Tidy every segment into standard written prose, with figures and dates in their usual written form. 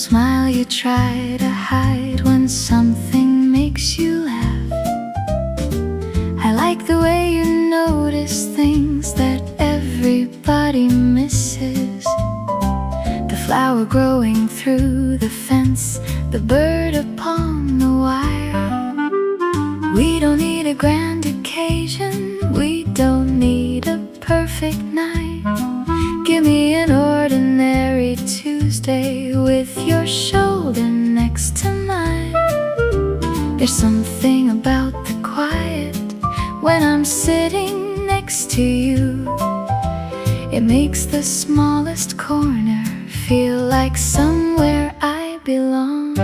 smile you try to hide when something makes you laugh. I like the way you notice things that everybody misses. The flower growing through the fence, the bird upon the wire. We don't need a grand occasion, we don't need a perfect night. Give me an ordinary Tuesday with your shoulder next to mine. There's something about the quiet when I'm sitting next to you. It makes the smallest corner feel like somewhere I belong.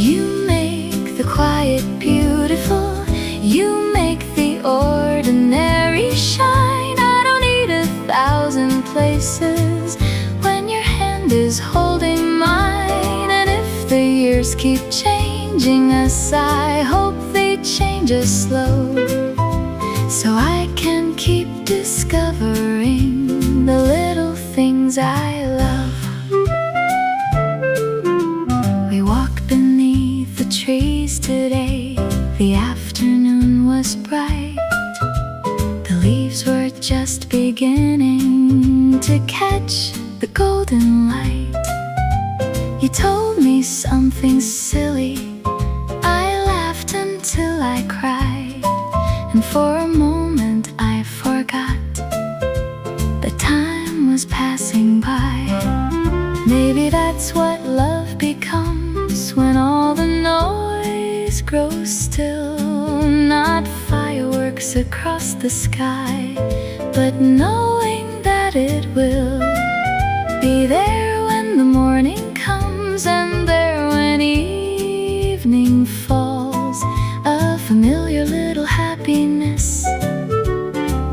You make the quiet beautiful, you make the ordinary shine. I don't need 1,000 places when your hand is holding mine. And if the years keep changing us, I hope they change us slow, so I can keep discovering the little things I love. We walked beneath the trees today. The afternoon was bright. The leaves were just beginning to catch the golden light. You told me something silly, I laughed until I cried, and for a moment I forgot the time was passing by. Maybe that's what love becomes when all the noise grows still. Not fireworks across the sky, but knowing that it will be there when the morning comes, and there when evening falls. A familiar little happiness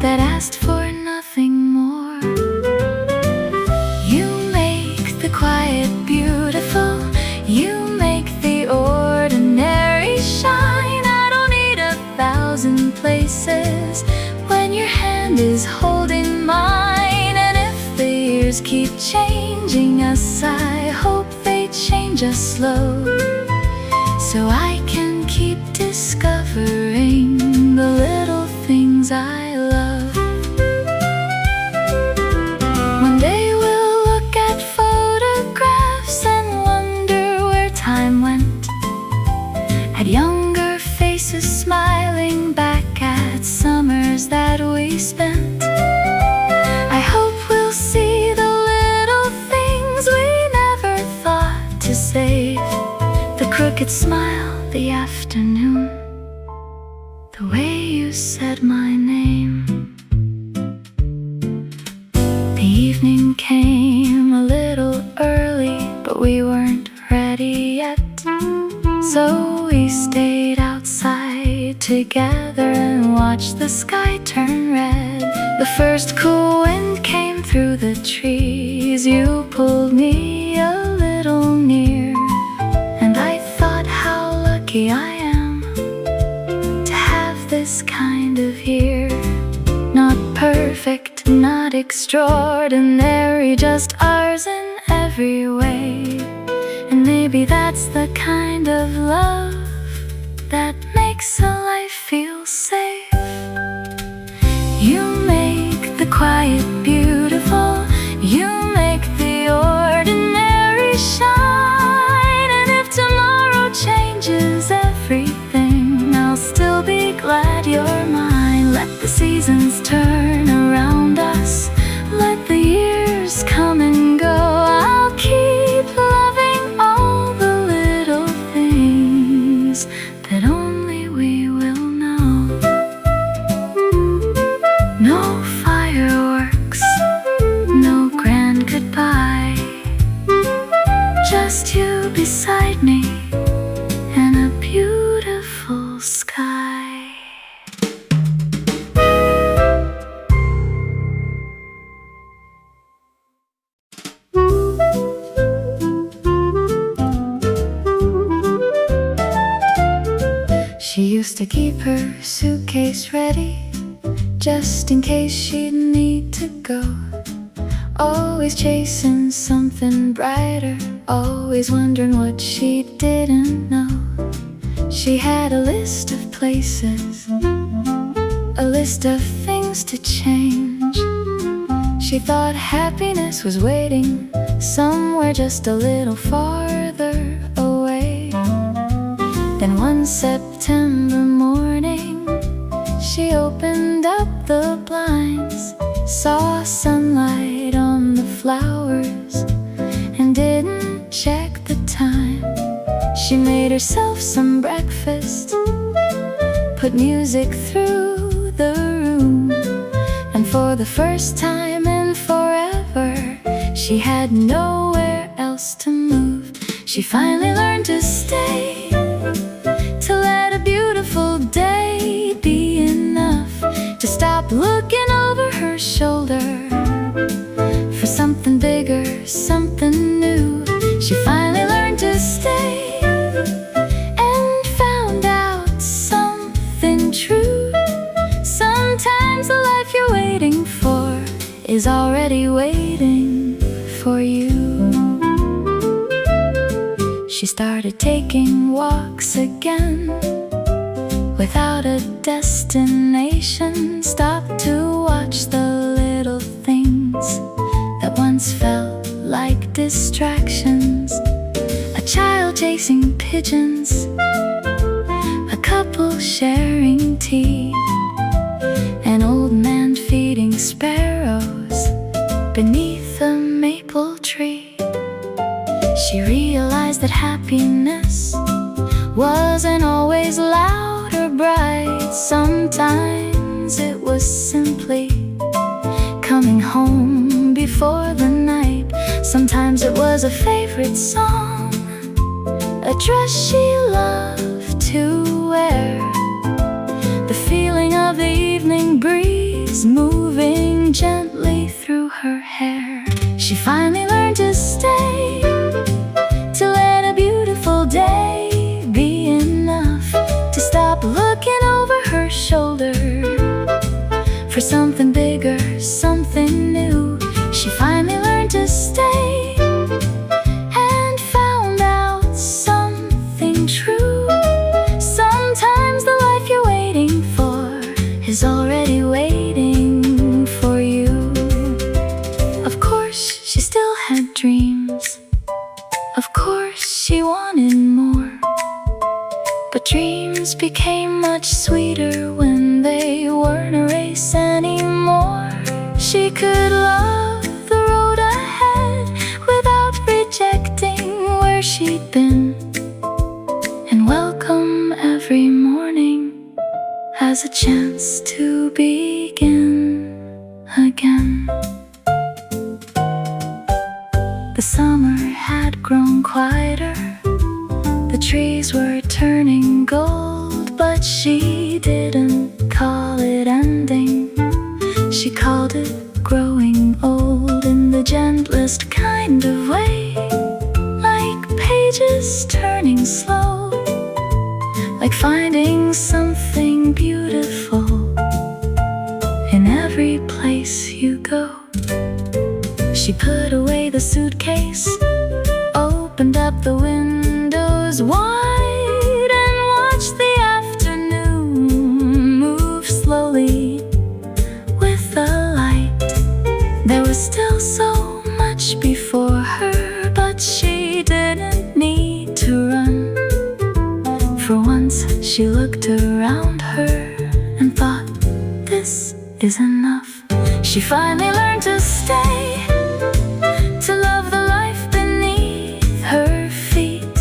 that asked for nothing more. You make the quiet beautiful, you make the ordinary shine. I don't need 1,000 places when your hand is holding mine. And if the years keep changing us, I hope they change us slow, so I can keep discovering the little things I love. One day we'll look at photographs and wonder where time went, at younger faces smiling back at summers that we spent. I hope we'll see the little things we never thought to save. The crooked smile, the afternoon, the way you said my name. The evening came a little early, but we weren't ready yet, so we stayed outside together and watched the sky turn red. The first cool wind came through the trees. You pulled me a little near, and I thought how lucky I am to have this kind of year. Not perfect, not extraordinary, just ours in every way. And maybe that's the kind of love that makes a life feel safe. You make the quiet beautiful, you make the ordinary shine. And if tomorrow changes everything, I'll still be glad you're mine. Let the seasons turn around us, let the years come and go. I'll keep loving all the little things that only we will know. No fireworks, no grand goodbye, just you beside me and a beautiful sky. She used to keep her suitcase ready, just in case she'd need to go. always chasing something brighter, always wondering what she didn't know. She had a list of places, a list of things to change. She thought happiness was waiting somewhere just a little farther away. Then one September morning, she opened up the blinds, saw sunlight on the flowers, and didn't check the time. She made herself some breakfast, put music through the room, and for the first time in forever, she had nowhere else to move. She finally learned to stay, to let a beautiful day be enough, to stop looking over her shoulder for something bigger, something new. She finally learned to stay and found out something true. Sometimes the life you're waiting for is already waiting for you. She started taking walks again, without a destination, stopped to watch the little things that once felt like distractions. A child chasing pigeons, a couple sharing tea, an old man feeding sparrows beneath a maple tree. She realized that happiness wasn't always loud or bright. Sometimes it was simply coming home before the night. Sometimes it was a favorite song, a dress she loved to wear, the feeling of the evening breeze moving gently through her hair. She finally learned to stay, to let a beautiful day be enough, to stop looking over her shoulder for something bigger, something new. She finally learned to stay and found out something true. Sometimes the life you're waiting for is already waiting for you. Of course, she still had dreams. Of course, she wanted more. But dreams became much sweeter when they weren't a race anymore. She could love the road ahead without rejecting where she'd been, and welcome every morning as a chance to begin again. The summer had grown quieter, the trees were turning gold, but she didn't call it ending. She called it growing old, in the gentlest kind of way, like pages turning slow, like finding something beautiful in every place you go. She put away the suitcase, opened up the windows wide, and watched the afternoon move slowly with the light. There was still so much before her, but she didn't need to run. For once she looked around her and thought, this is enough. She finally learned to stay, to love the life beneath her feet,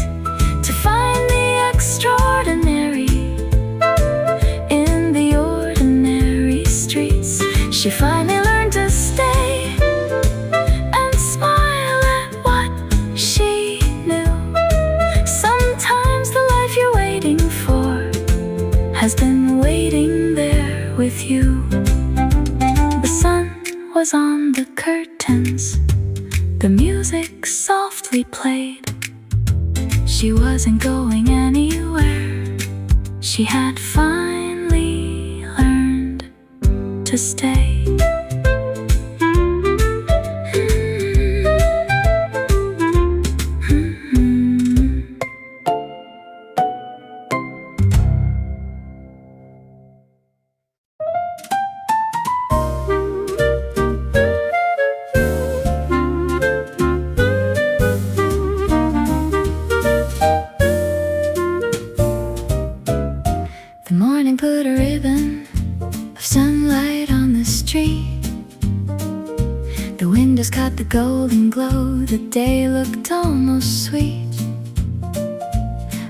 to find the extraordinary in the ordinary streets. She finally learned to stay and smile at what she knew. Sometimes the life you're waiting for has been waiting there with you. The sun was on the curtains, the music softly played. She wasn't going anywhere. She had finally learned to stay. the day looked almost sweet.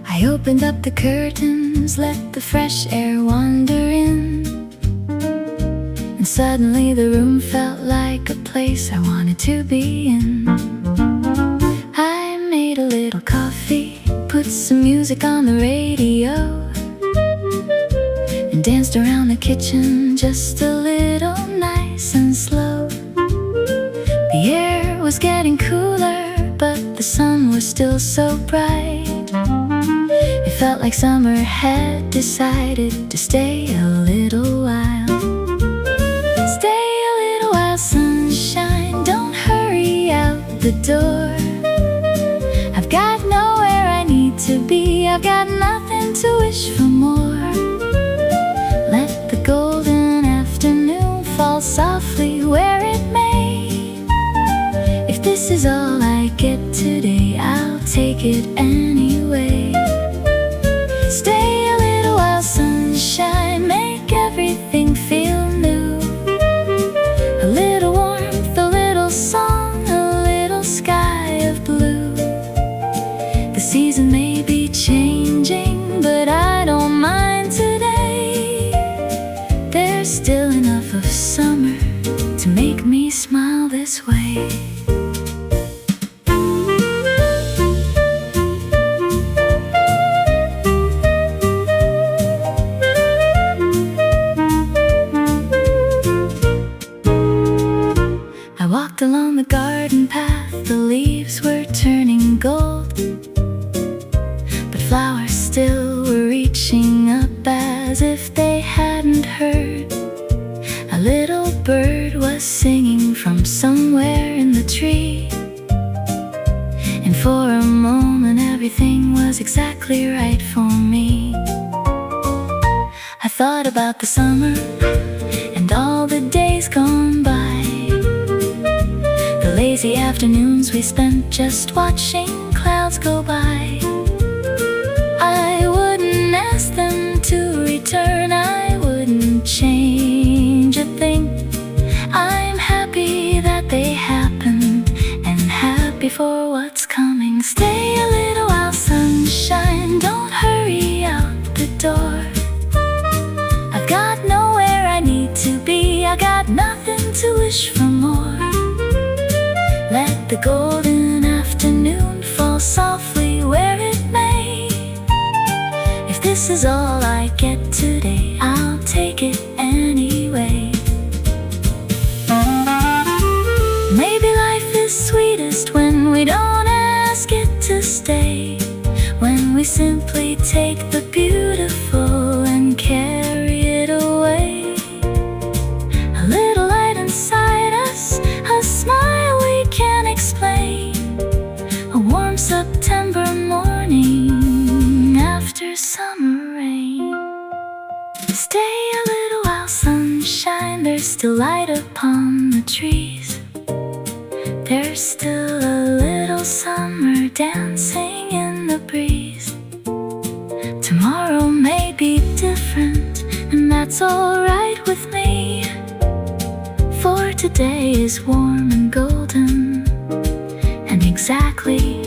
I opened up the curtains, let the fresh air wander in, and suddenly the room felt like a place I wanted to be in. I made a little coffee, put some music on the radio, and danced around the kitchen just a little nice and slow. The air was getting cooler, but the sun was still so bright. It felt like summer had decided to stay a little while. Stay a little while, sunshine, don't hurry out the door. I've got nowhere I need to be, I've got nothing to wish for more. Let the golden afternoon fall softly where it may. If this is all I get today, I'll take it anyway. Stay a little while, sunshine, make everything feel new. A little warmth, a little song, a little sky of blue. The season may be changing, but I don't mind today. There's still enough of summer to make me smile this way. I walked along the garden path, the leaves were turning gold, but flowers still were reaching up as if they hadn't heard. A little bird was singing from somewhere in the tree, and for a moment everything was exactly right for me. I thought about the summer and all the days gone by, the lazy afternoons we spent just watching clouds go by. I wouldn't ask them to return, I wouldn't change a thing. I'm happy that they happened, and happy for what's coming. Stay a little while, sunshine, don't hurry out the door. I've got nowhere I need to be, I got nothing to wish for more. Let the golden afternoon fall softly where it may. If this is all I get today, I'll take it anyway. Maybe life is sweetest when we don't ask it to stay, when we simply take the beautiful and carry it away. A little light inside us, a smile we can't explain, a warm September morning after summer rain. Stay a little while, sunshine, there's still light upon the trees. There's still a little summer dancing in the breeze. Tomorrow may be different, and that's alright with me, for today is warm and golden, and exactly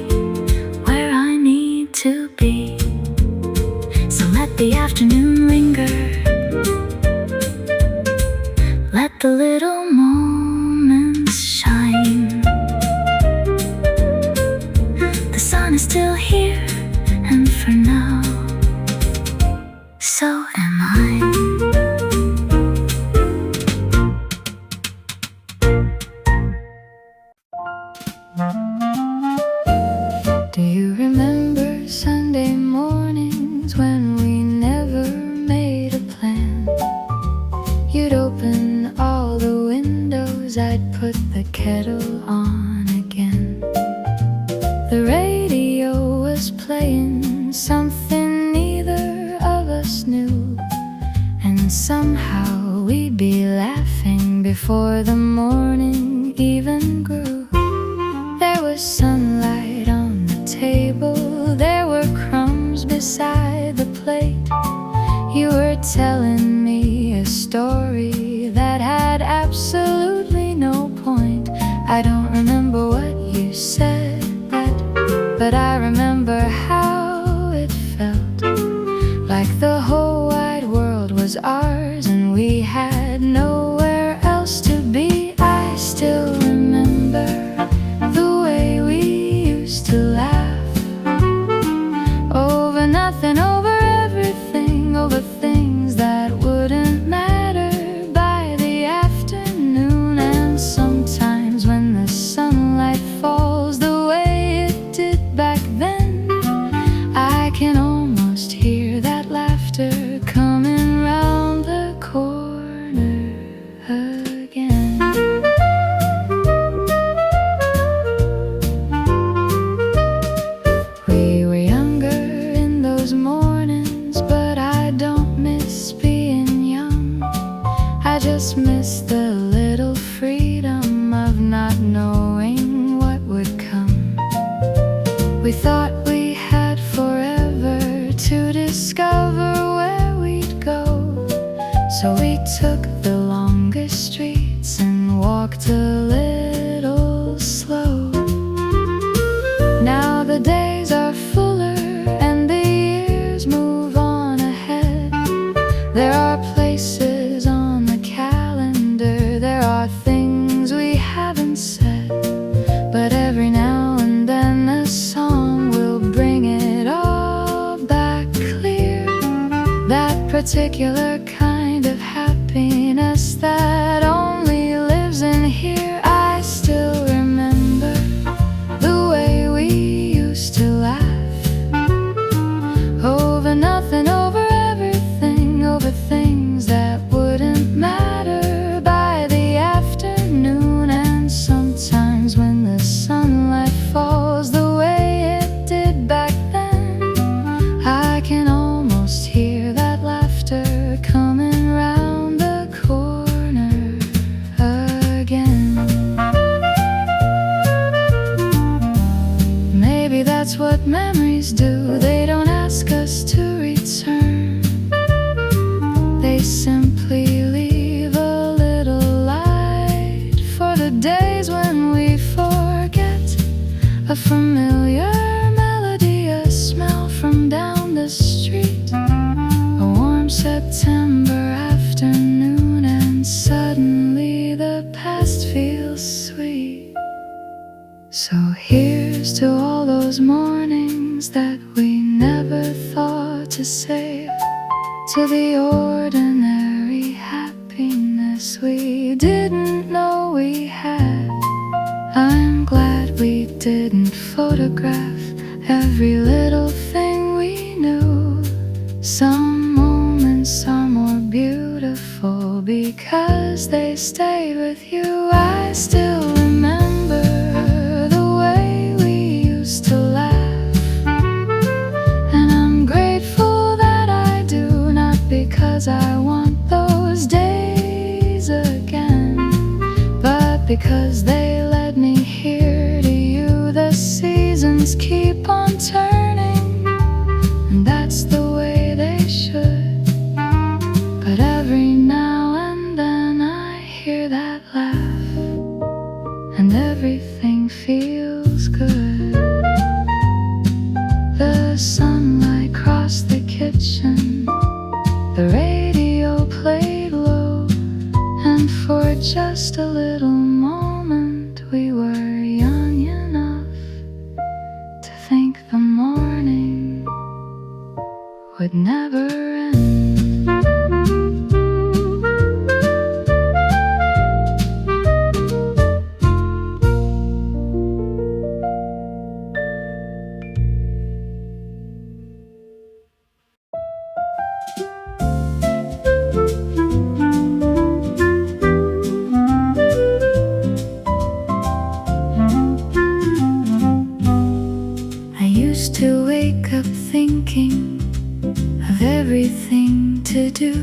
where I need to be. So let the afternoon linger, let the little moments shine. The sun is still here, and for now, so am I. Do you remember Sunday mornings when we never made a plan? You'd open all the windows, I'd put the kettle on again. The radio was playing something neither of us knew, and somehow we'd be laughing before the morning even grew. There was sunlight on the table, there were crumbs beside the plate. You were telling me a story that had absolutely no point. I don't remember what you said, but I remember how it felt, like the whole wide world was ours and we had nowhere else to be. I still remember the way we used to laugh over nothing, over everything, over things that wouldn't matter by the afternoon. And sometimes when the sunlight falls the way it did back then, I can almost hear that laughter coming round the corner again. We were younger in those mornings, but I don't miss being young. I just miss the little freedom of not knowing what would come. We thought we had forever to discover where we'd go, so we took the longest streets and walked a little slow. Now the days are fuller and the years move on ahead. There are places on the calendar, there are things we haven't said, but every now and then a song will bring it all back clear. That particular kind of happiness that only lives in here. I still remember the way we used to laugh over nothing, over everything, over things that wouldn't matter by the afternoon. And sometimes when the sunlight falls the way it did back then, I can almost hear that laughter coming round the corner again. Maybe that's what memories do. They don't ask us to return, they simply leave a little light for the days when we forget. A familiar melody, a smell from down the street, a warm September afternoon, and suddenly the past feels sweet. So here's to all those mornings that we never thought to save, to the ordinary happiness we didn't know we had. I'm glad we didn't photograph every little thing we knew. Some moments are more beautiful because they stayed with you. I still remember the way we used to laugh, and I'm grateful that I do, not because I want those days again, but because they led me here to you. The seasons keep on turning, and that's the way they should. But every now and then I hear that laugh, and everything feels good. The sunlight crossed the kitchen, the radio played low, and for just a little moment we were young enough to think the morning would never end. I used to wake up thinking of everything to do,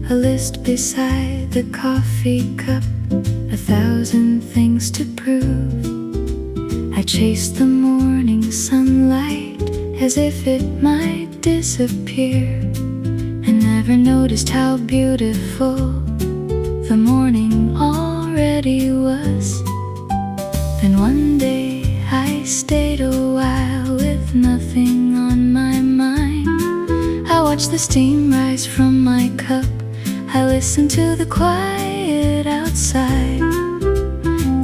a list beside the coffee cup, 1,000 things to prove. I chased the morning sunlight as if it might disappear, and never noticed how beautiful the morning already was. Then one day I stayed awake watch the steam rise from my cup. I listen to the quiet outside.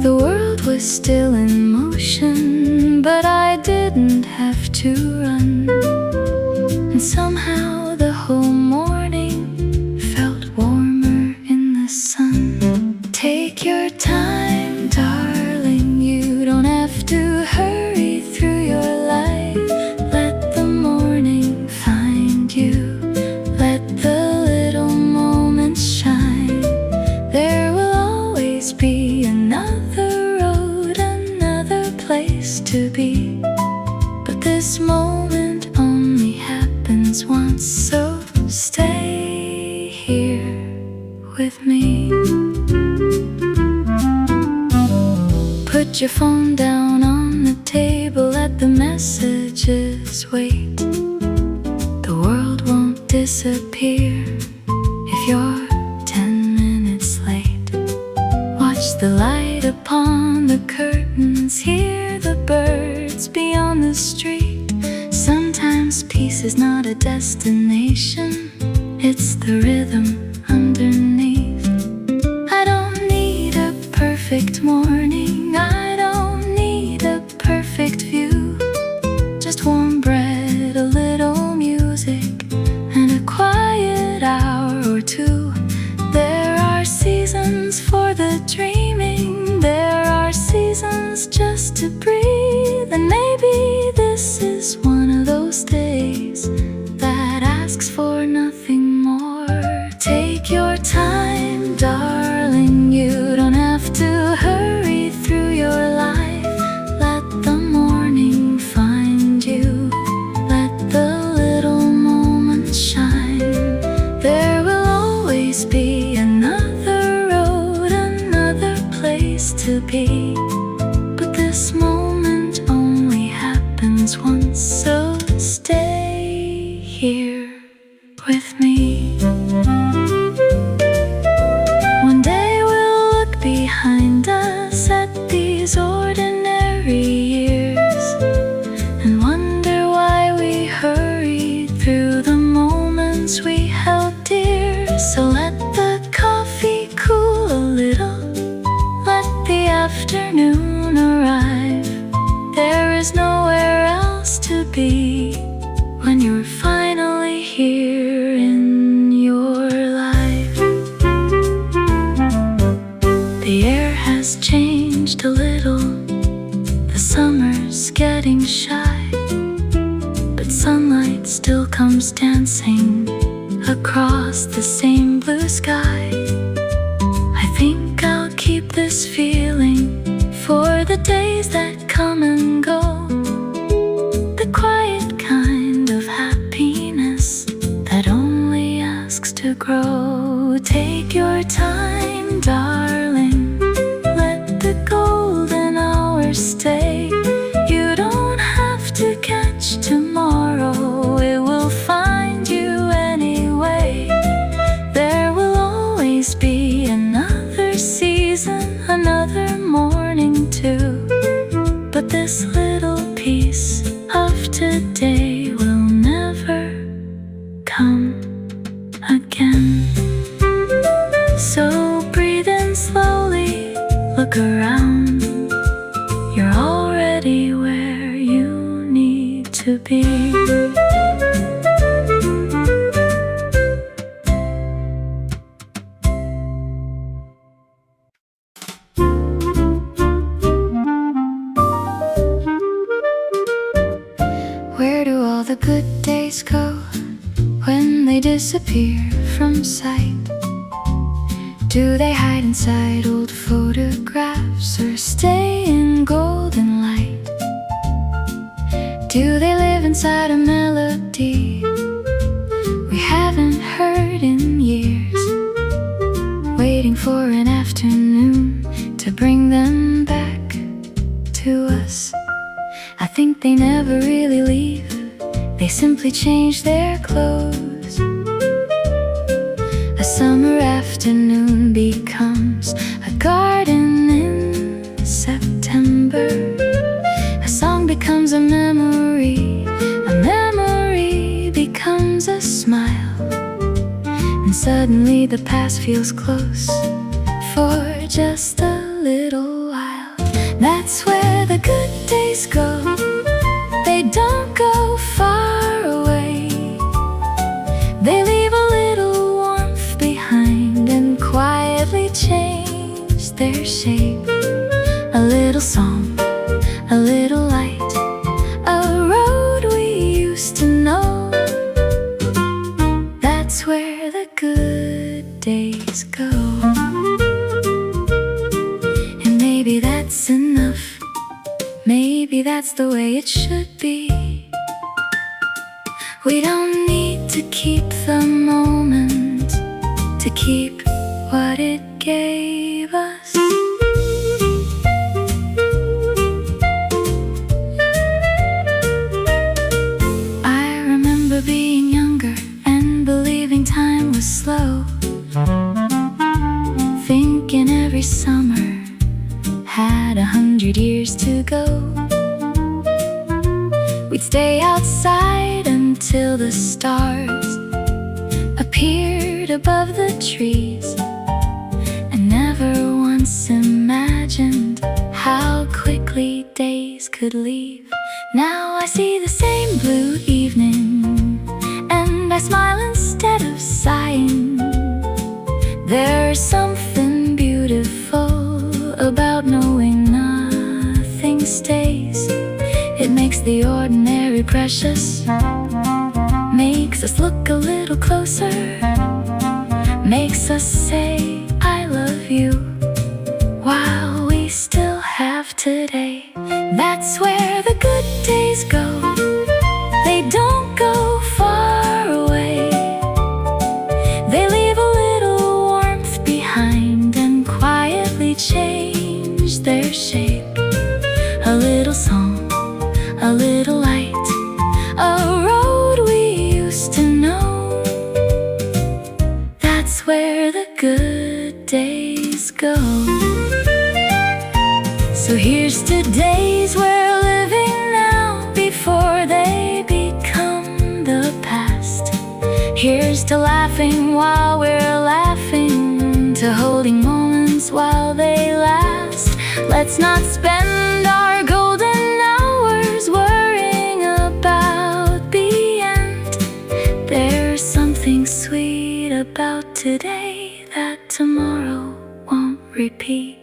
The world was still in motion, but I didn't have to run. And somehow the whole morning felt warmer in the sun. Take your time, darling, you don't have to hurry through your life. Let the morning find you, let the little moments shine. There will always be another road, another place to be. But this moment only happens once, so stay here with me. Put your phone down on the table, let the messages wait. The world won't disappear if you're 10 minutes late. Watch the light upon the curtains, hear the birds beyond the street. Sometimes peace is not a destination, it's the rhythm underneath. I don't need a perfect morning, I don't need a perfect view. Just warm bread, a little music, and a quiet hour or two. There are seasons for the dreaming, there are seasons just to breathe. And maybe this is one of those days that asks for nothing more. Take your time, darling, you don't have to hurry through your life. Let the morning find you, let the little moments shine. There will always be another road, another place to be. But this moment only happens once, so stay here with me. One day we'll look behind us at these ordinary years and wonder why we hurried through the moments we held dear. So let the coffee cool a little, let the afternoon arrive. There is nowhere else to be when you're finally here in your life. The air has changed a little, the summer's getting shy, but sunlight still comes dancing across the same blue sky. I think I'll keep this feeling for the days that come and go, the quiet kind of happiness that only asks to grow. Take your time, darling, let the golden hours stay. You don't have to catch tomorrow, it will find you anyway. There will always be another season, another morning too. But this little piece of today will never come again. So breathe in slowly, look around. You're already where you need to be. Where do all the good days go when they disappear from sight? Do they hide inside old photographs or stay in golden light? Do they live inside a melody we haven't heard in years, waiting for an afternoon to bring them back to us? I think they never really leave, they simply change their clothes. A summer afternoon becomes a garden in September. A song becomes a memory becomes a smile. suddenly the past feels close for just a little while. That's where the good days go. They don't go far away. They leave a little warmth behind and quietly change their shape. A little song, a little light, a road we used to know. That's where the good days go. And maybe that's enough. Maybe that's the way it should be. We don't need to keep the moment, to keep what it gave us. I remember being younger and believing time was slow, thinking every summer had 100 years to go. We'd stay outside until the stars appeared above the trees, and never once imagined how quickly days could leave. Now I see the same blue evening, and I smile instead of sighing. There's something beautiful about knowing nothing stays. It makes the ordinary precious, makes us look a little closer, makes us say I love you while we still have today. That's where the good days go. They don't go far away. They leave a little warmth behind and quietly change their shape. A little song, a little light, a road we used to know. That's where the good days go. So here's to days we're living now before they become the past. Here's to laughing while we're laughing, to holding moments while they last. Let's not spend our golden hours worrying about the end. There's something sweet about today that tomorrow won't repeat.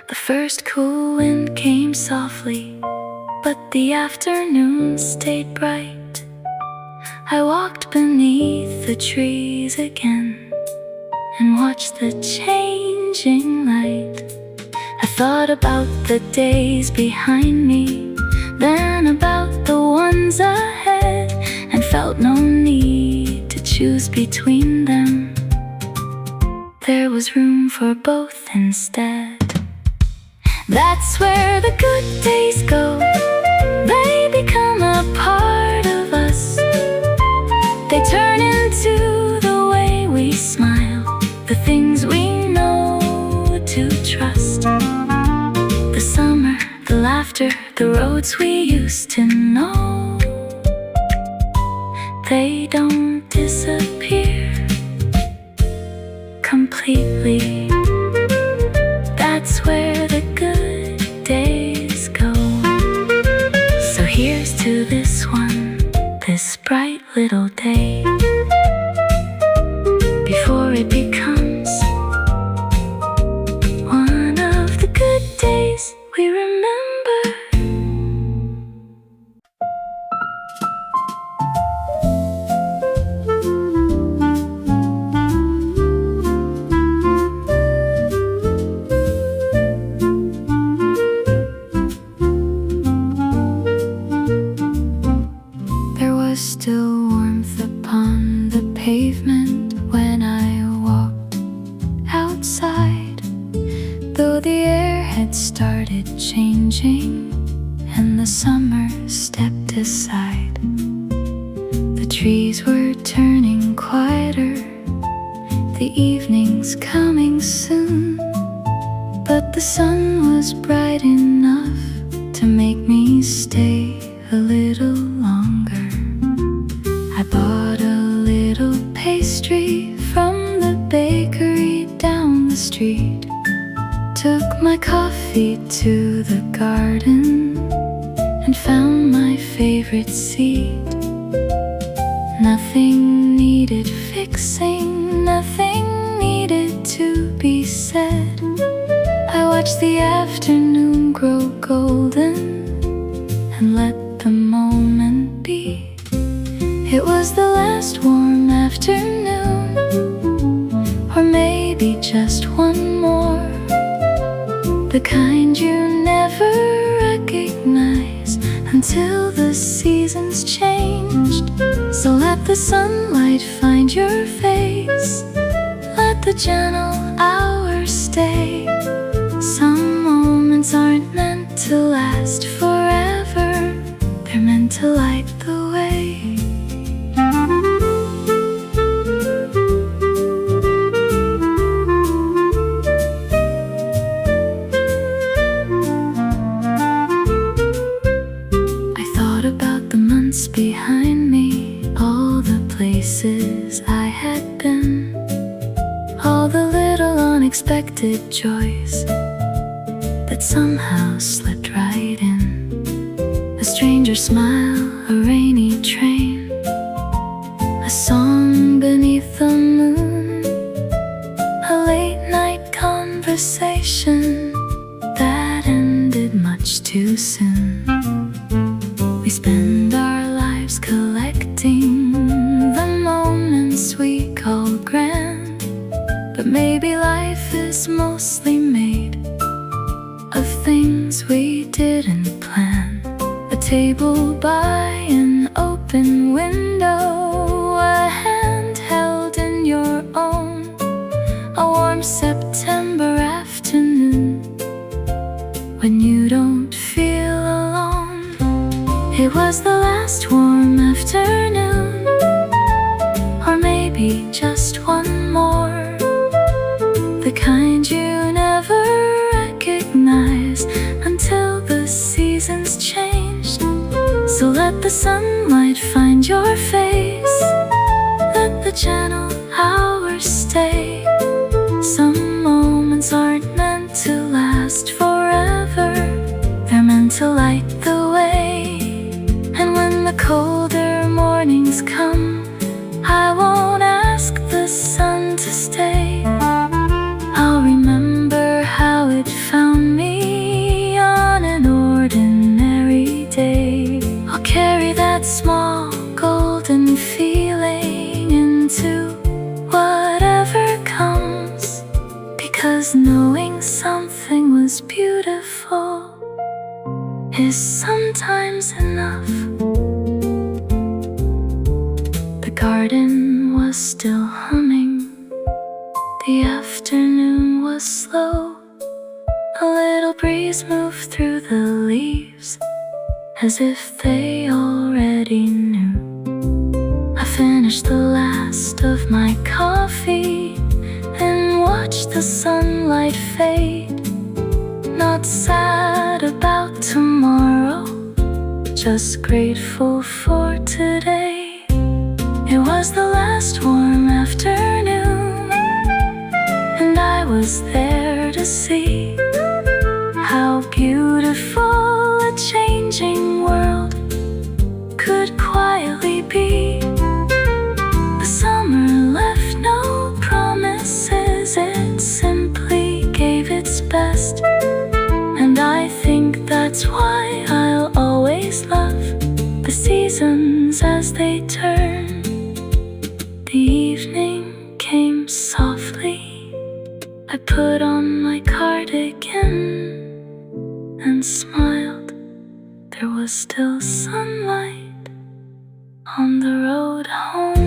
The first cool wind came softly, but the afternoon stayed bright. I walked beneath the trees again and watched the changing light. I thought about the days behind me, then about the ones ahead, and felt no need to choose between them. There was room for both instead. That's where the good days go. They become a part of us. They turn into the way we smile, the things we know to trust. The summer, the laughter, the roads we used to know. They don't disappear completely. That's where the good days go. So here's to this one, this bright little day, before it becomes one of the good days we remember. Still warmth upon the pavement when I walked outside, though the air had started changing and the summer stepped aside. The trees were turning quieter, the evening's coming soon, but the sun was bright enough to make me stay a little longer. I bought a little feet to the garden and found my favorite seat. Nothing needed fixing, nothing needed to be said. I watched the afternoon grow golden and let the moment be. It was the last warm afternoon, or maybe just one more, the kind you never recognize until the seasons changed. So let the sunlight find your face, let the gentle hours stay. Some moments aren't meant to last forever, they're meant to light the way. Behind me, all the places I had been, all the little unexpected joys that somehow slipped right in. A stranger smile, a rainy train, a song beneath the moon, a late night conversation that ended much too soon. We spend our lives collecting the moments we call grand, but maybe life is mostly made of things we didn't plan. A table by an open window, a hand held in your own, a warm September afternoon when you don't feel alone. It was the last warm afternoon, or maybe just one more, the kind you never recognize until the seasons changed. So let the sunlight find your face, let the gentle hours stay. Some moments aren't meant to last forever, they're meant to light the way. And when the colder mornings come, I won't ask the sun to stay. I'll remember how it found me on an ordinary day. I'll carry that small golden feeling into whatever comes, because knowing something was beautiful is sometimes enough. The garden was still humming, the afternoon was slow. A little breeze moved through the leaves, as if they already knew. I finished the last of my coffee and watched the sunlight fade. Not sad about tomorrow, just grateful for today. It was the last warm afternoon, and I was there to see how beautiful a changing world could quietly be. The summer left no promises, it simply gave its best. And I think that's why I'll always love the seasons as they turn. The evening came softly, I put on my cardigan and smiled. There was still sunlight on the road home.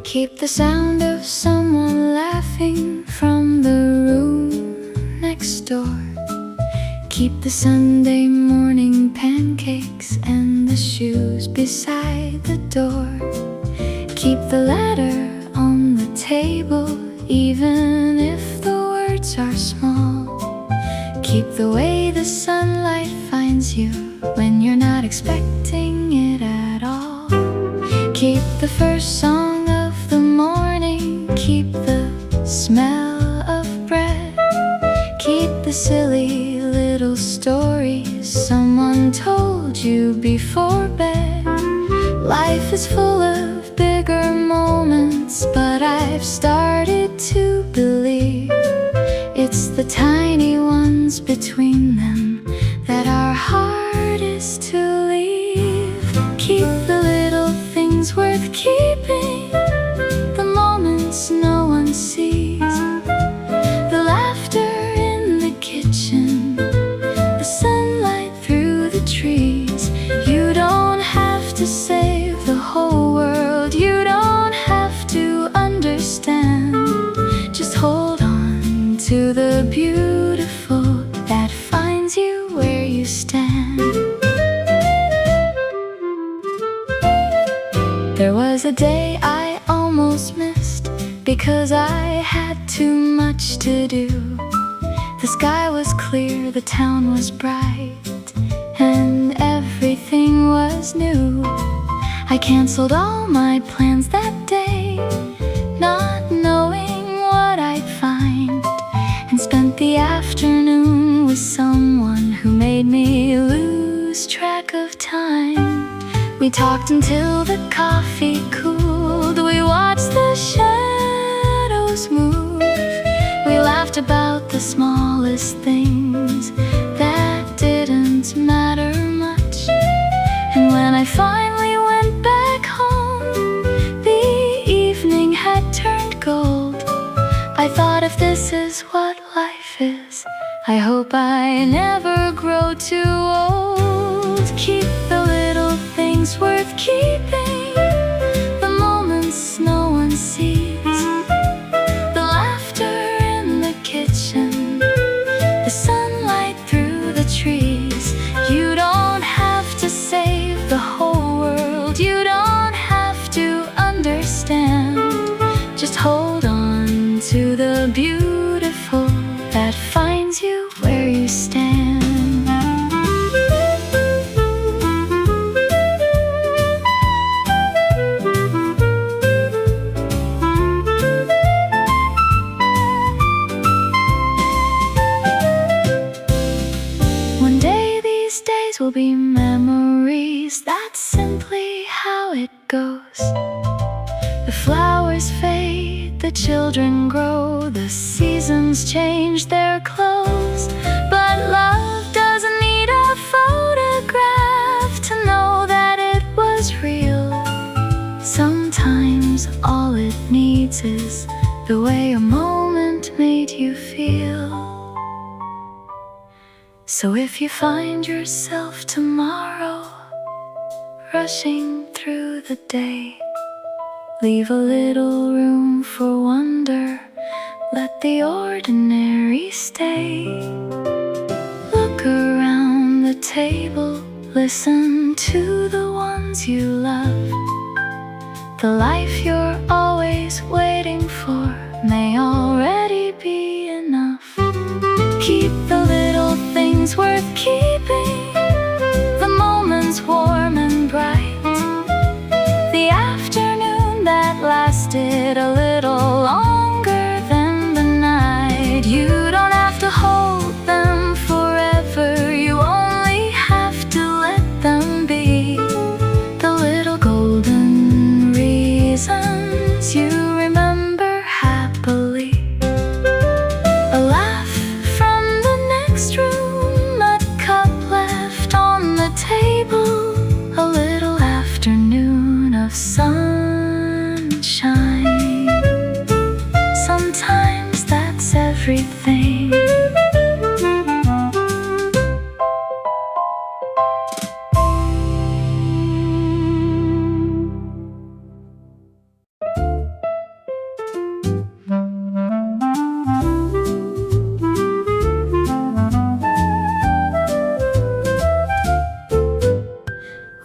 Keep the sound of someone laughing from the room next door. Keep the Sunday morning pancakes and the shoes beside the door. Keep the letter on the table, even if the words are small. Keep the way the sunlight finds you when you're not expecting it at all. Keep the first song of the morning, keep the smell of bread. Keep the silly little stories someone told you before bed. Life is full of bigger moments, but I've started to believe it's the tiny ones between them that are hardest to leave. Keep the little things worth keeping, the moments no one sees, the laughter in the kitchen, the sunlight through the trees. You don't have to save the whole world, you don't have to understand. Just hold on to the beautiful that finds you where you stand. There was a day I almost missed because I had too much to do. The sky was clear, the town was bright, and everything was new. I canceled all my plans that day, not knowing what I'd find, and spent the afternoon with someone who made me lose track of time. We talked until the coffee cooled, we watched the shadows move, we laughed about the smallest things that didn't matter much. And when I finally went back home, the evening had turned gold. I thought, if this is what life is, I hope I never grow too old. Keep the little things worth keeping, the moments no one sees, the laughter in the kitchen, the sunlight through the trees. You don't have to save the whole world, you don't have to understand. Just hold on to the beautiful that finds you where you stand. One day these days will be memories, that's simply how it goes. The flowers fade, the children grow, the seasons change their clothes. But love doesn't need a photograph to know that it was real. Sometimes all it needs is the way a moment made you feel. So if you find yourself tomorrow rushing through the day, leave a little room for wonder, let the ordinary stay. Look around the table, listen to the ones you love. The life you're always waiting for may already be enough. Keep the little things worth keeping, the moments warm and bright, the afternoon that lasted a little longer than the night. You don't have to hold them forever, you only have to let them be. The little golden reasons you remember happily. A laugh from the next room, a cup left on the table, a little afternoon of sunshine. Sometimes that's everything.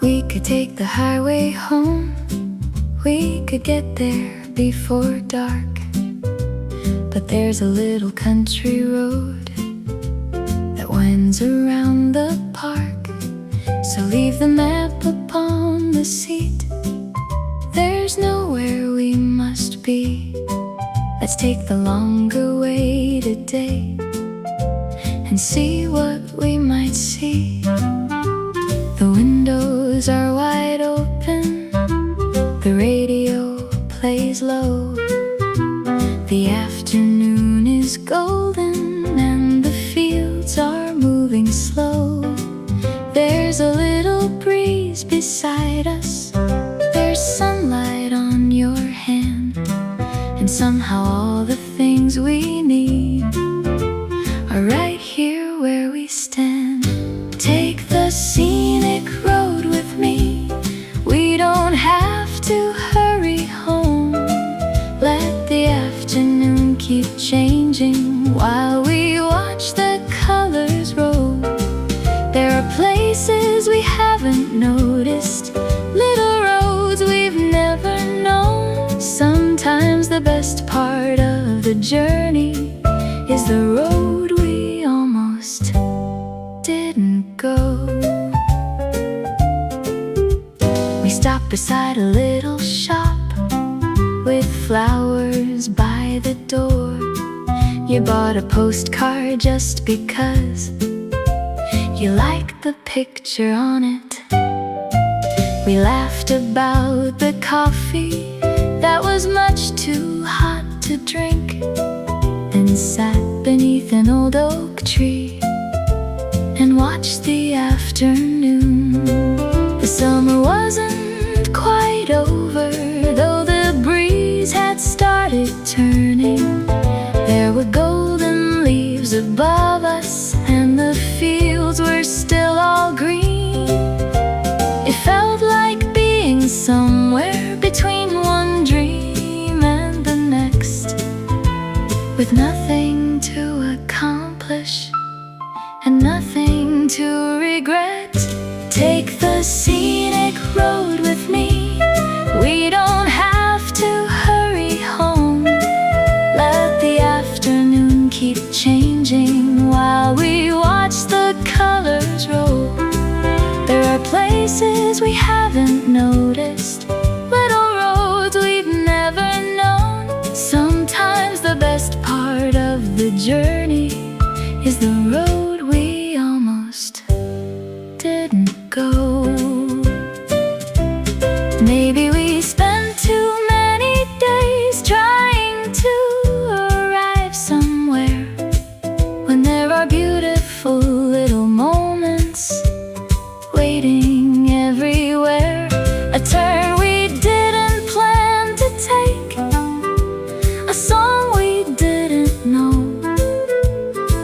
We could take the highway home, we could get there before dark. But there's a little country road winds around the park, so leave the map upon the seat. There's nowhere we must be. Let's take the longer way today and see what we might see. The windows are wide open, the radio plays low. The afternoon is golden and the fields are moving slow. There's a little breeze beside us, there's sunlight on your hand, and somehow all the things we need are right here where we stand. Take the scenic road with me, we don't have to hurry home. Let the afternoon keep changing while we watch the colors roll. There are places we haven't noticed, little roads we've never known. Sometimes the best part of the journey is the road we almost didn't go. We stopped beside a little shop with flowers by the door. You bought a postcard just because you liked the picture on it. We laughed about the coffee that was much too hot to drink, then sat beneath an old oak tree and watched the afternoon. The summer wasn't quite over, though the breeze had started turning. There were golden leaves above us and the fields were still all green. It felt like being somewhere between one dream and the next, with nothing to accomplish and nothing to regret. Take the scenic road with me, we don't have to hurry home. Let the afternoon keep changing while we watch the colors roll. There are places we haven't noticed, little roads we've never known. Sometimes the best part of the journey is the road we almost didn't go. Maybe we spent too many days trying to arrive somewhere, when there are beautiful little moments waiting everywhere. A turn we didn't plan to take, a song we didn't know,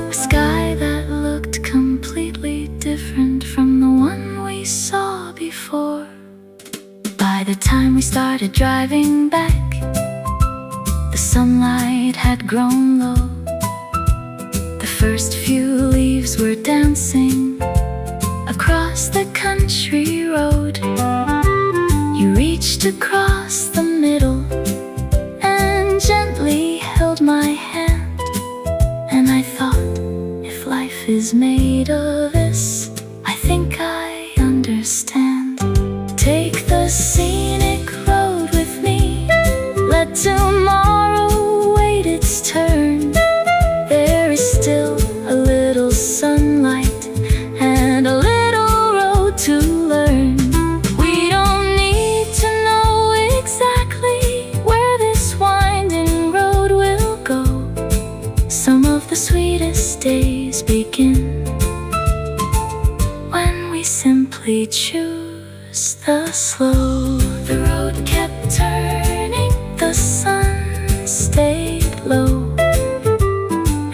a sky that looked completely different from the one we saw before. By the time we started driving back, the sunlight had grown low. The first few leaves were dancing across the country road. You reached across the middle and gently held my hand, and I thought, if life is made of this, I think I understand. Take the scenic road with me, let tomorrow wait its turn. There is still a little sunlight and a little road to learn. We don't need to know exactly where this winding road will go. Some of the sweetest days begin when we simply choose the slow. The road kept turning, the sun stayed low,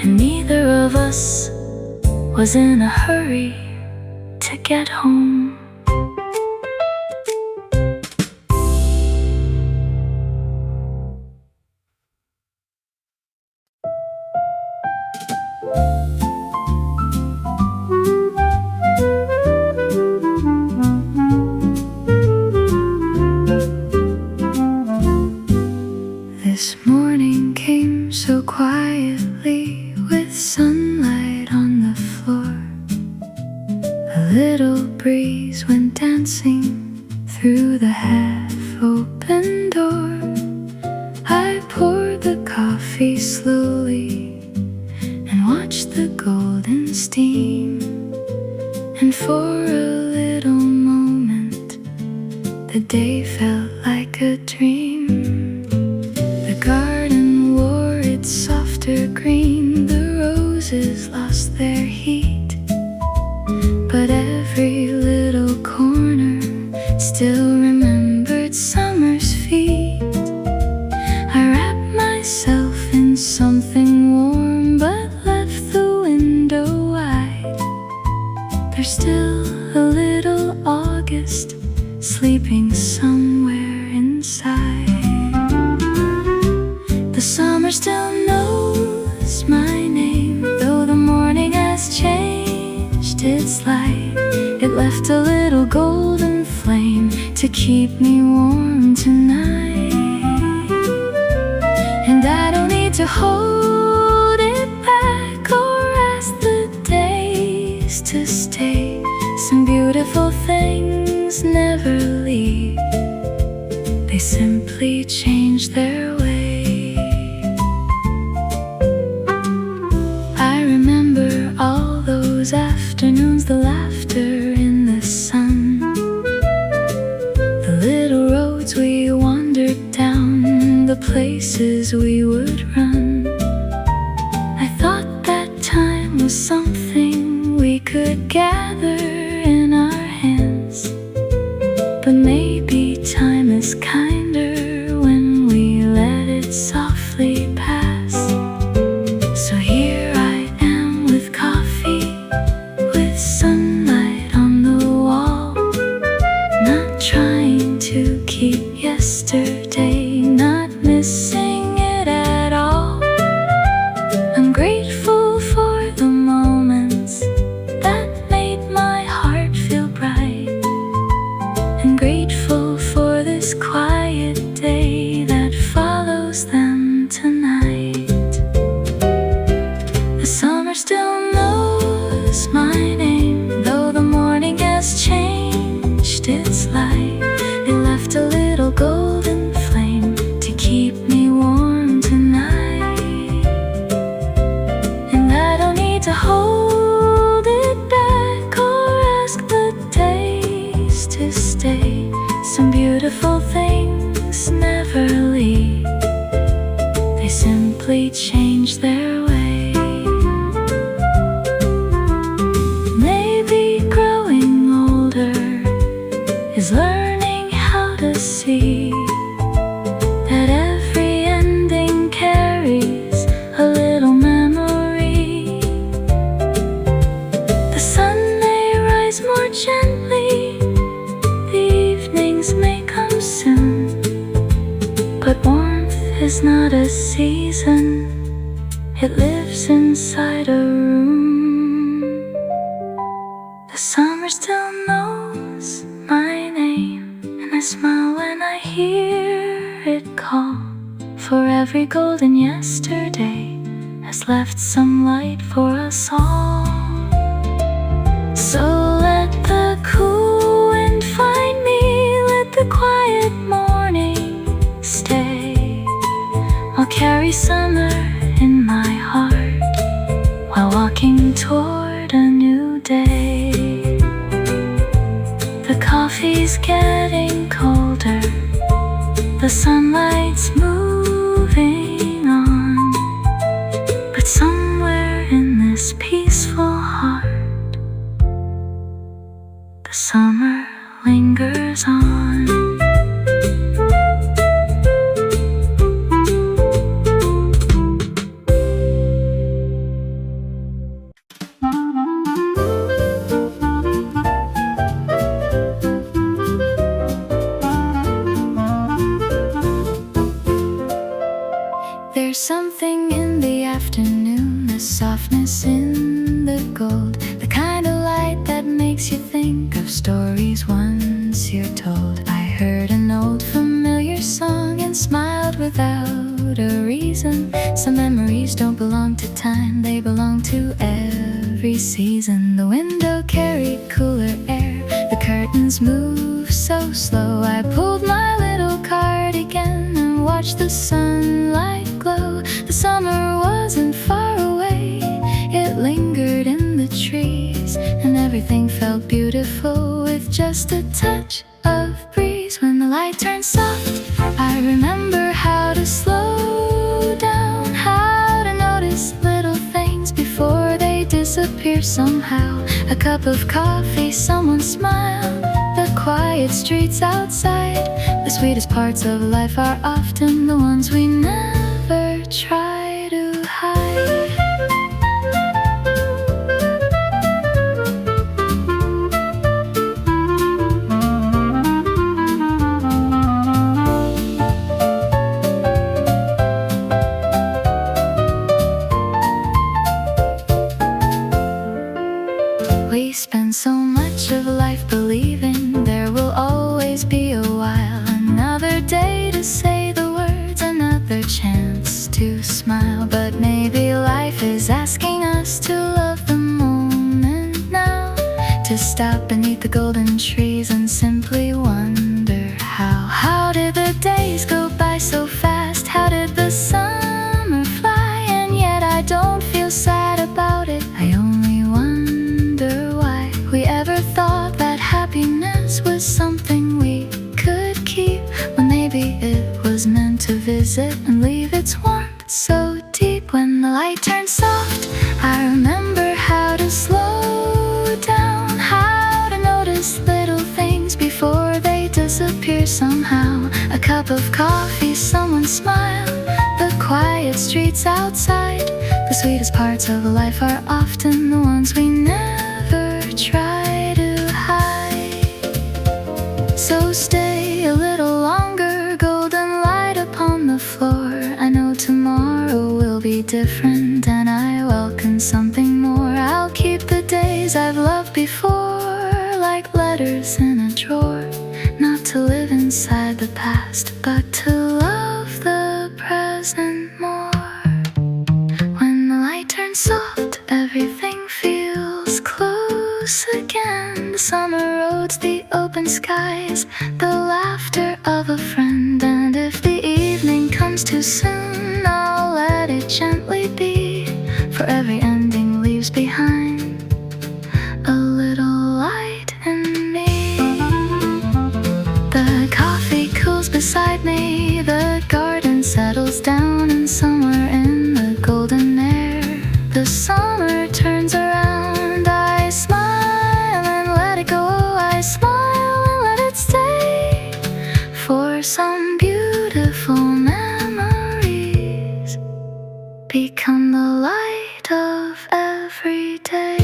and neither of us was in a hurry to get home. This morning came so quietly, with sunlight on the floor. little breeze went dancing through the half-open door. I poured the coffee slowly and watched the golden steam. And for a little moment, the day felt like a dream. The garden wore its softer green, the roses lost their heat, but every little corner still remembered summer's feet. I wrapped myself in something warm but left the window wide. There's still a little August sleeping somewhere inside. The summer still knows my name, though the morning has changed its light. It left a little golden flame to keep me warm tonight. And I don't need to hold it back or ask the days to stay. Some beautiful things never leave, they simply change their way. I remember all those afternoons, the laughter in the sun, the little roads we wandered down, the places we would run. I thought that time was something we could gather in our hands, but maybe time is kinder when we let it softly pass. So here I am with coffee, with sunlight on the wall, not trying to keep yesterday, not missing it at all. I'm grateful for the moments that made my heart feel bright, and grateful for this quiet day that follows them tonight. The summer still knows my name, though the morning has changed its light. It left a little golden flame to keep me warm tonight. And I don't need to hold it back or ask the days to stay. Some beautiful things never leave, they simply change their way. Maybe growing older is learning how to see that every ending carries a little memory. The sun may rise more gently, the evenings may come soon, but warmth is not a season, it lives inside a room. The summer still knows my name, and I smile when I hear it call. For every golden yesterday has left some light for us all. So let the cool wind find me, let the quiet morning stay. I'll carry summer in my heart while walking toward a new day. The coffee's getting colder, the sunlight's moving on, but somewhere in this peaceful heart, the summer lingers on. There's something in the afternoon, a softness in the gold, the kind of light that makes you think of stories once you're told. I heard an old familiar song and smiled without a reason. Some memories don't belong to time, they belong to everyone. every season. The window carried cooler air, the curtains moved so slow. I pulled my little cardigan and watched the sunlight glow. The summer wasn't far away, it lingered in the trees, and everything felt beautiful with just a touch of breeze. When the light turned soft, I remember how to slow down, how to notice little things before they disappear somehow. A cup of coffee, someone smiled, the quiet streets outside. The sweetest parts of life are often the ones we never try to hide. We spend so much of life believing there will always be a while, another day to say the words, another chance to smile. But maybe life is asking us to love the moment now, to stop beneath the golden trees and simply wonder how did the days go by so fast? How did the summer fly? And yet I don't feel sad about it. I only wonder why we ever thought that happiness was something we could keep, when maybe it was meant to visit and leave its warmth so deep. When the light turned soft, I remember how to slow down, how to notice little things before they disappear somehow. A cup of coffee, someone smiled, the quiet streets outside. The sweetest parts of life are often the ones we never try to hide. So stay a little longer, golden light upon the floor. I know tomorrow will be different, and I welcome something more. I'll keep the days I've loved before like letters in a drawer, not to live inside the past, but to love the present more. When the light turns soft, everything feels close again. The summer roads, the open skies, the laughter of a friend. And if the evening comes too soon, I'll let it gently be, for every ending leaves behind a little light in me. The coffee cools beside me, the garden settles down, and somewhere in the golden air, the summer turns around. I smile and let it go, I smile and let it stay, for some beautiful memories become the light of every day.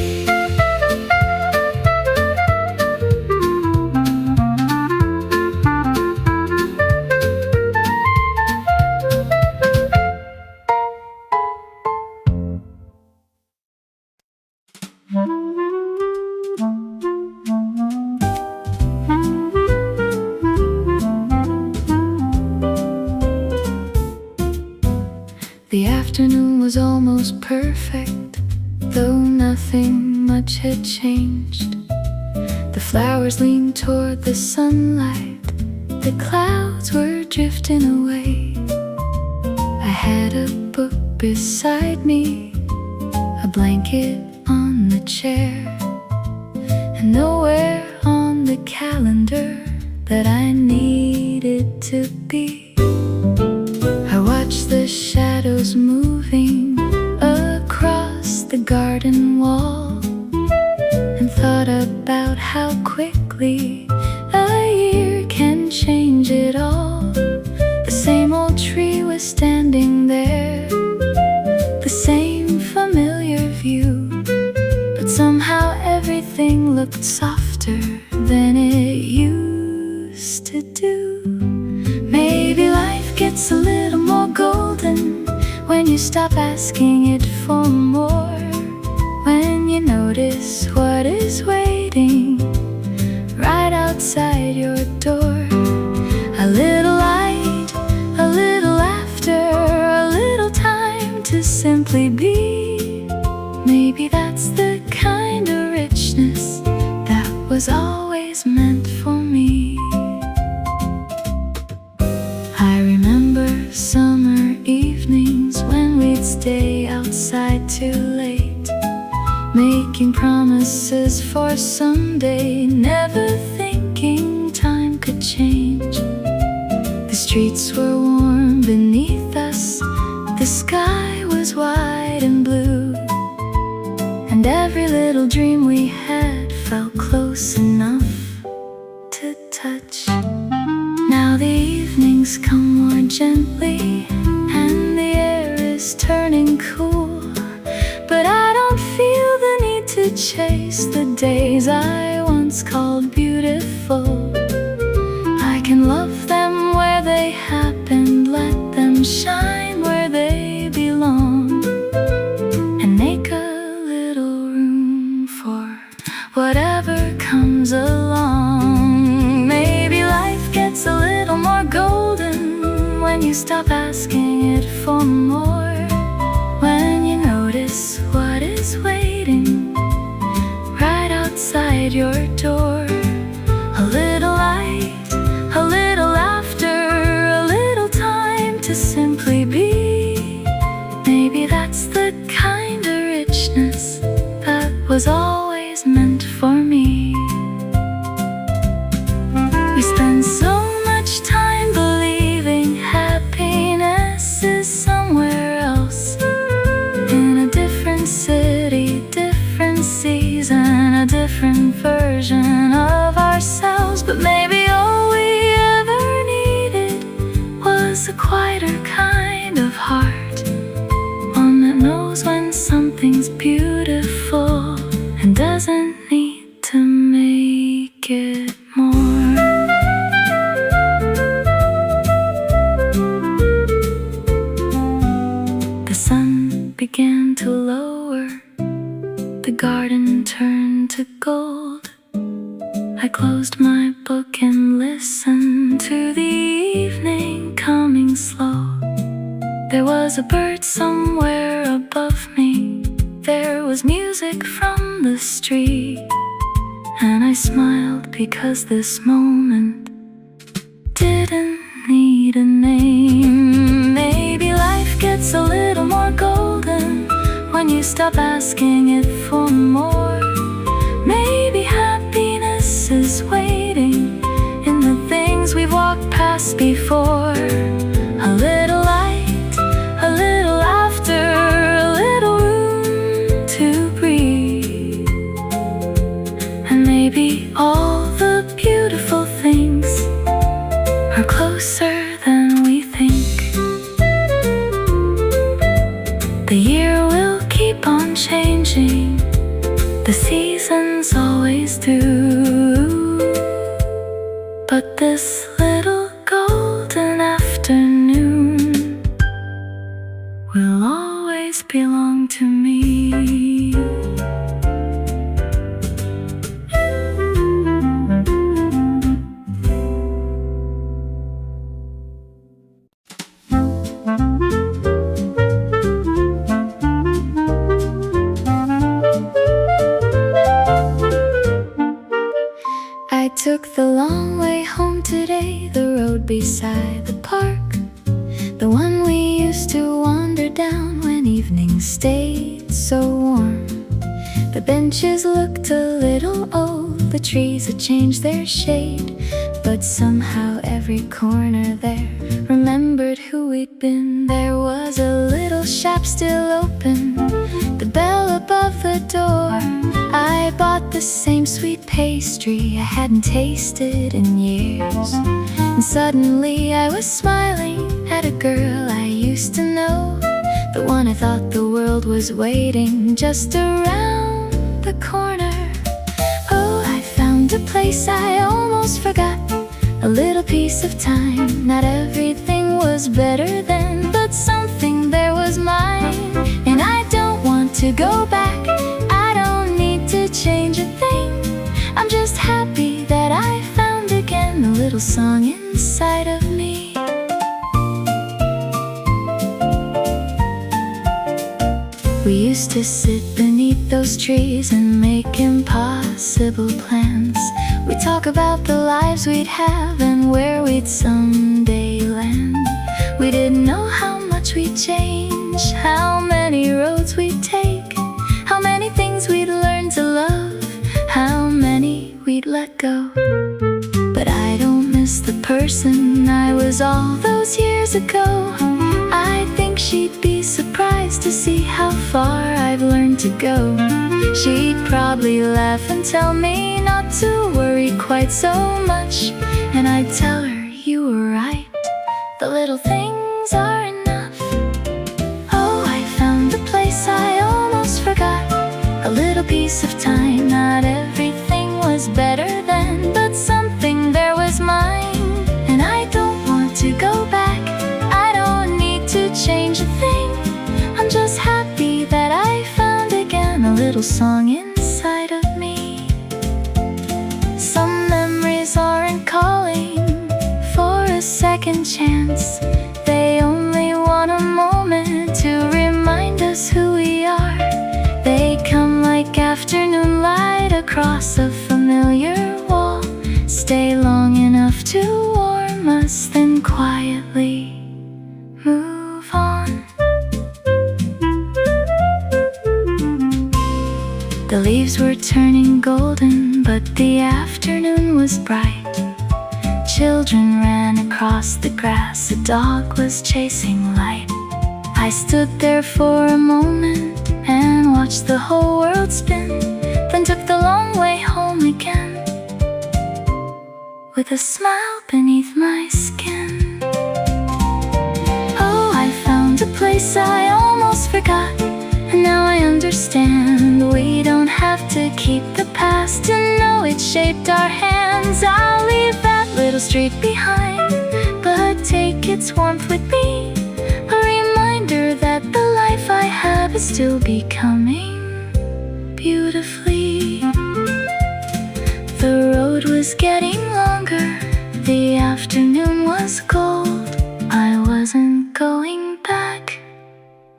The afternoon was almost perfect, though nothing much had changed. The flowers leaned toward the sunlight, the clouds were drifting away. I had a book beside me, a blanket on the chair, and nowhere on the calendar that I needed to be. I watched the shadows moving across the garden wall, and thought about how quickly a year can change it all. The same old tree was standing there, the same familiar view, but somehow everything looked softer than it used to do. Maybe life gets a little more golden when you stop asking it for more, when you notice what is waiting right outside your door. A little light, a little laughter, a little time to simply be. Maybe that's the was always meant for me. I remember summer evenings when we'd stay outside too late, making promises for someday, never thinking time could change. The streets were warm beneath us, the sky was wide and blue, and every little dream we had felt close enough to touch. Now the evenings come more gently, and the air is turning cool, but I don't feel the need to chase the days I once called beautiful. I can love them where they happened, let them shine where they belong, and make a little room for whatever comes along. Maybe life gets a little more golden when you stop asking it for more, when you notice what is waiting right outside your door. A little light, a little laughter, a little time to simply be. Maybe that's the kind of richness that was always meant for me. We spend so much time believing happiness is somewhere else, in a different city, different season, a different version of ourselves. But maybe all we ever needed was a quieter kind of heart, one that knows when something's beautiful and doesn't need to make it more. The sun began to lower, the garden turned to gold. I closed my book and listened to the evening coming slow. There was a bird somewhere above me, there was music from the street, and I smiled because this moment didn't need a name. Maybe life gets a little more golden when you stop asking it for more. Maybe happiness is waiting in the things we've walked past before. A little light, a little laughter, a little room to breathe, and maybe all the beautiful things are closer than we think. The year will keep on changing, the seasons always do, but this little golden afternoon will always belong to me. I took the long way home today, the road beside the park, the one we used to wander down when evenings stayed so warm. The benches looked a little old, the trees had changed their shade, but somehow every corner there remembered who we'd been. There was a little shop still open, the bell above the door. I bought the same sweet pastry I hadn't tasted in years, and suddenly I was smiling at a girl I used to know, the one I thought the world was waiting just around the corner. Oh, I found a place I almost forgot, a little piece of time. Not everything was better then, but something there was mine, and I don't want to go back. I don't need to change a thing. I'm just happy that I found again a little song inside of me. We used to sit beneath those trees and make impossible impossible plans. We talk about the lives we'd have and where we'd someday land. We didn't know how much we'd change, how many roads we'd take, how many things we'd learn to love, how many we'd let go. But I don't miss the person I was all those years ago. I think she'd be surprised to see how far I've learned to go. She'd probably laugh and tell me not to worry quite so much, and I'd tell her, you were right, the little things are enough. Oh, I found the place I almost forgot, a little piece of time. Not everything was better then, but something there was mine, and I don't want to go back. I don't need to change a thing. I'm just happy that I found again a little song inside of me. Some memories aren't calling for a second chance. They only want a moment to remind us who we are. They come like afternoon light across a familiar wall, stay long enough to warm us, then quietly move on. The leaves were turning golden, but the afternoon was bright. Children ran across the grass, a dog was chasing light. I stood there for a moment and watched the whole world spin, then took the long way home again, with a smile beneath my skin. Oh, I found a place I almost forgot, and now I understand. We don't have to keep the past to know it shaped our hands. I'll leave that little street behind, but take its warmth with me, a reminder that the life I have is still becoming beautifully. The road was getting longer, the afternoon was cold. I wasn't going back,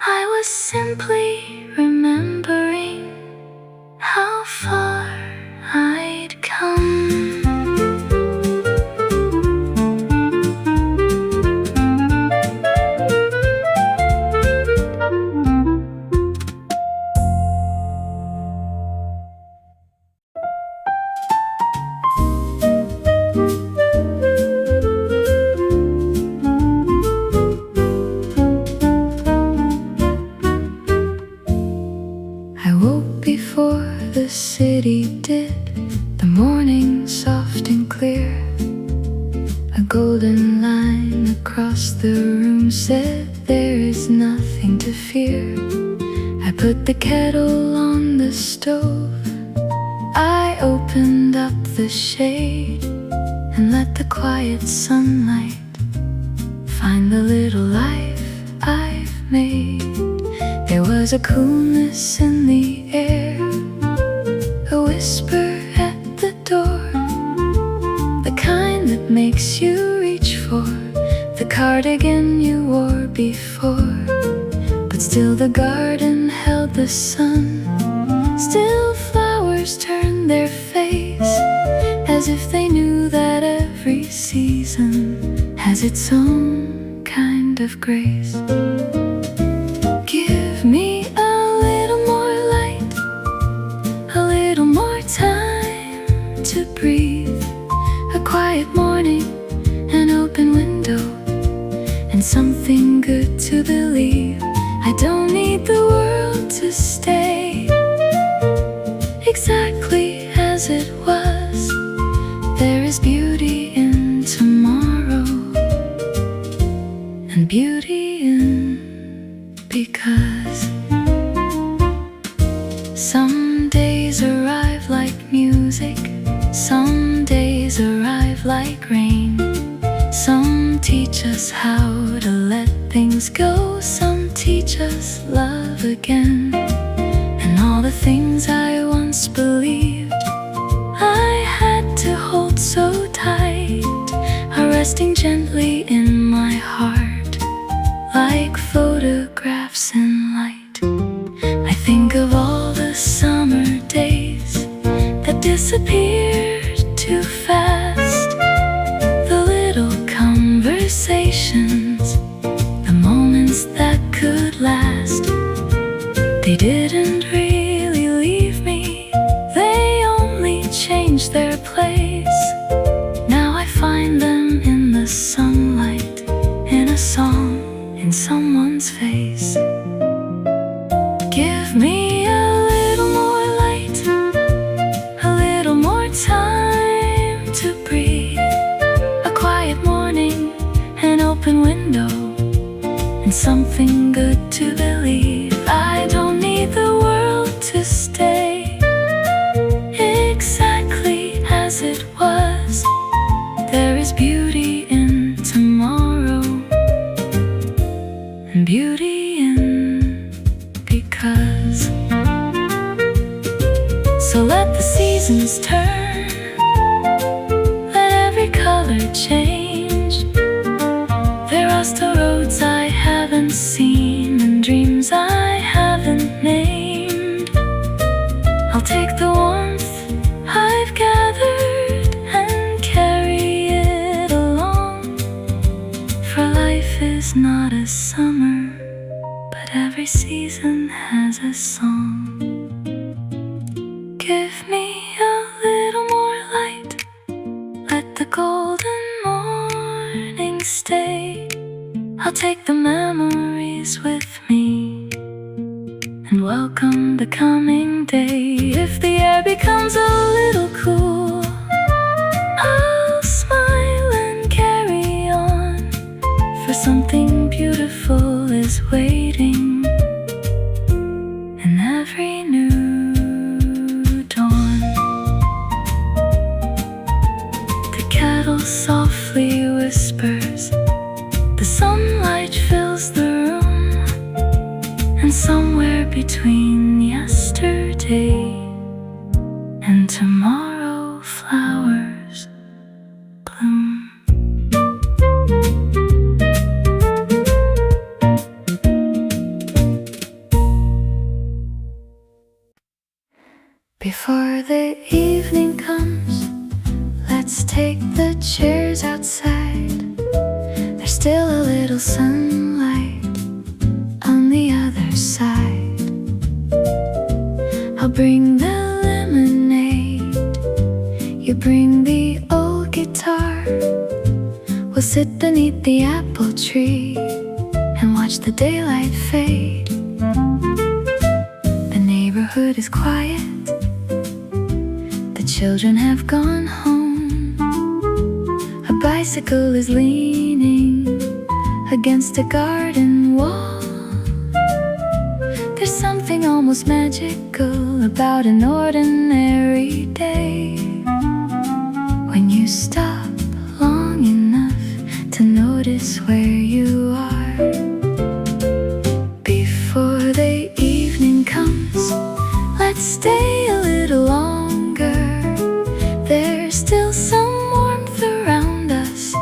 I was simply remembering how far I'd come. Before the city did, the morning soft and clear. A golden line across the room said, there is nothing to fear. I put the kettle on the stove, I opened up the shade, and let the quiet sunlight find the little life I've made. There was a coolness in the air, a whisper at the door, the kind that makes you reach for the cardigan you wore before. But still the garden held the sun, still flowers turned their face, as if they knew that every season has its own kind of grace. Give me a little more light, a little more time to breathe, a quiet morning, an open window, and something good to believe. I don't need the world to stay exactly as it was. There is beauty in tomorrow, and beauty in because. Some days arrive like music, some days arrive like rain. Some teach us how to let things go, some teach us love again. And all the things I once believed I had to hold so tight are resting gently in my heart, like photographs in light. I think of all the summer days that change their place. Now I find them in the sunlight, in a song, in someone's face. Give me a little more light, a little more time to breathe. A quiet morning, an open window, and something good to believe. I don't need the world to stay exactly as it was. There is beauty in tomorrow, and beauty in because. So let the seasons turn, let every color change. There are still roads I haven't seen and dreams I haven't named. I'll take the warmth I've gathered and carry it along. For life is not a summer, but every season has a song. Give me a little more light, let the golden morning stay. I'll take the memories with me and welcome the coming day. If the air becomes a little cool, I'll smile and carry on, for something beautiful is waiting in every new dawn. The kettle softly whispers, the sunlight fills the room, and somewhere between yesterday and tomorrow flowers bloom. Before the evening comes, let's take the chairs outside. There's still a little sunlight on the other side. I'll bring the lemonade, you bring the old guitar. We'll sit beneath the apple tree and watch the daylight fade. The neighborhood is quiet, the children have gone home. A bicycle is leaning against a garden wall. There's something almost magical about an ordinary day, when you stop long enough to notice where you are. Before the evening comes, let's stay a little longer. There's still some warmth around us,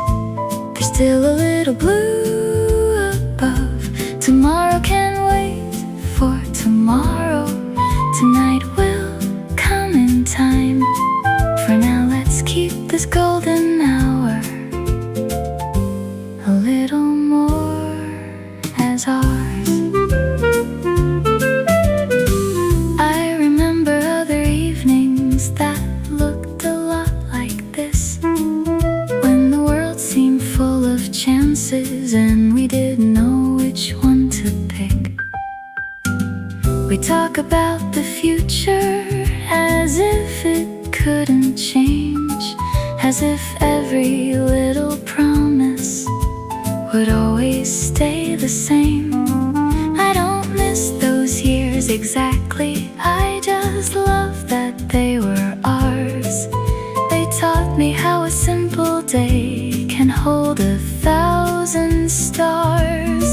there's still a little blue above. Tomorrow can't wait for tomorrow. Tonight will come in time. For now, let's keep this golden hour a little more as ours. I remember other evenings that looked a lot like this, when the world seemed full of chances and we didn't know which one to pick. We talk about the future as if it couldn't change, as if every little promise would always stay the same. I don't miss those years exactly, I just love that they were ours. They taught me how a simple day can hold 1,000 stars.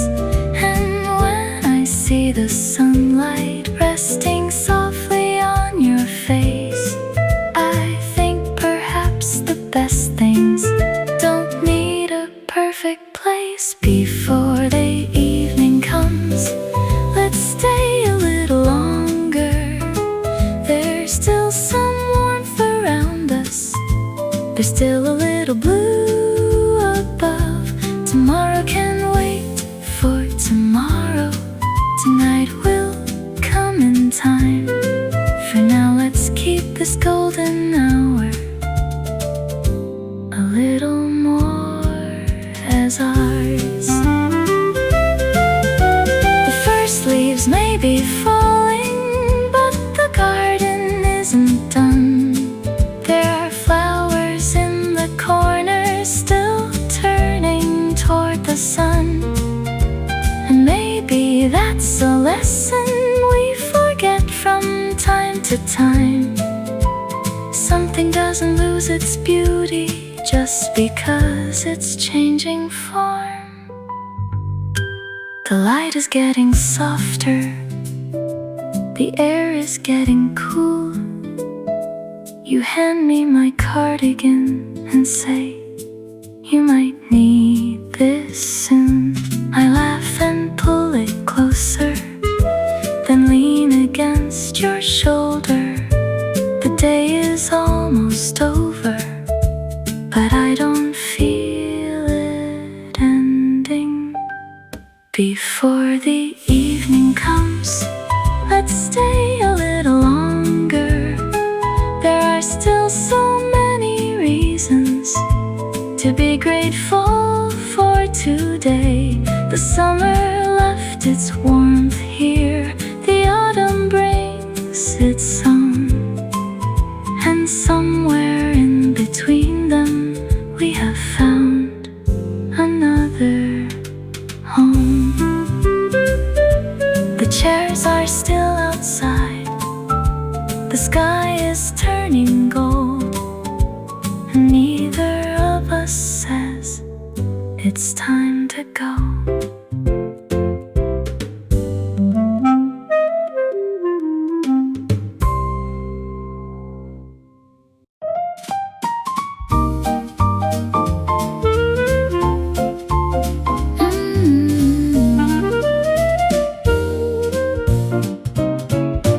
And when I see the sunlight resting softly on your face, I think perhaps the best things don't need a perfect place. Before the evening comes, let's stay a little longer. There's still some warmth around us, there's still a little blue above. Tomorrow can wait for tomorrow. Tonight will come in time. For now, let's keep this golden hour lose its beauty just because it's changing form. The light is getting softer, the air is getting cool. You hand me my cardigan and say, you might need this soon. I laugh and pull it closer, then lean against your shoulder. The day is almost over, but I don't feel it ending. Before the evening comes, let's stay a little longer. There are still so many reasons to be grateful for today. The summer left its warmth here, the autumn brings its song, and somewhere in between them we have found another home. The chairs are still outside, the sky is turning gold, and neither of us says it's time to go.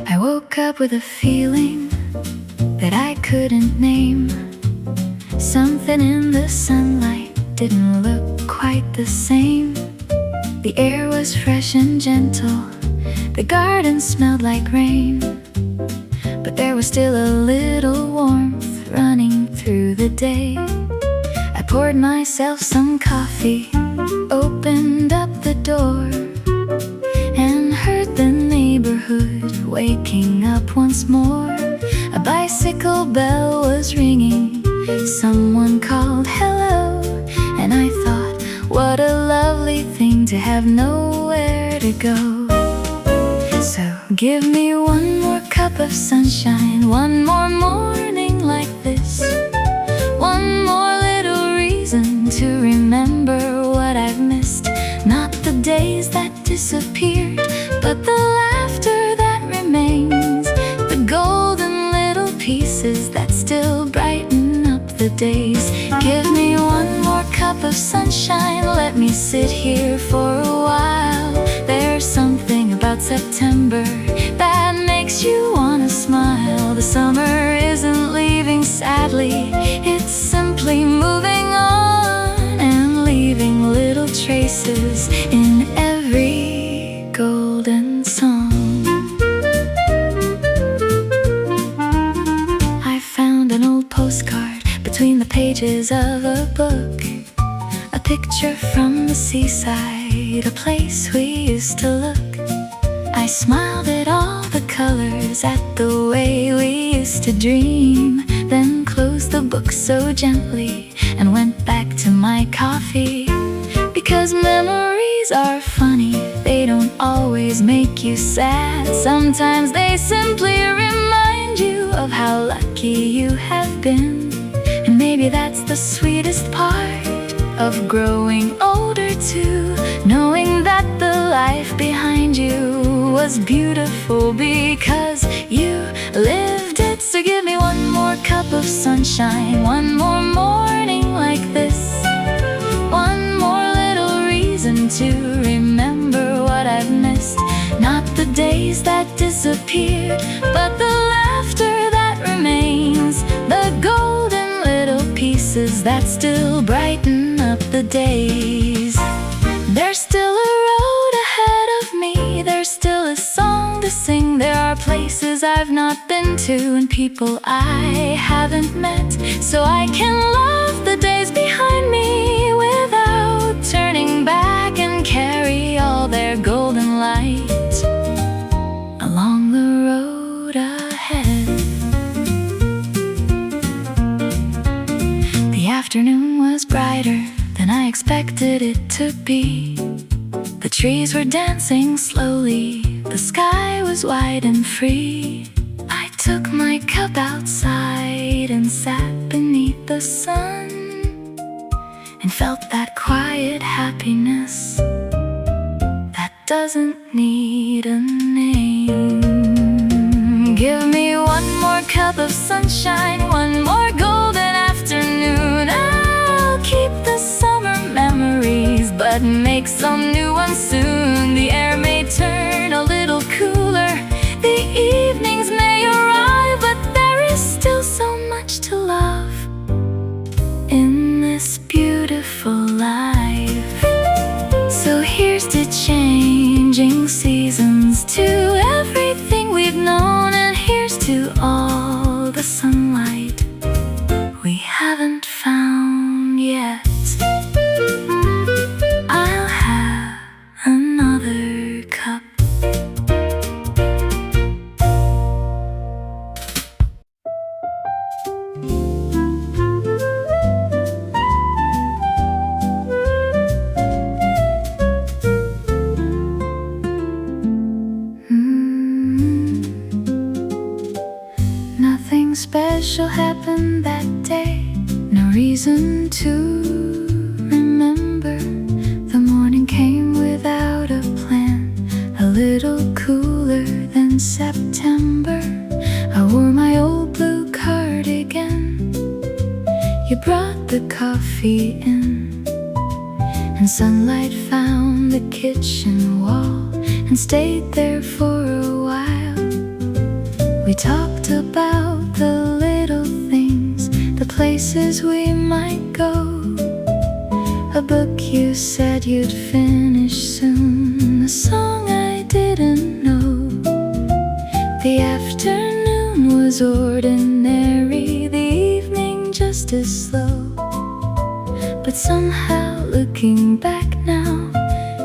I woke up with a feeling that I couldn't name. Something in the sunlight didn't look quite the same. The air was fresh and gentle, the garden smelled like rain, but there was still a little warmth running through the day. I poured myself some coffee, opened up the door, and heard the neighborhood waking up once more. A bicycle bell was ringing, someone called hello, and I thought, what a lovely thing to have nowhere to go. So give me one more cup of sunshine, one more morning like this, one more little reason to remember what I've missed. Not the days that disappeared, but the laughter that remains, the golden little pieces that still brighten up the days. Give me one more cup of sunshine, let me sit here for a while. There's something about September that makes you wanna smile. The summer isn't leaving sadly, it's simply moving on and leaving little traces in every golden song. I found an old postcard between the pages of a book, a picture from the seaside, a place we used to look. I smiled at all the colors, at the way we used to dream, then closed the book so gently and went back to my coffee. Because memories are funny, they don't always make you sad. Sometimes they simply remind you of how lucky you have been. And maybe that's the sweetest part of growing older too, knowing that the life behind you was beautiful because you lived it. So give me one more cup of sunshine, one more morning like this, one more little reason to remember what I've missed. Not the days that disappeared, but the laughter that remains, the golden little pieces that still brighten up the days. There's still a road ahead of me, there's still a song to sing. There are places I've not been to and people I haven't met, so I can love the days behind me without turning back and carry all their golden light along the road ahead. The afternoon was brighter than I expected it to be. The trees were dancing slowly, the sky was wide and free. I took my cup outside and sat beneath the sun and felt that quiet happiness that doesn't need a name. Give me one more cup of sunshine, one more golden afternoon. I'll keep the summer memories, but make some new ones soon. The air may turn a little cooler, the evenings may arrive, but there is still so much to love in this beautiful life. So here's to changing seasons, to everything we've known, and here's to all the sunlight we haven't found yet. I'll have another cup. Nothing special happened that day, no reason to remember. The morning came without a plan, a little cooler than September. I wore my old blue cardigan, you brought the coffee in, and sunlight found the kitchen wall and stayed there for a while. We talked about the little things, the places we might go, a book you said you'd finish soon, a song I didn't know. The afternoon was ordinary, the evening just as slow, but somehow looking back now,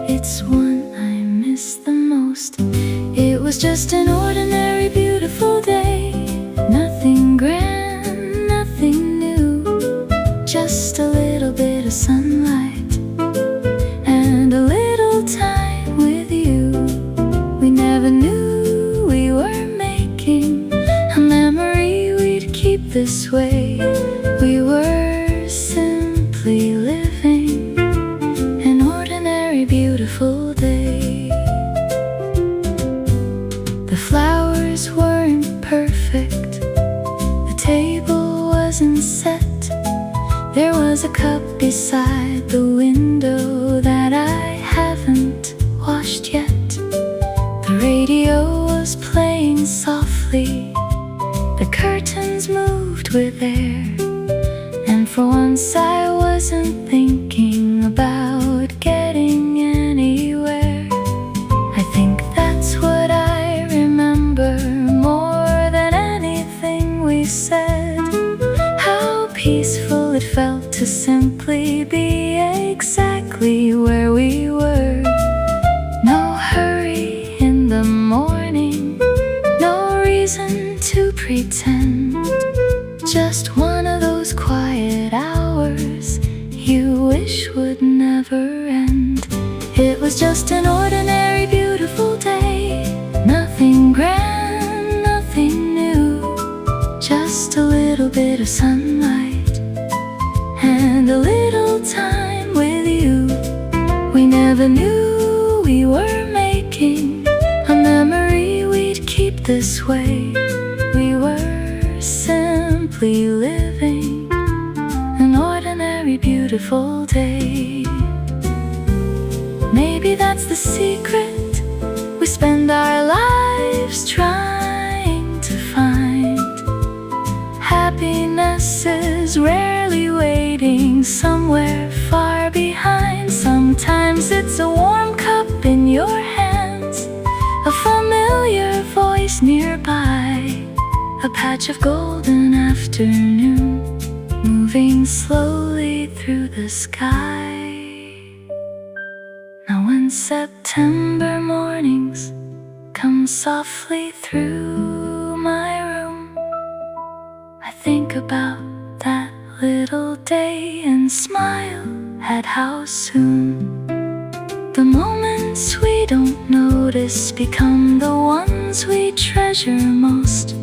it's one I miss the most. It was just an ordinary beautiful day, nothing grand, nothing new, just a little bit of sunlight and a little time with you. We never knew we were making a memory we'd keep this way. We were simply living an ordinary beautiful day. The flowers weren't perfect, the table wasn't set. There was a cup beside the window that I haven't washed yet. The radio was playing softly, the curtains moved with air, and for once I wasn't thinking about getting anywhere. I think that's what I remember more than anything we said. How peaceful it felt to simply be exactly where we were. No hurry in the morning, no reason to pretend, just one of those quiet hours you wish would never end. It was just an ordinary beautiful day, nothing grand, nothing new, just a little bit of sunlight and a little time with you. We never knew we were making a memory we'd keep this way. We were simply living an ordinary beautiful day. Maybe that's the secret we spend our lives trying to find. Happiness is rarely waiting somewhere far behind. Sometimes it's a warm cup in your hands, a familiar voice nearby, a patch of golden afternoon moving slowly through the sky. Now when September mornings come softly through my room, I think about that little day and smile at how soon the moments we don't notice become the ones we treasure most.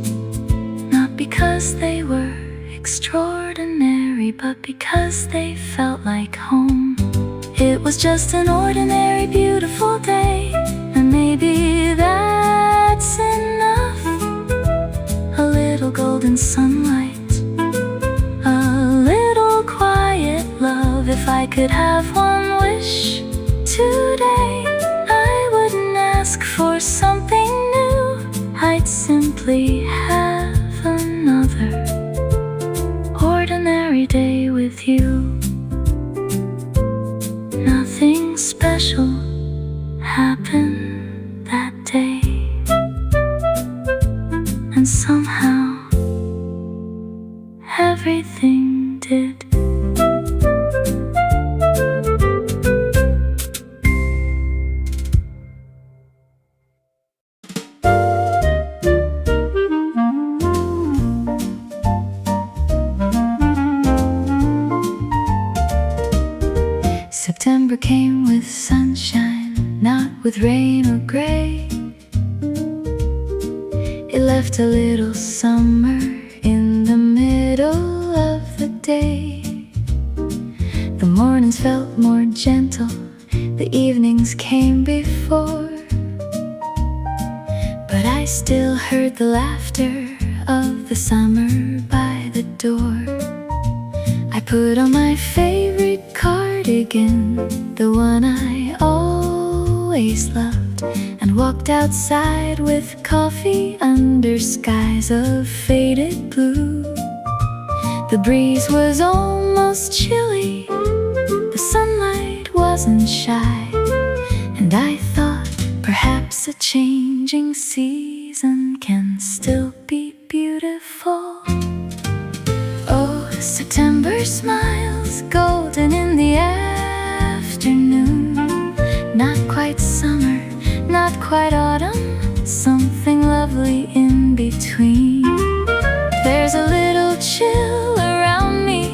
Not because they were extraordinary, but because they felt like home. It was just an ordinary, beautiful day, and maybe that's enough. A little golden sunlight, a little quiet love. If I could have one wish today, I wouldn't ask for something new. I'd simply have another ordinary day with you. Nothing special happened that day, and somehow everything did. September came with sunshine, not with rain or gray. It left a little summer in the middle of the day. The mornings felt more gentle, the evenings came before, but I still heard the laughter of the summer by the door. I put on my favorite cardigan, the one I always loved, and walked outside with coffee under skies of faded blue. The breeze was almost chilly, the sunlight wasn't shy, and I thought perhaps a changing season can still be beautiful. Oh, September smiles, golden in the afternoon. Not quite summer, not quite autumn, something lovely in between. There's a little chill around me,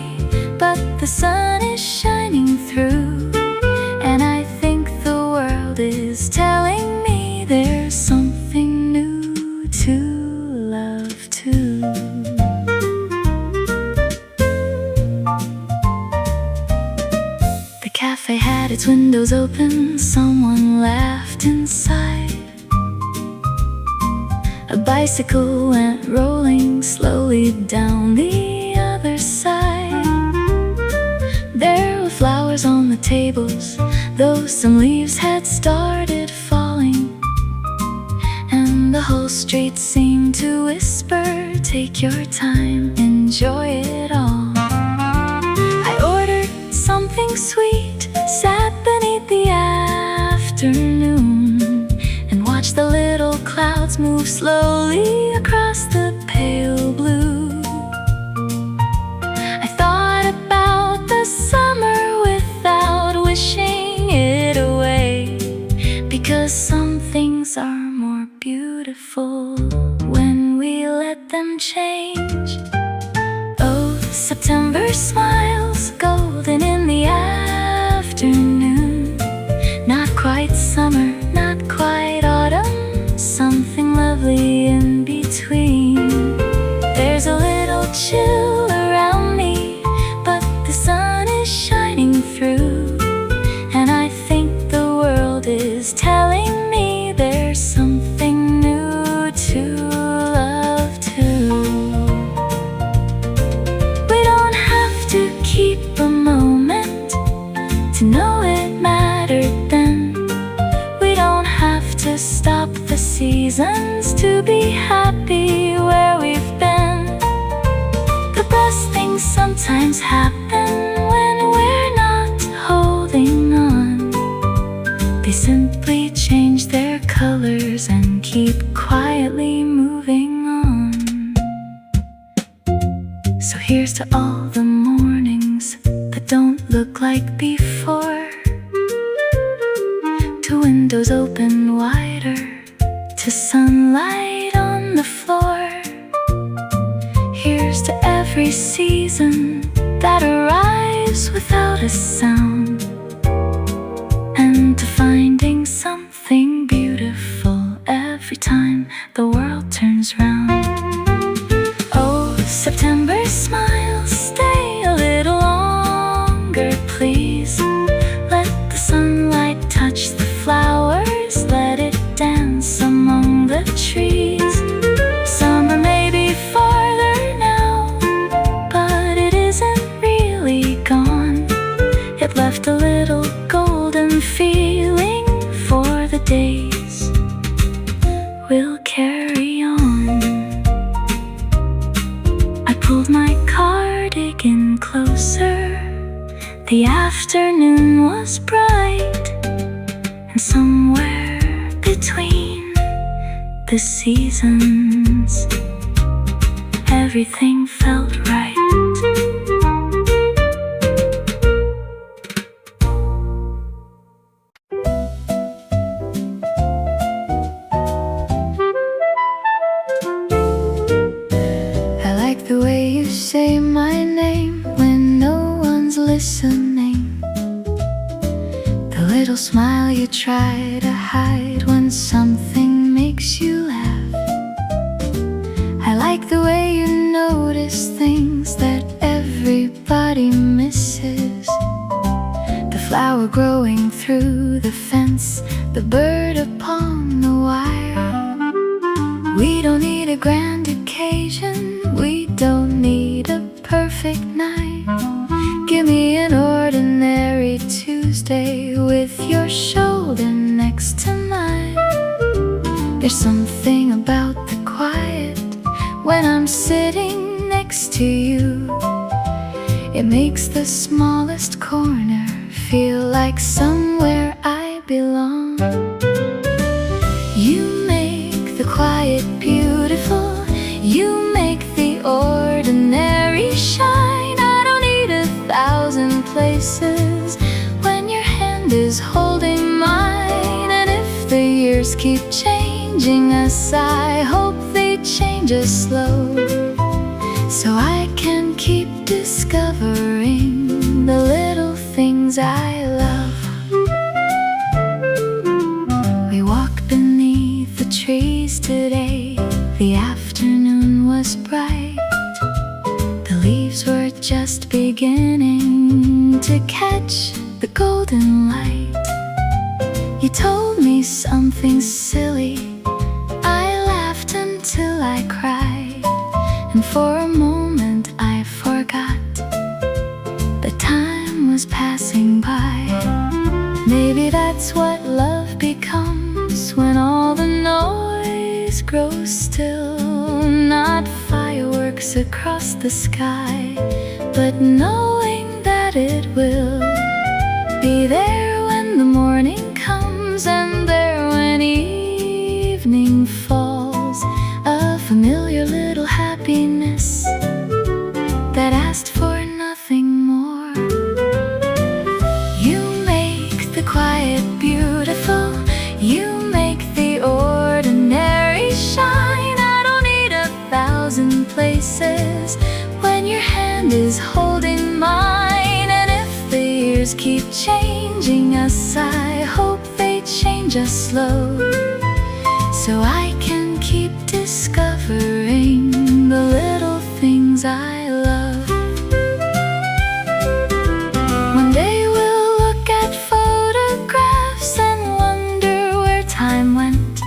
but the sun is shining through, and I think the world is telling me there's something new to love too. The cafe had its windows open, someone laughed inside. A bicycle went rolling slowly down the other side. There were flowers on the tables, though some leaves had started falling, and the whole street seemed to whisper, take your time, enjoy it all. I ordered something sweet, sat beneath the afternoon, and watched the little clouds move slowly across the pale blue. I thought about the summer without wishing it away, because some things are more beautiful when we let them change. Oh, September smiles, golden in the afternoon. Not quite summer, not quite autumn, something lovely in between. There's a little chill around me, but the sun is shining through, and I think the world is telling me there's something new to love too. We don't have to keep a moment to know it mattered then. We don't have to stop the seasons to be happy where we've been. The best things sometimes happen when we're not holding on. They simply change their colors and keep quietly moving on. So here's to all the mornings that don't look like before, to windows open wider, to sunlight on the floor. Here's to every season that arrives without a sound, and to finding something beautiful every time the world turns round. Oh, September smiles, stay a little left a little golden feeling for the days we'll carry on. I pulled my cardigan closer. The afternoon was bright, and somewhere between the seasons, everything felt right. I like the way you say my name when no one's listening, the little smile you try to hide when something makes you laugh. I like the way you notice things that everybody misses, the flower growing through the fence, the bird upon the wire. We don't need a grand occasion, we don't need a perfect night. Give me an ordinary Tuesday with your shoulder next to mine. There's something about the quiet when I'm sitting next to you. It makes the smallest corner feel like somewhere I belong. You make the quiet beautiful, you make the ordinary shine. I don't need 1,000 places when your hand is holding mine. And if the years keep changing us, I hope they change us slow, so I can keep discovering the little things I love. We walked beneath the trees today. The afternoon was bright. The leaves were just beginning to catch the golden light. You told me something silly, I laughed until I cried, and for a moment I forgot the time was passing by. Maybe that's what love becomes when all the noise grows still. Not fireworks across the sky, but knowing that it will be there when the morning comes, and there when evening falls. A familiar little happiness that asked for nothing more. You make the quiet beautiful, you make the ordinary shine. I don't need 1,000 places when your hand is holding mine. And if the years keep changing us, I hope they change us slow, so I can keep discovering the little things I love. One day we'll look at photographs and wonder where time went,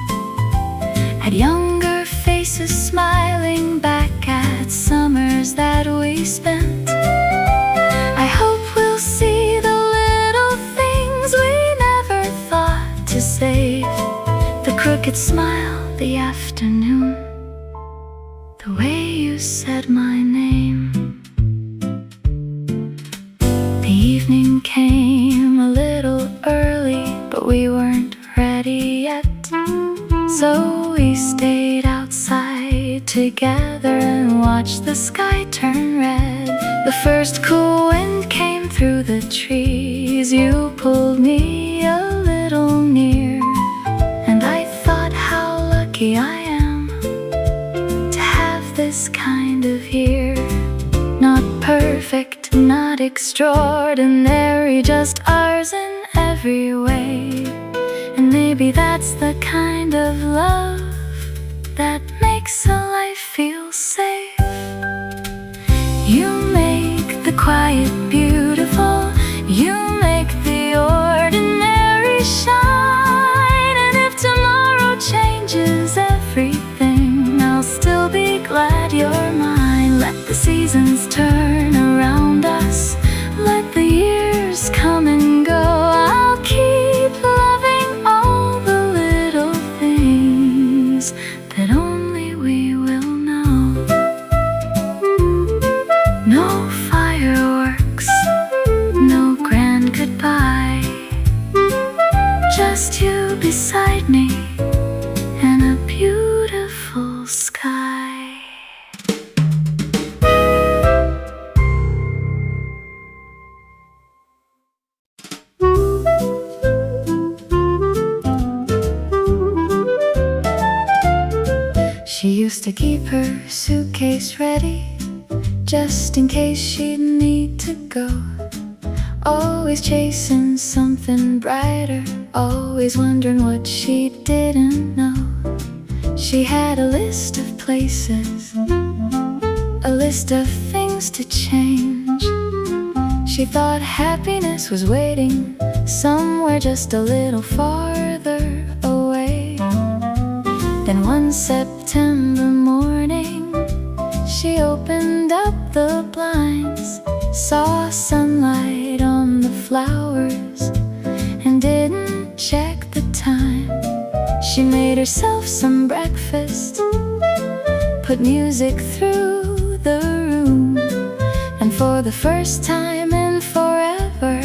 at younger faces smiling back at summers that we spent. I hope we'll see the little things we never thought to save, the crooked smile, the afternoon, the way you said my name. The evening came a little early, but we weren't ready yet, so we stayed outside together and watched the sky turn red. The first cool wind came through the trees. You pulled me a little near, and I thought how lucky I am to have this kind of year. Not perfect, not extraordinary, just ours in every way. And maybe that's the kind of love that makes a life feel safe. You make the quiet beautiful, you make the ordinary shine. And if tomorrow changes everything, I'll still be glad you're mine. Let the seasons turn around us, let the years come and used to keep her suitcase ready, just in case she'd need to go. Always chasing something brighter, always wondering what she didn't know. She had a list of places, a list of things to change. She thought happiness was waiting somewhere just a little farther away. Then one September morning, she opened up the blinds, saw sunlight on the flowers, and didn't check the time. She made herself some breakfast, put music through the room, and for the first time in forever,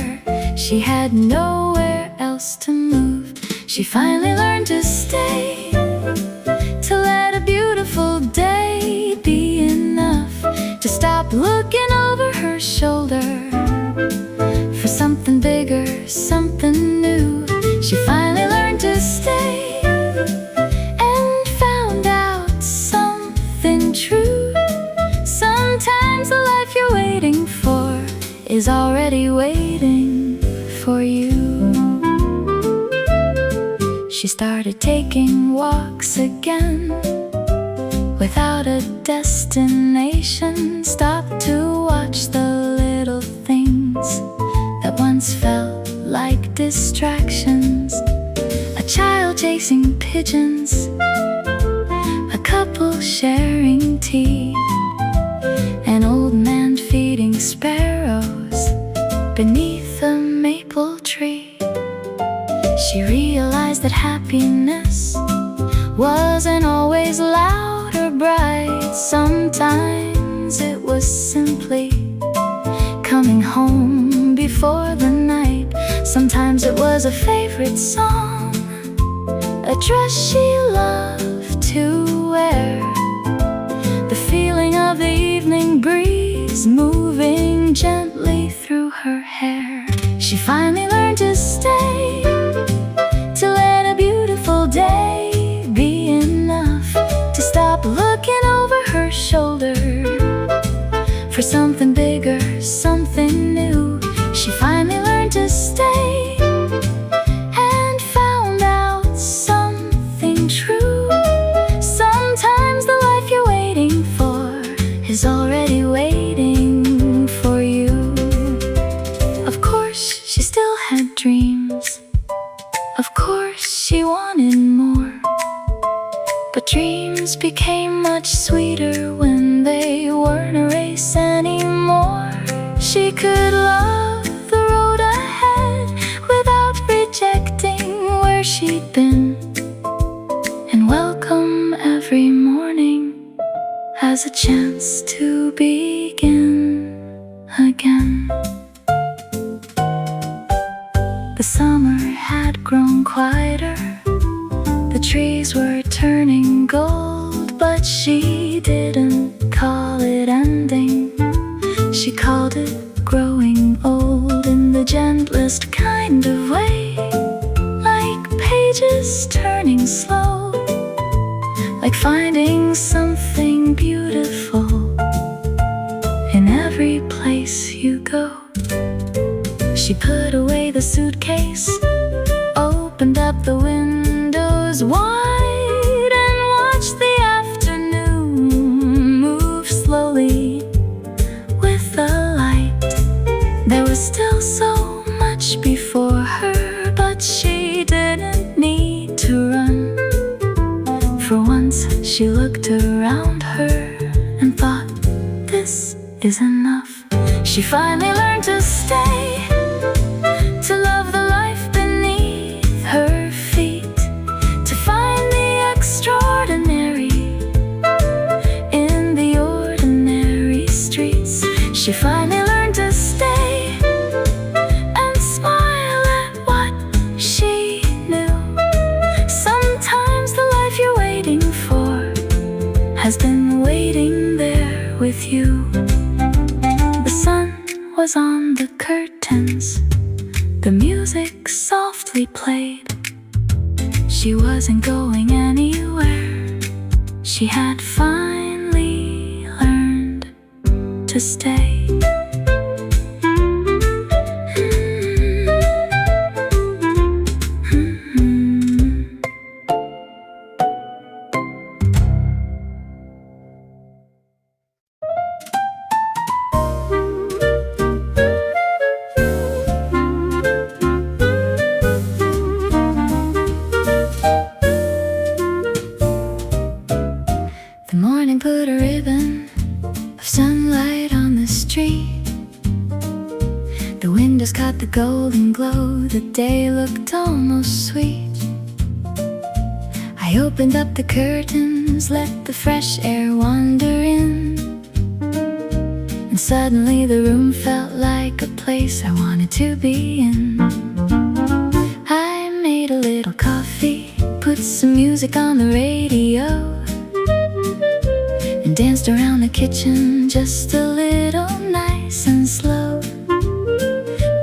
she had nowhere else to move. She finally learned to stay, to let a beautiful day be enough, to stop looking over her shoulder for something bigger, something new. She finally learned to stay and found out something true. Sometimes the life you're waiting for is already waiting for you. She started taking walks again, without a destination. Stopped to watch the little things that once felt like distractions. A child chasing pigeons, a couple sharing tea, an old man feeding sparrows beneath a maple tree. She realized that happiness wasn't always loud or bright. Sometimes it was simply coming home before the night. Sometimes it was a favorite song, a dress she loved to wear, the feeling of the evening breeze moving gently through her hair. She finally learned to stay, to let a beautiful day be enough, to stop looking over her shoulder for something bigger, something new. She finally learned to stay and found out something true. Sometimes the life you're waiting for is already waiting for you. Of course, she still had dreams. Of course, she wanted more. But dreams became much sweeter when they weren't a race anymore. She could love the road ahead without rejecting where she'd been, and welcome every morning as a chance to begin again. The summer had grown quieter, the trees were turning gold, but she didn't call it ending. She called it growing old, in the gentlest kind of way, like pages turning slow, like finding something beautiful in every place you go. She put away the suitcase, opened up the windows wide, and watched the afternoon move slowly with the light. There was still so much before her, but she didn't need to run. For once she looked around her and thought, this is enough. She finally learned to stay, to love the life beneath her feet, to find the extraordinary in the ordinary streets. She finally learned to stay and smile at what she knew. Sometimes the life you're waiting for has been waiting there with you. The sun was on the curtains, the music softly played. She wasn't going anywhere, she had finally learned to stay. The morning put a ribbon of sunlight on the street. The windows caught the golden glow. The day looked almost sweet. I opened up the curtains, let the fresh air wander in, and suddenly the room felt like a place I wanted to be in. I made a little coffee, put some music on the radio, and danced around the kitchen just a little nice and slow.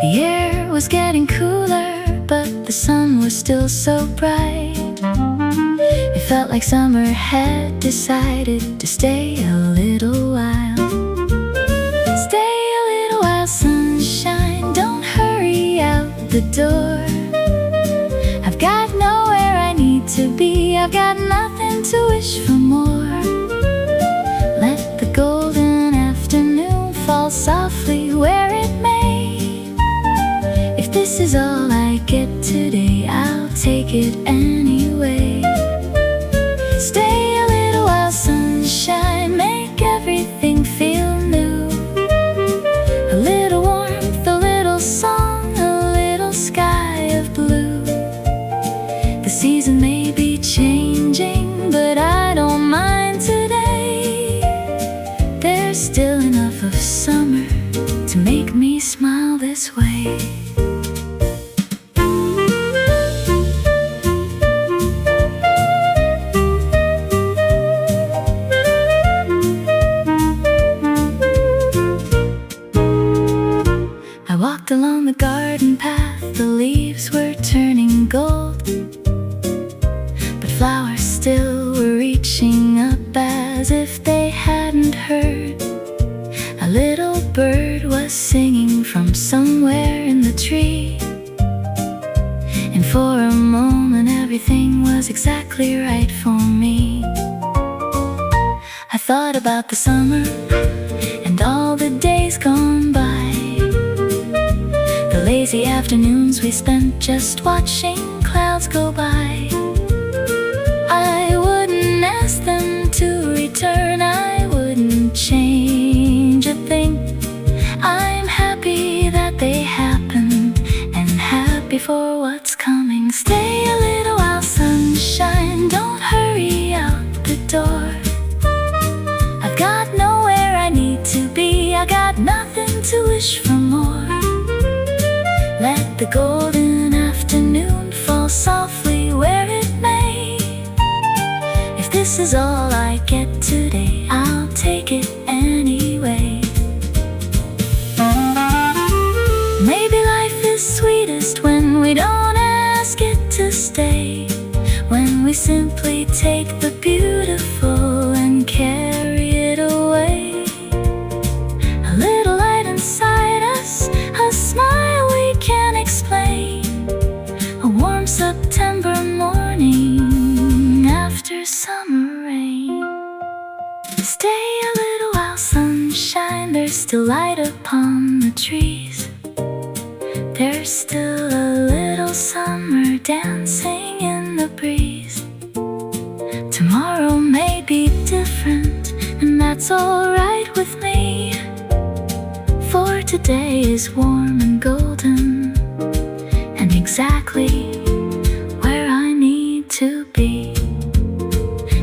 The air was getting cooler, but the sun was still so bright. It felt like summer had decided to stay a little while. Stay a little while, sunshine, don't hurry out the door. I've got nowhere I need to be, I've got nothing to wish for more. Let the golden afternoon fall softly where it may. If this is all I get today, I'll take it anyway. Stay a little while, sunshine, make everything feel new. A little warmth, a little song, a little sky of blue. The season may be changing, but I don't mind today. There's still enough of summer to make me smile this way. I walked along the garden path, the leaves were turning gold, but flowers still were reaching up as if they hadn't heard. A little bird was singing from somewhere in the tree, and for a moment everything was exactly right for me. I thought about the summer and all the days gone by, the lazy afternoons we spent just watching clouds go by. I wouldn't ask them to return, I wouldn't change a thing. I'm happy that they happened, and happy for what's coming. Stay a little while, sunshine, don't hurry out the door. I've got nowhere I need to be, I got nothing to wish for more. Let the golden afternoon fall softly where it may. If this is all I get today, I'll take it anyway. Maybe life is sweetest when we don't ask it to stay, when we simply take the beautiful and carry it away. A little light inside us, a smile we can't explain, a warm September morning after summer rain. Stay a little while, sunshine, there's still light upon the trees. There's still a little summer dancing in the breeze. Tomorrow may be different, and that's alright with me, for today is warm and golden, and exactly where I need to be.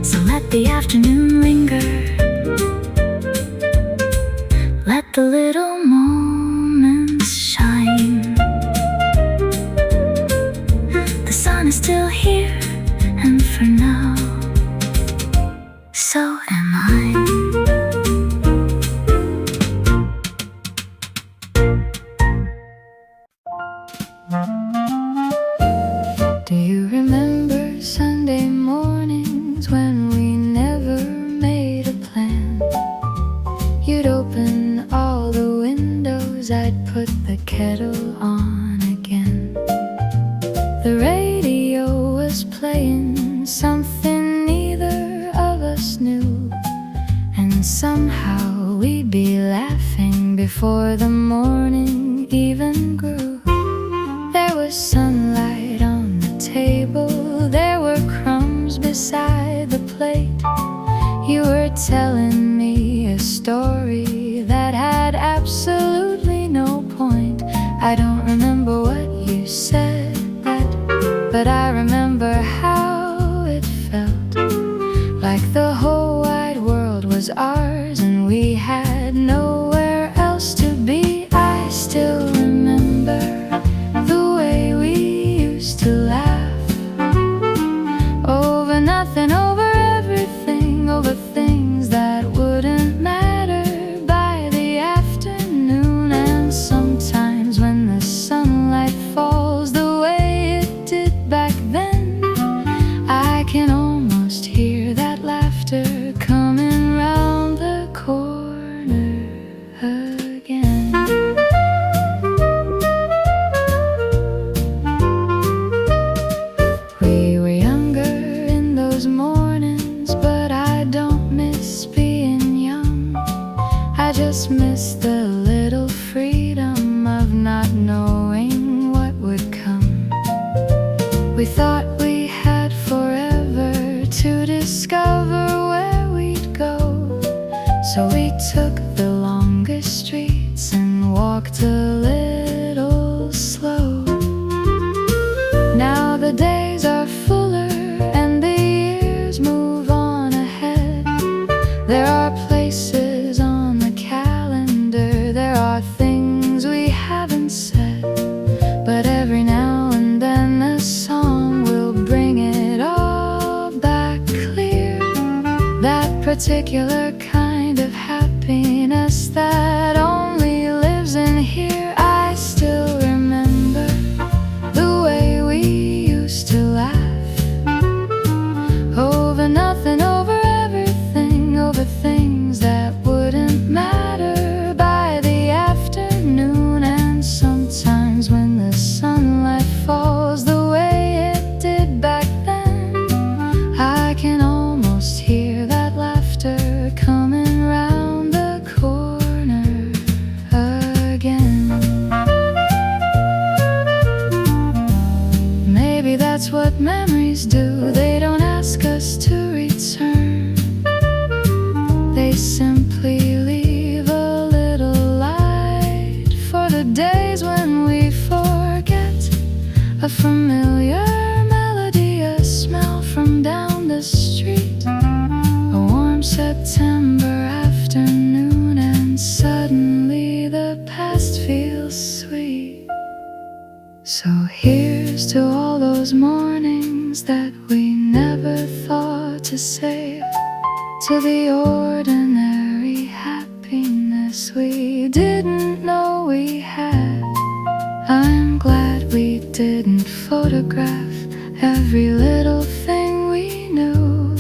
So let the afternoon linger, let the little moments shine. The sun is still here, and for now, so am I. the kettle on again. The radio was playing something neither of us knew, and somehow we'd be laughing before the morning even grew. There was sunlight on the table, there were crumbs beside the plate. You were telling me a story that had absolutely no point. I don't remember what you said, but I remember how it felt, like the whole wide world was ours and we had nowhere else to be. I still remember the way we used to laugh over nothing, over everything, over things that wouldn't matter by the afternoon. And sometimes when the sunlight falls the way it did back then, I can almost hear that laughter coming round the corner again. We were younger in those mornings, but I don't miss being young. I just miss the little freedom of not knowing what would come. We thought we had forever to discover where we'd go, so we took the longest streets and walked a little slow. Now the days are fuller and the years move on ahead. There are places on the calendar, there are things we haven't said, but every now and then a song will bring it all back clear. That particular kind of happiness that only lives in here. I still remember the way we used to laugh over nothing, over everything, over things that wouldn't matter by the afternoon. And sometimes when the sunlight falls the way it did back then, I can almost hear that laughter coming round the corner again. Maybe that's what memories do. They don't ask us to return, they simply leave a little light for the days when we forget. A familiar melody, a smell from down the street, a warm September afternoon, and suddenly the past feels sweet. So here's to all those mornings that we never thought to save, to the ordinary happiness we didn't know we had. I'm glad we didn't photograph every little thing we knew.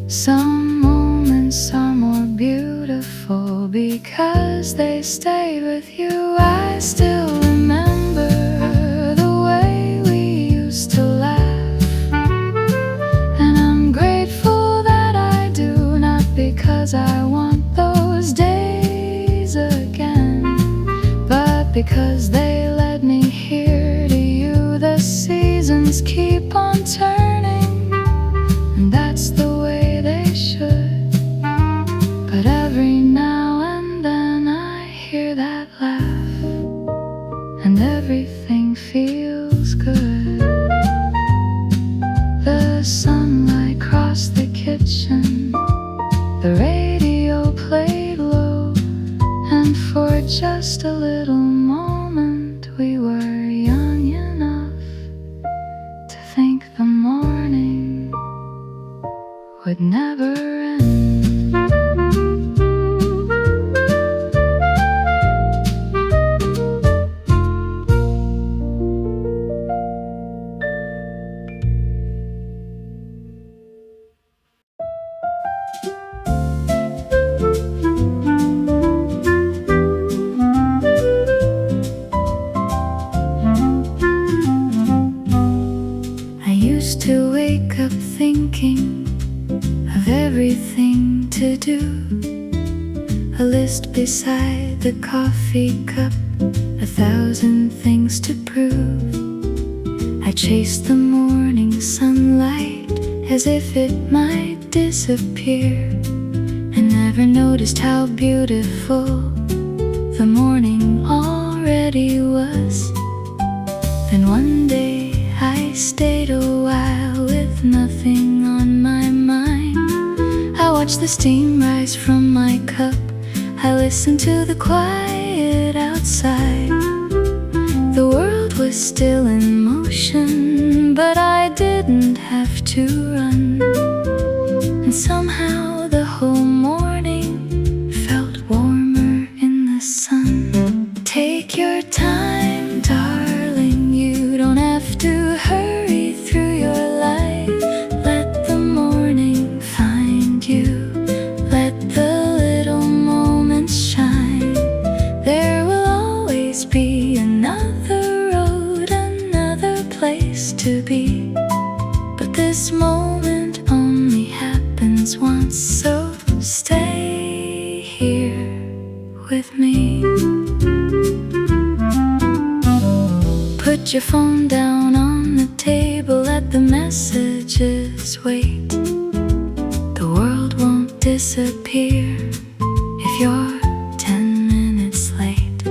Some moments are more beautiful because they stay with you. I still remember the way we used to laugh, and I'm grateful that I do, not because I want those days again, but because they led me here to you. The seasons keep on turning, and that's the way they should. But every now and then I hear that laugh, and everything feels good. The sunlight crossed the kitchen, the radio played low, and for just a little moment we were young enough to think the morning would never end. to do, a list beside the coffee cup, 1,000 things to prove. I chased the morning sunlight as if it might disappear, and never noticed how beautiful the morning already was. Then one day I stayed a while with nothing on my mind. I watched the steam rise from my cup, I listened to the quiet outside. The world was still in motion, but I didn't have to run. And somehow the whole morning felt warmer in the sun. Take your time, darling, you don't have to hurry through your life. Let the morning find you, let the little moments shine. There will always be another road, another place to be. But this moment only happens once, so stay here with me. Put your phone down on the table, let the messages wait. The world won't disappear if you're 10 minutes late.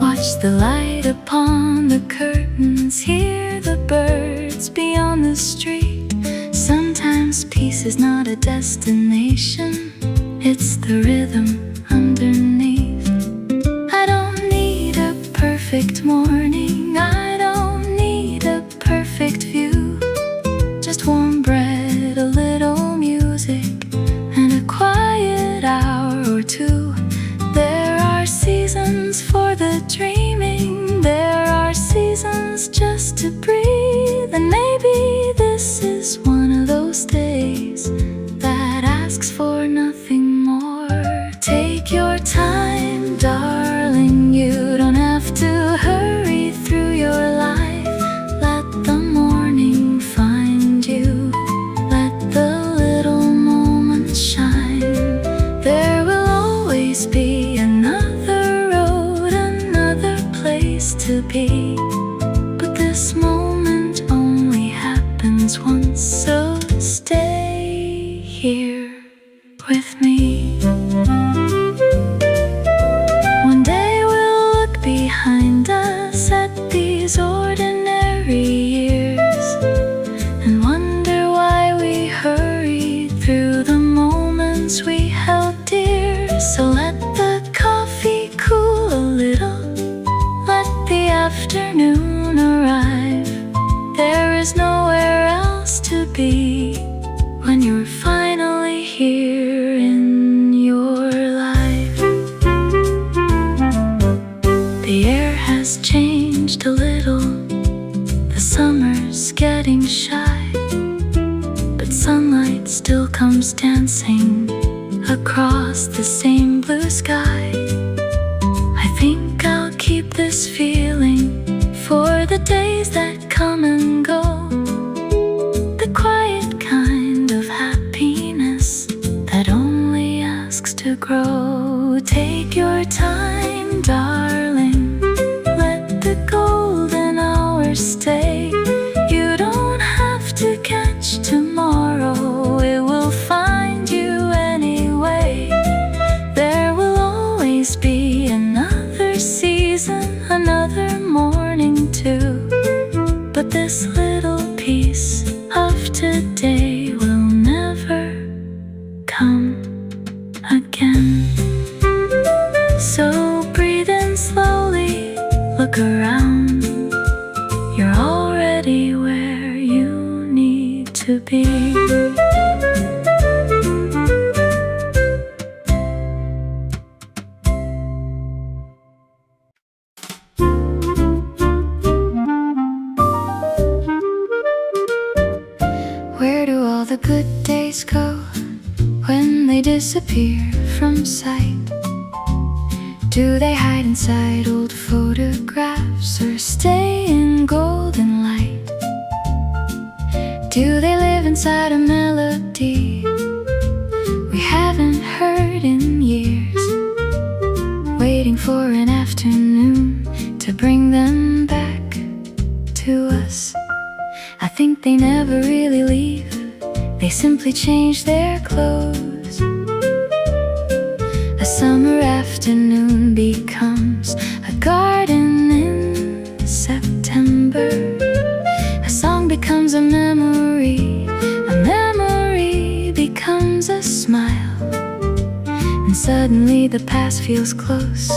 Watch the light upon the curtains, hear the birds beyond the street. Sometimes peace is not a destination, it's the rhythm underneath. I don't need a perfect morning, I don't need a perfect view. Just warm bread, a little music, and a quiet hour or two. There are seasons for the dreaming, there are seasons just to breathe. And maybe this is one of those days that asks for nothing more. Take your time, darling, you don't have to hurry through your life. Let the morning find you, let the little moments shine. There will always be another road, another place to be. But this moment only happens once, so stay here with me. One day we'll look behind us at these ordinary years and wonder why we hurried through the moments we held dear. So let the coffee cool a little, let the afternoon arrive. There is nowhere else to be when you're finally here in your life. The air has changed a little, the summer's getting shy, but sunlight still comes dancing across the same blue sky. I think I'll keep this feeling for the days that come and go, the quiet kind of happiness that only asks to grow. Take your time, darling, let the golden hours stay. You don't have to catch tomorrow, it will find you anyway. There will always be another season, another morning too. But this little piece of today will never come again. So breathe in slowly, look around. You're already where you need to be. Where do all the good days go when they disappear from sight? Do they hide inside old photographs or stay in golden light? Do they live inside a melody we haven't to us. I think they never really leave, they simply change their clothes. A summer afternoon becomes a garden in September. A song becomes a memory becomes a smile. And suddenly the past feels close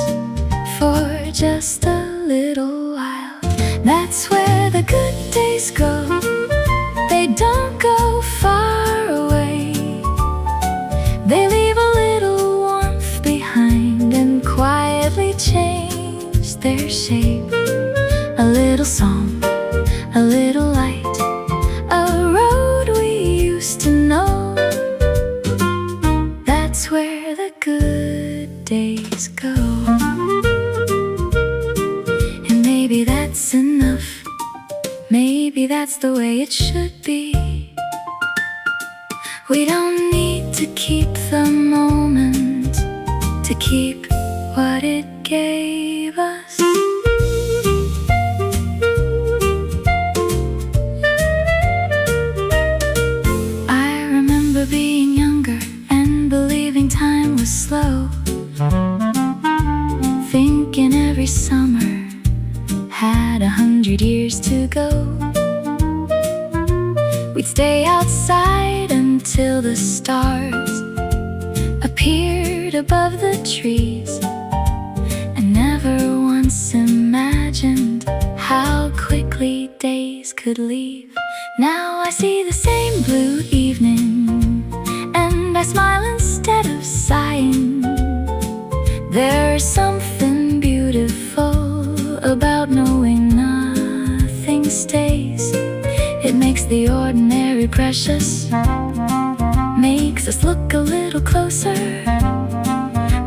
for just a little while. That's where the good days go, they don't go far away. They leave a little warmth behind and quietly change their shape. A little song, a little light, a road we used to know. That's where the good days go. And maybe that's enough, maybe that's the way it should be. We don't need to keep the moment, to keep what it gave us. I remember being younger and believing time was slow, thinking every summer had 100 years to go. We'd stay outside until the stars appeared above the trees, and never once imagined how quickly days could leave. Now I see the same blue evening and I smile instead of sighing. There's something beautiful about knowing nothing stays. It makes the ordinary precious, makes us look a little closer,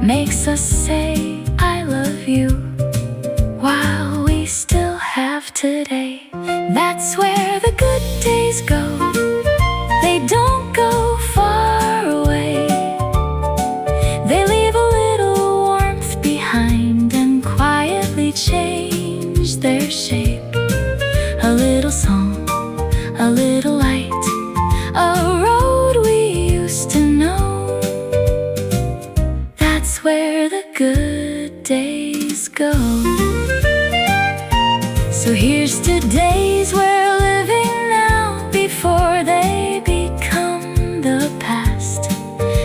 makes us say I love you while we still have today. That's where the good days go, they don't go far away. They leave a little warmth behind and quietly change their shape. A little song, a little light, a road we used to know. That's where the good days go. So here's to days we're living now before they become the past.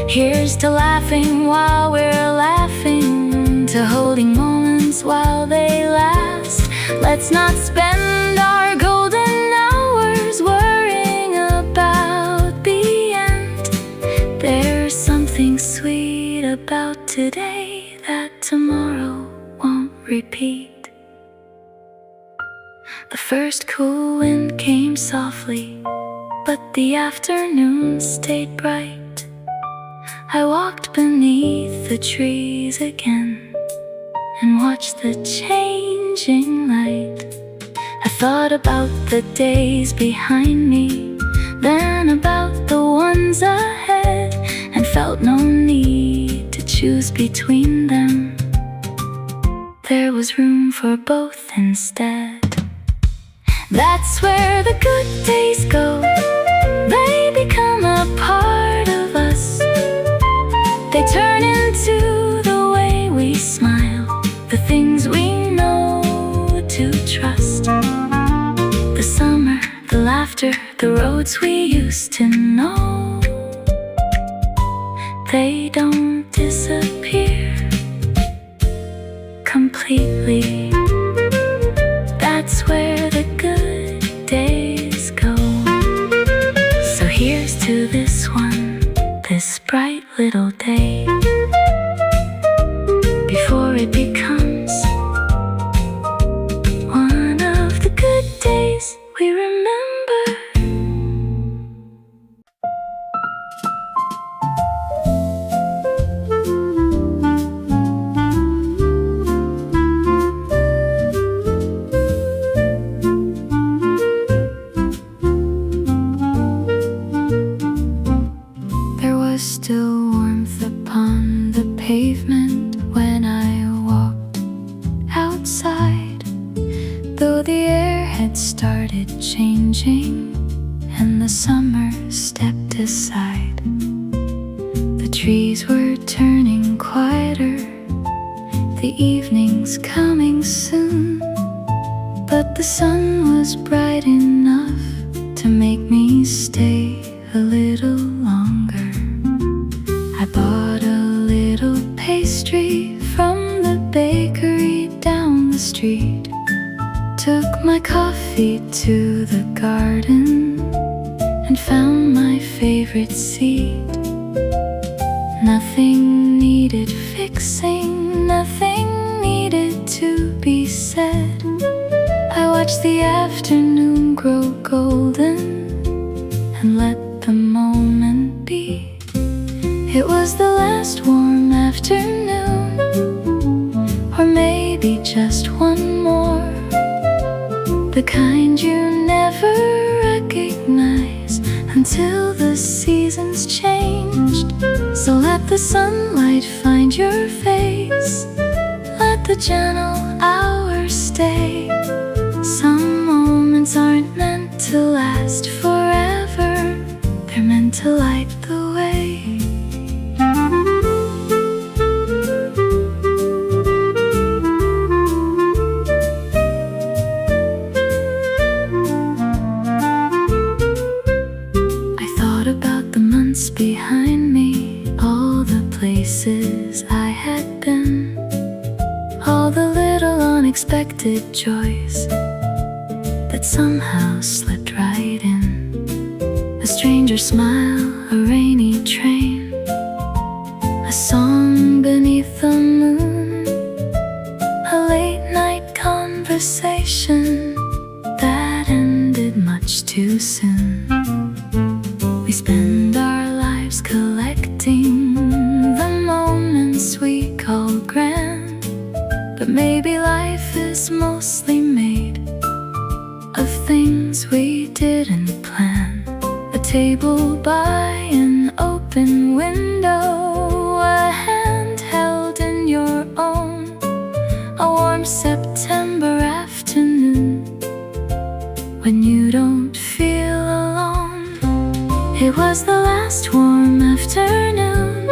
Here's to laughing while we're laughing, to holding moments while they last. Let's not spend our golden hours worrying about the end. There's something sweet about today that tomorrow won't repeat. The first cool wind came softly, but the afternoon stayed bright. I walked beneath the trees again and watched the changing light. I thought about the days behind me, then about the ones ahead, and felt no need to choose between them. There was room for both instead. That's where the good days go, they become a part of us. They turn into the way we smile, the things we know to trust. The summer, the laughter, the roads we used to know. They don't disappear completely. That's where the good days go. So here's to this one, this bright little day, before it becomes one of the good days we remember. There was still warmth upon the pavement when I walked outside, though the air had started changing, and the summer stepped aside. The trees were turning quieter, the evening's coming soon, but the sun was bright enough to make me stay a little longer. I bought a little pastry from the bakery down the street, took my coffee to the garden, and found my favorite seat. Nothing needed fixing, nothing needed to be said. I watched the afternoon grow golden and let the moment be. It was the last warm afternoon, or maybe just one more, the kind you never recognize until the seasons changed. So let the sunlight find your face, let the gentle hours stay. Some moments aren't meant to last forever, they're meant to light the way. I thought about the months behind me, all the places I had been, all the little unexpected joys that somehow slipped right in. A stranger's smile, a rainy train, a song beneath the moon, a late night conversation that ended much too soon. We spend our lives collecting the moments we call grand, but maybe life is mostly made of things we didn't plan. A table by an open window, a hand held in your own, a warm September afternoon when you don't feel alone. It was the last warm afternoon,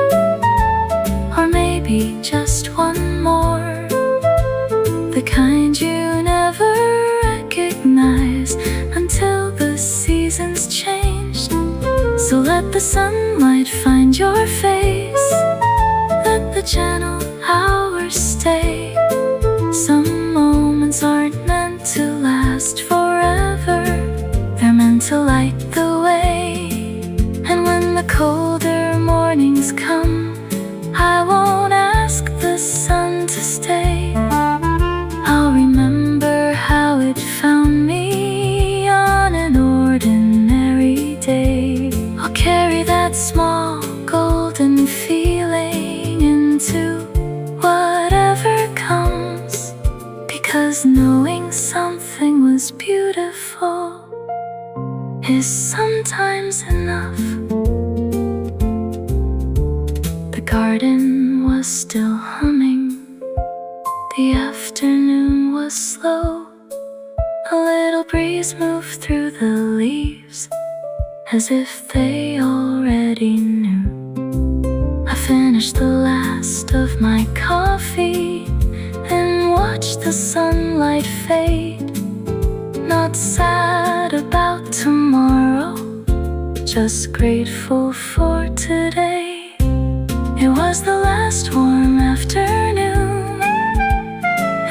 or maybe just one more, the kind you never recognize until the seasons changed. So let the sunlight find your face, let the gentle hours stay. Some moments aren't meant to last forever, they're meant to light the way. And when the colder mornings come, I won't ask the sun to stay. I'll remember how it found me on an ordinary day. I'll carry that small golden feeling into whatever comes, because knowing something was beautiful is sometimes enough. The garden was still humming, the afternoon was slow. A little breeze moved through the leaves, as if they already knew. I finished the last of my coffee and watched the sunlight fade. Not sad about tomorrow, just grateful for today. It was the last warm afternoon,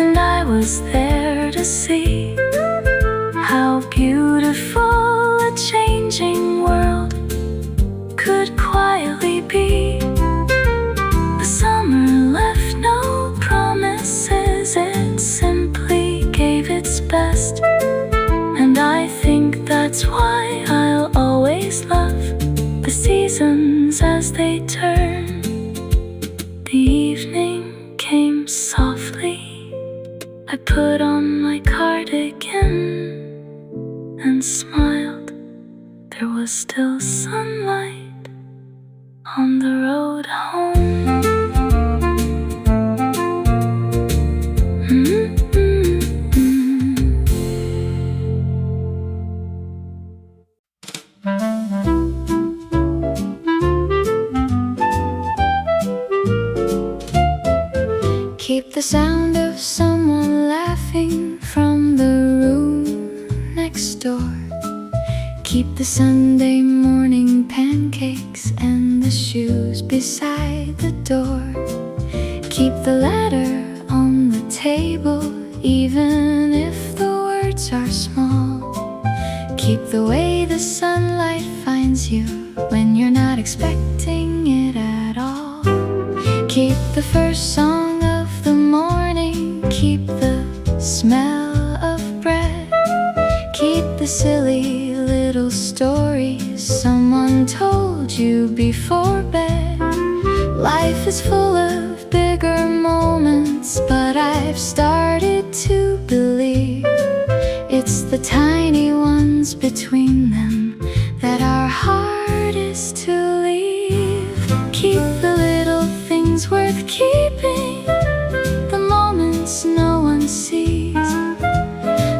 and I was there to see how beautiful a changing world could quietly be. The summer left no promises, it simply gave its best. And I think that's why I'll always love the seasons as they turn. The evening came softly, I put on my cardigan and smiled. There was still sunlight on the road home. Keep the Sunday morning pancakes and the shoes beside the door. Keep the letter on the table, even if the words are small. Keep the way the sunlight finds you when you're not expecting it at all. Keep the first song of the morning, keep the smell of bread. Keep the silly little stories someone told you before bed. Life is full of bigger moments, but I've started to believe it's the tiny ones between them that are hardest to leave. Keep the little things worth keeping, the moments no one sees,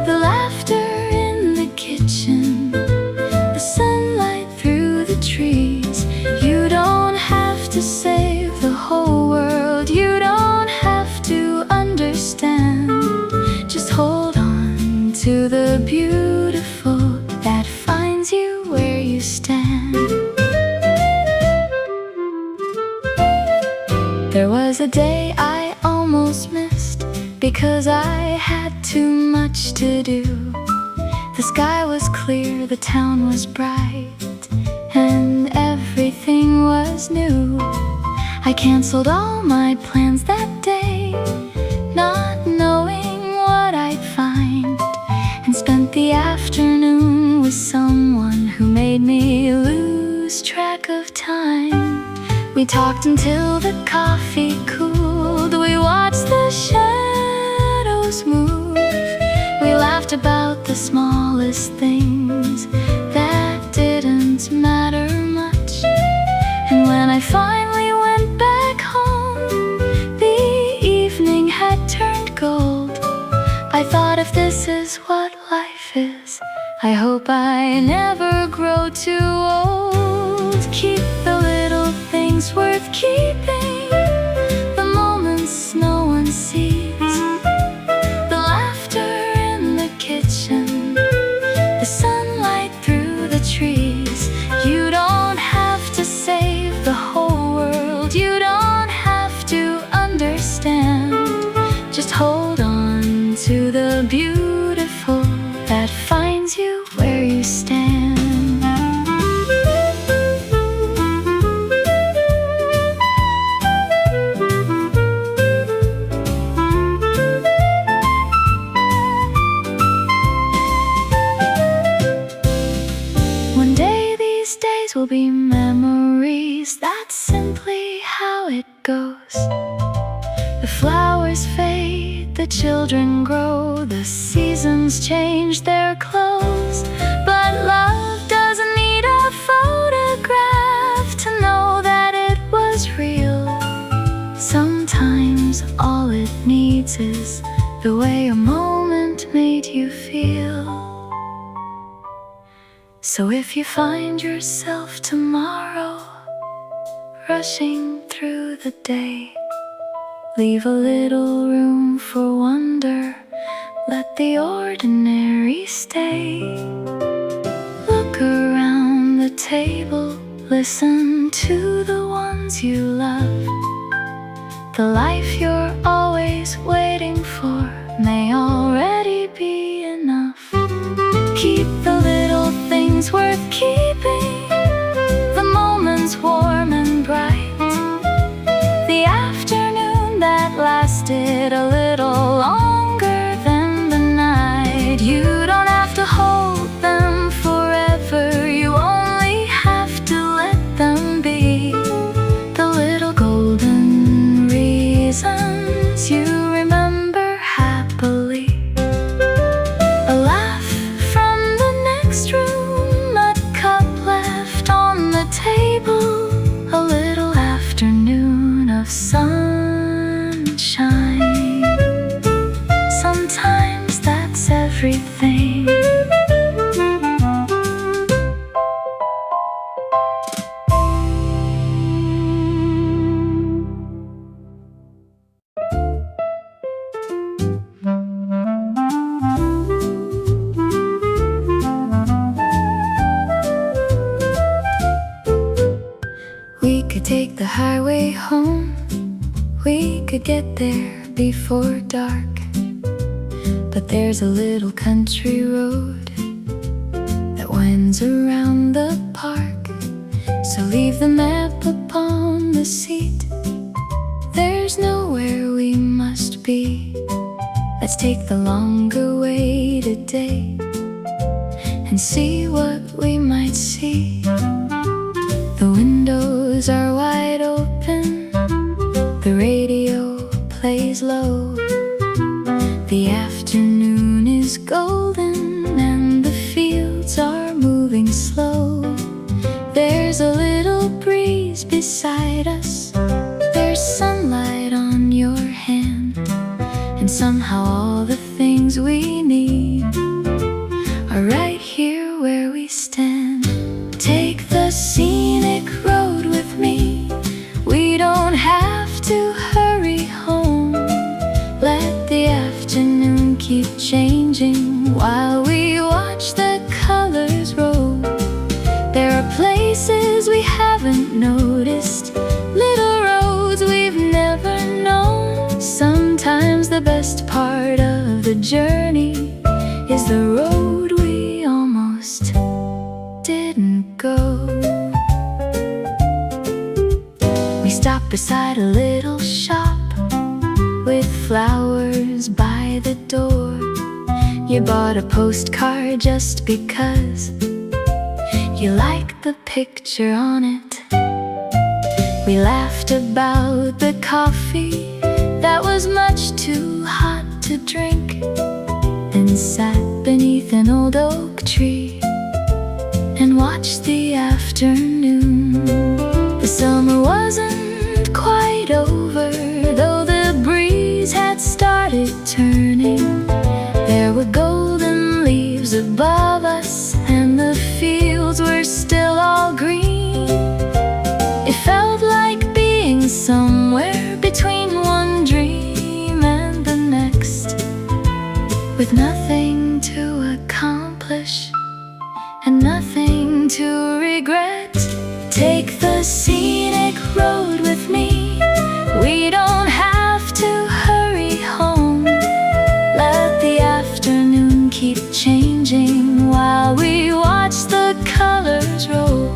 the laughter in the kitchen, the sunlight through the trees. You don't have to save the whole world, you don't have to understand. Just hold on to the beautiful that finds you where you stand. There was a day I almost missed because I had too much to do. The sky was clear, the town was bright, and everything was new. I canceled all my plans that day, not knowing what I'd find, and spent the afternoon with someone who made me lose track of time. We talked until the coffee cooled, we watched the shadows move, we laughed about the smallest things that didn't matter much. And when I finally went back home, the evening had turned gold. I thought, if this is what life is, I hope I never grow too old. Keep the little things worth keeping, the moments no one sees, the laughter in the kitchen, the sunlight through the trees. You don't have to save the whole world, you don't have to understand. Just hold on to the beautiful that finds you where you stand. One day these days will be memories, that's simply how it goes. The flowers fade, the children grow, the seasons change their clothes. But love doesn't need a photograph to know that it was real. Sometimes all it needs is the way a moment made you feel. So if you find yourself tomorrow rushing through the day, leave a little room for wonder, let the ordinary stay. Look around the table, listen to the ones you love. The life you're always waiting for may already be enough. Keep the little things worth keeping, the moments warm and bright, the afternoon that lasted a little longer than the night. You don't have to hold them forever, you only have to let them be. The little golden reasons you remember happily. A laugh from the next room, a cup left on the table, a little afternoon of sunshine. Sometimes that's everything. take the highway home. We could get there before dark, but there's a little country road that winds around the park. So leave the map upon the seat. There's nowhere we must be. Let's take the longer way today and see what we might see. The windows are wide open, the radio plays low. The afternoon is golden and the fields are moving slow. There's a little breeze beside us, there's sunlight on your hand, and somehow all the things we need are right here where we stand. Take the scenic road with me. We don't have to hurry home. Let the afternoon keep changing while we watch the colors roll. There are places we haven't noticed, little roads we've never known. Sometimes the best part of the journey is the road we almost didn't go. We stopped beside a little shop with flowers by the door. You bought a postcard just because you liked the picture on it. We laughed about the coffee that was much too hot to drink, then sat beneath an old oak tree and watched the afternoon. The summer wasn't quite over, though the breeze had started turning. There were golden leaves above us and the fields were still all green. It felt like being somewhere between one dream and the next, with nothing to accomplish and nothing to regret. Take the scenic road with me. We don't have to hurry home. Let the afternoon keep changing while we watch the colors roll.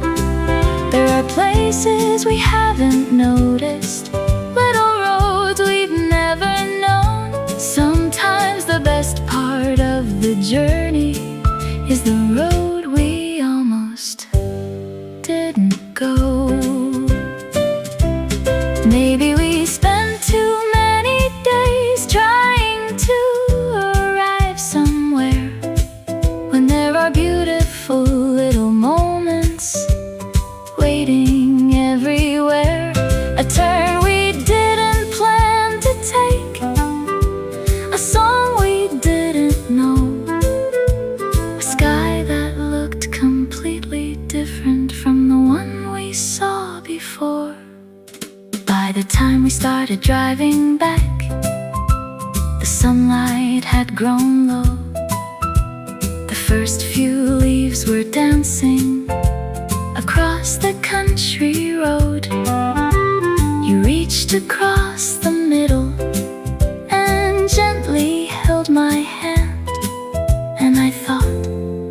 There are places we haven't noticed, little roads we've never known. Sometimes the best part of the journey is the road we almost didn't go. Maybe we spent too many days trying to arrive somewhere, when there are beautiful little moments waiting everywhere. A turn we didn't plan to take, a song we didn't know, a sky that looked completely different from the one we saw before. By the time we started driving back, the sunlight had grown low. The first few leaves were dancing across the country road. You reached across the middle and gently held my hand, and I thought,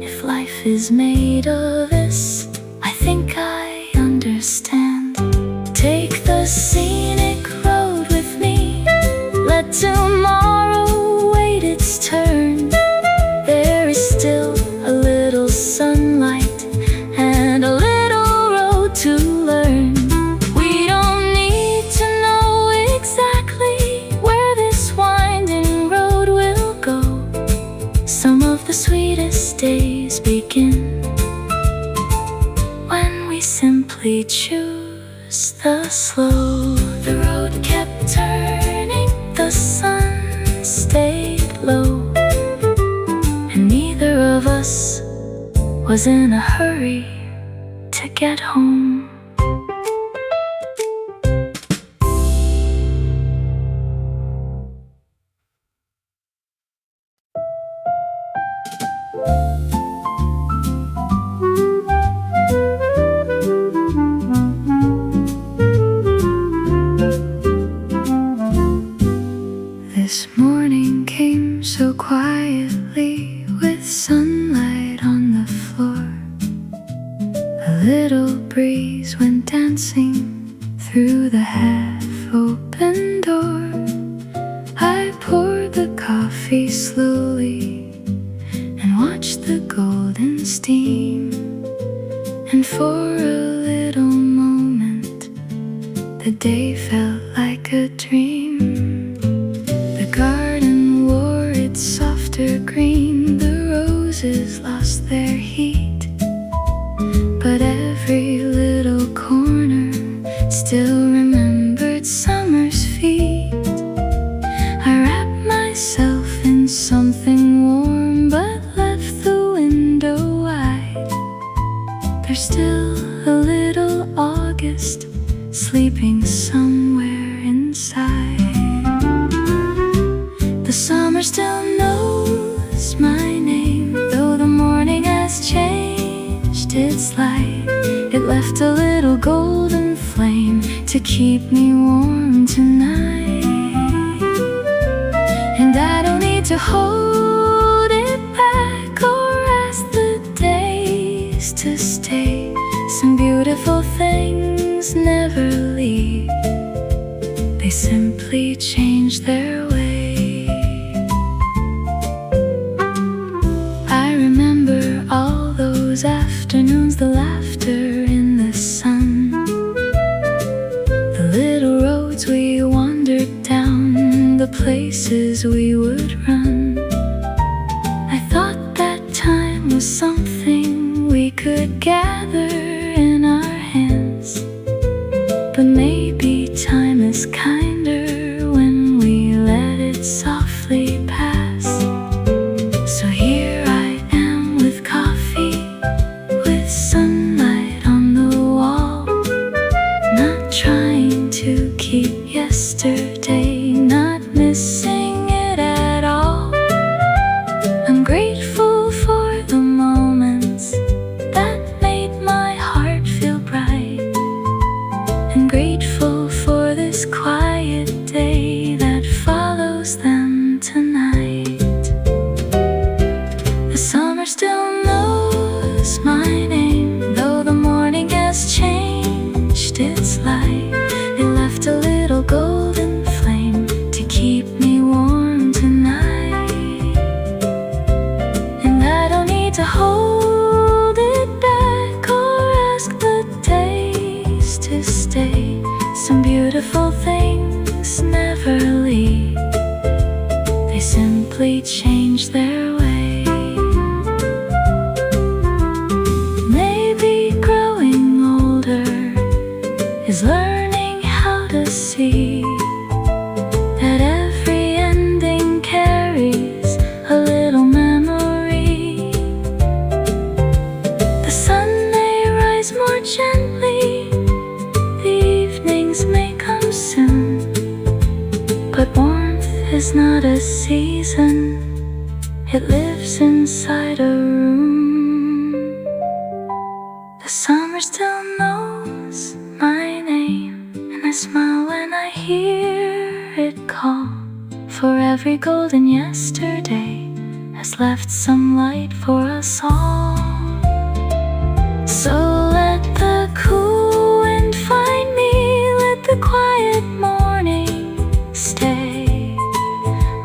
if life is made of this, I think I understand. Take the scenic road with me. Let tomorrow wait its turn. There is still a little sunlight and a little road to learn. We don't need to know exactly where this winding road will go. Some of the sweetest days begin when we simply choose the slow. The road kept turning, the sun stayed low, and neither of us was in a hurry to get home. breeze went dancing through the half-open door. I poured the coffee slowly and watched the golden steam. And for a little moment, the day felt like a dream. The garden wore its softer green, the roses lost their heat, but every little corner still remembered summer's feet. I wrapped myself in something warm but left the window wide. There's still a little August sleeping somewhere inside. The summer still knows my name, though the morning has changed its light. It left a little golden flame to keep me warm tonight. And I don't need to hold it back or ask the days to stay. Some beautiful things never leave, they simply change their way. I remember all those afternoons, the laughter in the sun, the little roads we wandered down, the places we would run. I thought that time was something we could gather in our hands, but maybe time is kinder when we let it softly pass. So here I am with coffee, with sunlight on the wall, not trying to keep yesterday, not missing it at all. I'm grateful for the moments that made my heart feel bright, and grateful for this quiet day that follows them tonight. The summer still knows my name, though the morning has changed its light. It left a little golden flame to keep me warm tonight. And I don't need to hold it back or ask the days to stay. Some beautiful things never leave, they simply change their way. Maybe growing older is learning how to see that every ending carries a little memory. The sun may rise more gently, the evenings may come soon, but warmth is not a season, it lives inside a room. The summer still knows my name, and I smile when I hear it call. For every golden yesterday has left some light for us all. So let the cool wind find me, let the quiet morning stay.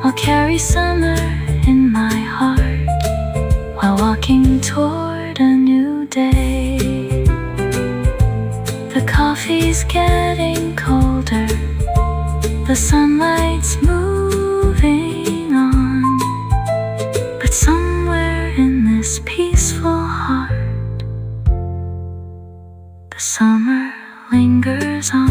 I'll carry summer in my heart while walking toward a new day. The coffee's getting colder, the sunlight's moving on, but somewhere in this peaceful heart, the summer lingers on.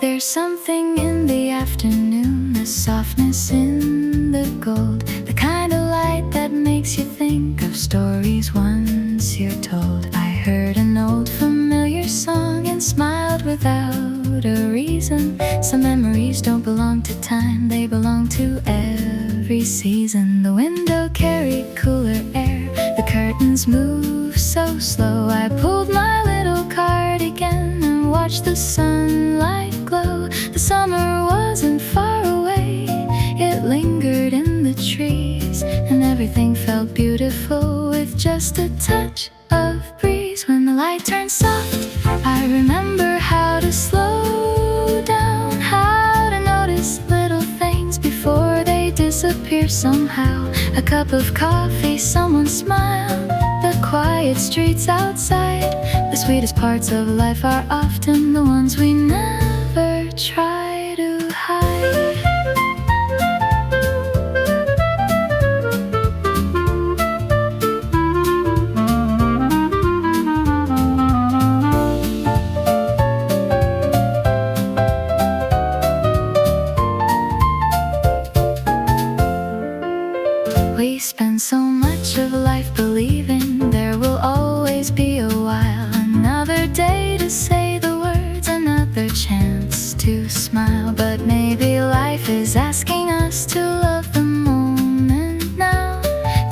There's something in the afternoon, a softness in the gold, the kind of light that makes you think of stories once you're told. I heard an old familiar song and smiled without a reason. Some memories don't belong to time, they belong to every season. The window carried cooler air, The curtains move so slow. I pulled my little cardigan and watched the sunlight glow. The summer wasn't far away. It lingered in the trees, and everything felt beautiful with just a touch of breeze. When the light turned soft, I remember how to slow down, how to notice little things before they disappear somehow. A cup of coffee, someone's smile, the quiet streets outside. The sweetest parts of life are often the ones we never try to hide. We spend so much of life believing there will always be a while, another day to say the words, another chance to smile. But maybe life is asking us to love the moment now,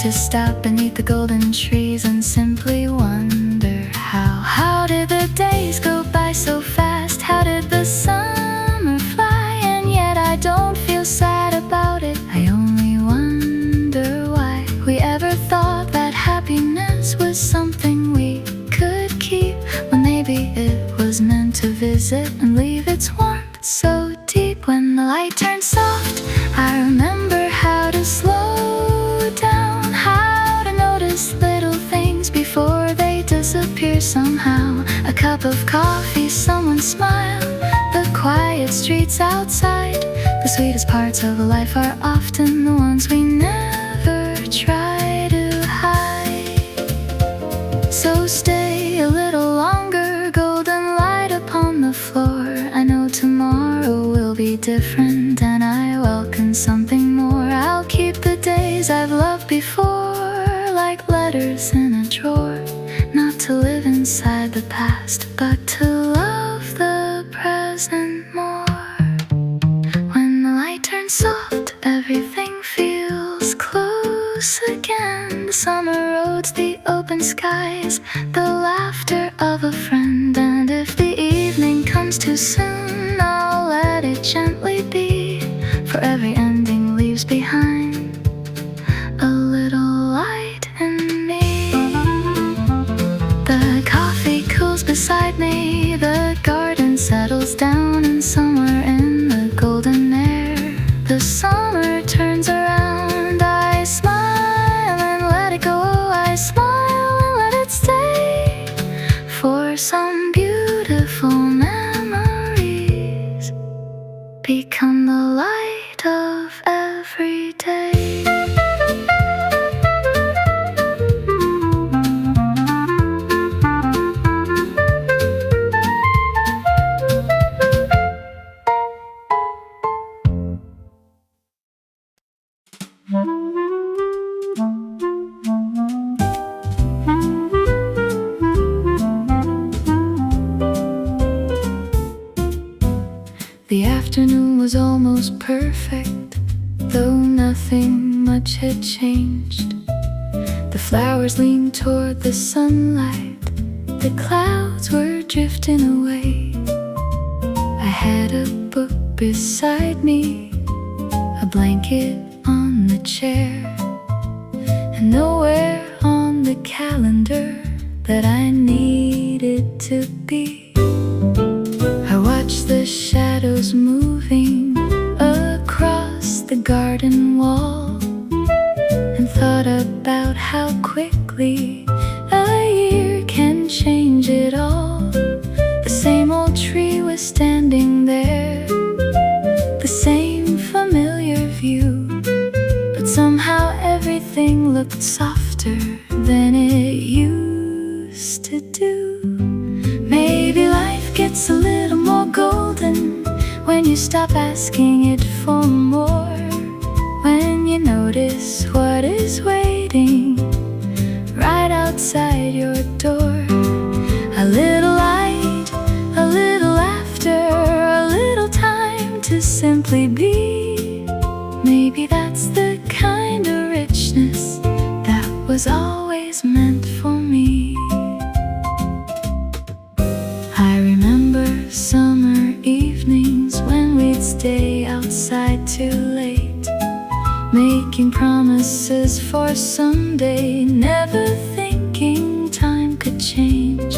to stop beneath the golden trees and simply wonder how. How did the days go by so fast? How did the summer fly? And yet I don't feel sad about it. I only wonder why we ever thought that happiness was something we could keep, when maybe it was meant to visit and leave its warmth so deep. When the light turned soft, I remember how to slow down, how to notice little things before they disappear somehow. A cup of coffee, someone's smile, the quiet streets outside. The sweetest parts of life are often the ones we never try to hide. So stay a little longer, golden light upon the floor. I know tomorrow will be different, and I welcome something more. I'll keep the days I've loved before like letters in a drawer, not to live inside the past, but to love the present more. When the light turns soft, everything feels close again. The summer roads, the open skies, the laughter of a friend. And if the evening comes too soon, I'll let it gently be, for every ending leaves behind a little light in me. The coffee cools beside me, the garden settles down, and somewhere in the golden air, the summer turns around. I smile and let it go, I smile and let it stay, for some beautiful memories become the light of every day. The afternoon was almost perfect, though nothing much had changed. The flowers leaned toward the sunlight, the clouds were drifting away. I had a book beside me, a blanket on the chair, and nowhere on the calendar that I needed to be. I watched the shadows moving across the garden wall, and thought about how quickly a year can change it all. The same old tree was standing there, the same familiar view, but somehow everything looked softer than it used to do. Maybe life gets a little more golden when you stop asking it for more, when you notice what is waiting right outside your door. A little light, a little laughter, a little time to simply be. Maybe that's the kind of richness that was always making promises for someday, never thinking time could change.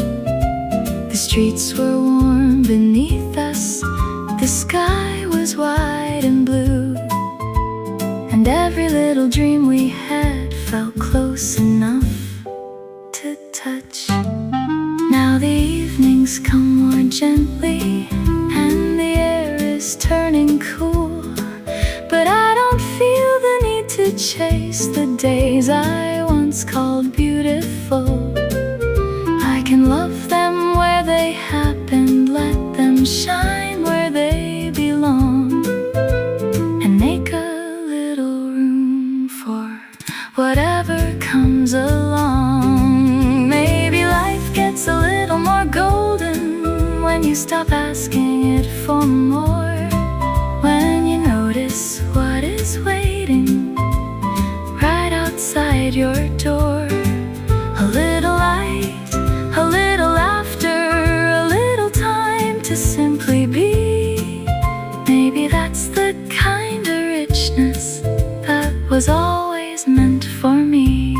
The streets were warm beneath us, the sky was wide and blue, and every little dream we had felt close enough to touch. Now the evenings come more gently, and the air is turning cool, but I don't feel the need to chase the days I once called beautiful. I can love them where they happened, let them shine where they belong, and make a little room for whatever comes along. Maybe life gets a little more golden when you stop asking it for more, when you notice what is waiting right outside your door. A little light, a little laughter, a little time to simply be. Maybe that's the kind of richness that was always meant for me.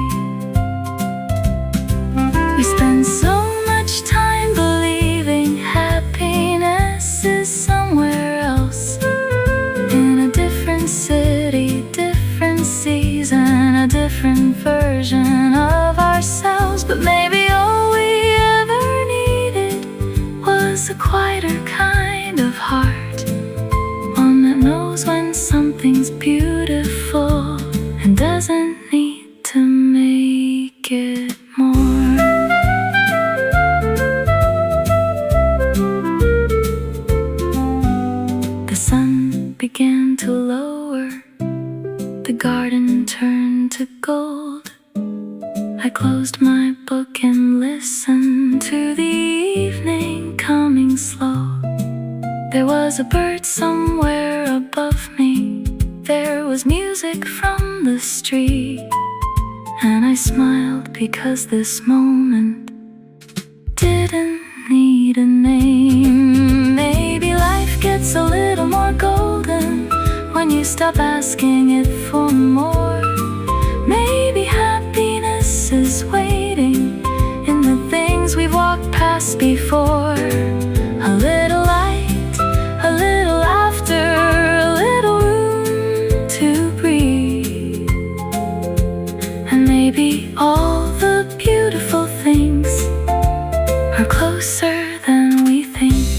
We spend so much time believing happiness is somewhere else, in a different city, different season, a different version of ourselves. But maybe all we ever needed was a quieter kind of heart, one that knows when something's beautiful and doesn't need to make it more. The sun began to lower, the garden turned to gold. I closed my book and listened to the evening coming slow. There was a bird somewhere above me, there was music from the street, and I smiled because this moment didn't need a name. Maybe life gets a little more golden when you stop asking it for more. Maybe happiness is waiting in the things we've walked past before. A little light, a little laughter, a little room to breathe, and maybe all the beautiful things are closer than we think.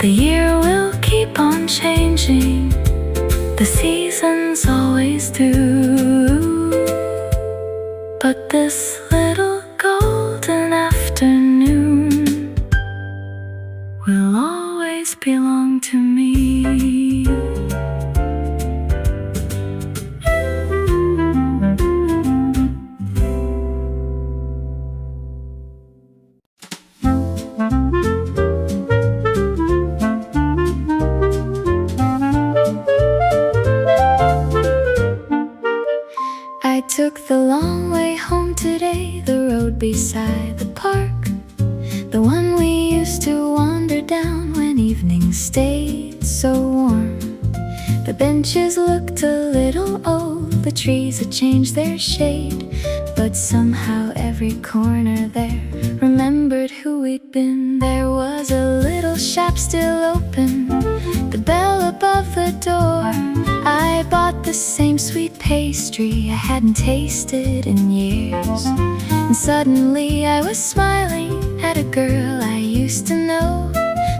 The year will keep on changing, the seasons always do, but this little golden afternoon will always belong to me. I took the long way home today, the road beside the park, the one we used to wander down when evenings stayed so warm. The benches looked a little old, the trees had changed their shade, but somehow every corner there remembered who we'd been. There was a little shop still open, the bell above the door. I bought the same sweet pastry I hadn't tasted in years, and suddenly I was smiling at a girl I used to know,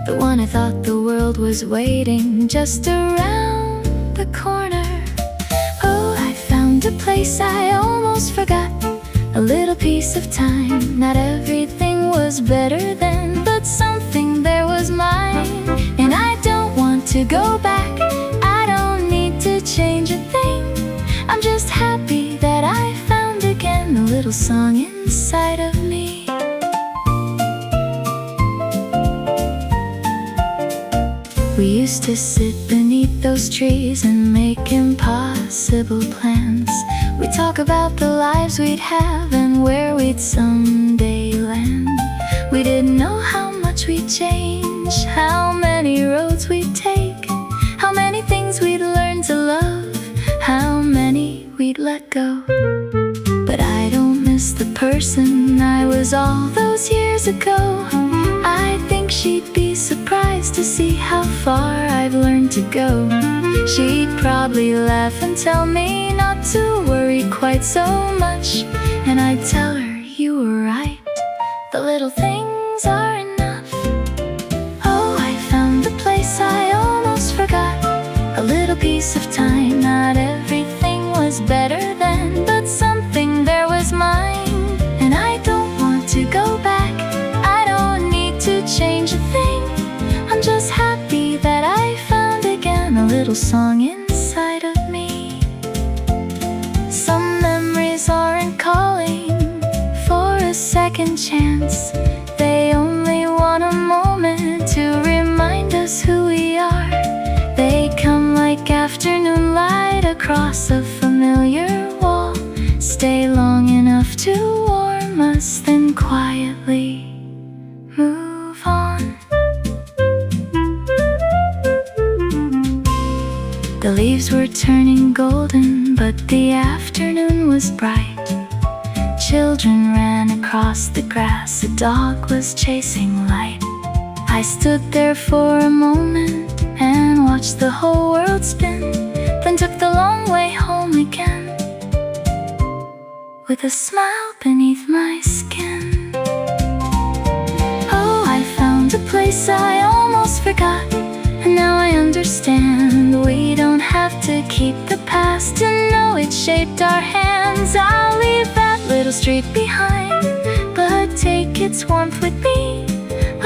the one I thought the world was waiting just around the corner. Oh, I found a place I almost forgot, a little piece of time. Not everything was better then, but something there was mine, and I don't want to go back. I don't need to change a thing. I'm just happy that I found again a little song inside of me. We used to sit beneath those trees and make impossible plans. We'd talk about the lives we'd have and where we'd someday land. We didn't know how much we'd change, how many roads we'd take, how many things we'd kinds of love, how many we'd let go. But I don't miss the person I was all those years ago. I think she'd be surprised to see how far I've learned to go. She'd probably laugh and tell me not to worry quite so much, and I'd tell her, you were right, the little things are enough. Oh, I found the place I almost forgot, a little piece of time. Not everything was better then, but something there was mine. And I don't want to go back, I don't need to change a thing. I'm just happy that I found again a little song inside of me. Some memories aren't calling for a second chance. They only want a moment to remind us who we are. They come like afternoon light across a familiar wall, stay long enough to warm us, then quietly move on. The leaves were turning golden, but the afternoon was bright. Children ran across the grass, a dog was chasing light. I stood there for a moment and watched the whole world spin, then took the long way home again, with a smile beneath my skin. Oh, I found a place I almost forgot, and now I understand. We don't have to keep the past to know it shaped our hands. I'll leave that little street behind, but take its warmth with me,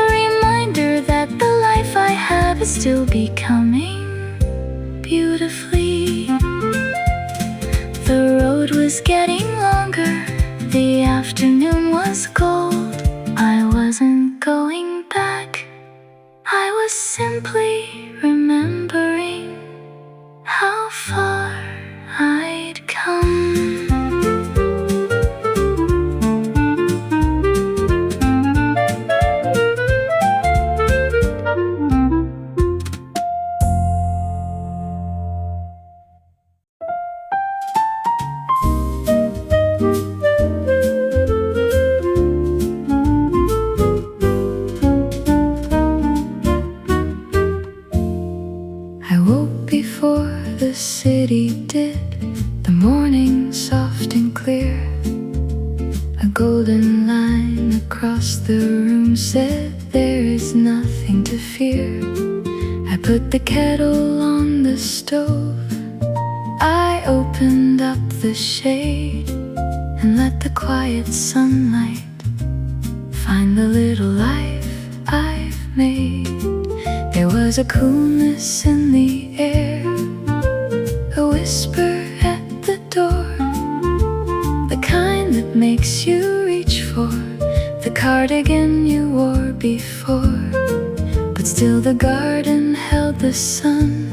a reminder that the life I have is still becoming beautifully. The road was getting longer, the afternoon was cold. I wasn't going back, I was simply remembering how far I'd come. Before the city did, the morning soft and clear. A golden line across the room said, there is nothing to fear. I put the kettle on the stove, I opened up the shade, and let the quiet sunlight find the little life I've made. There was a coolness in the air, a whisper at the door, the kind that makes you reach for the cardigan you wore before. But still the garden held the sun,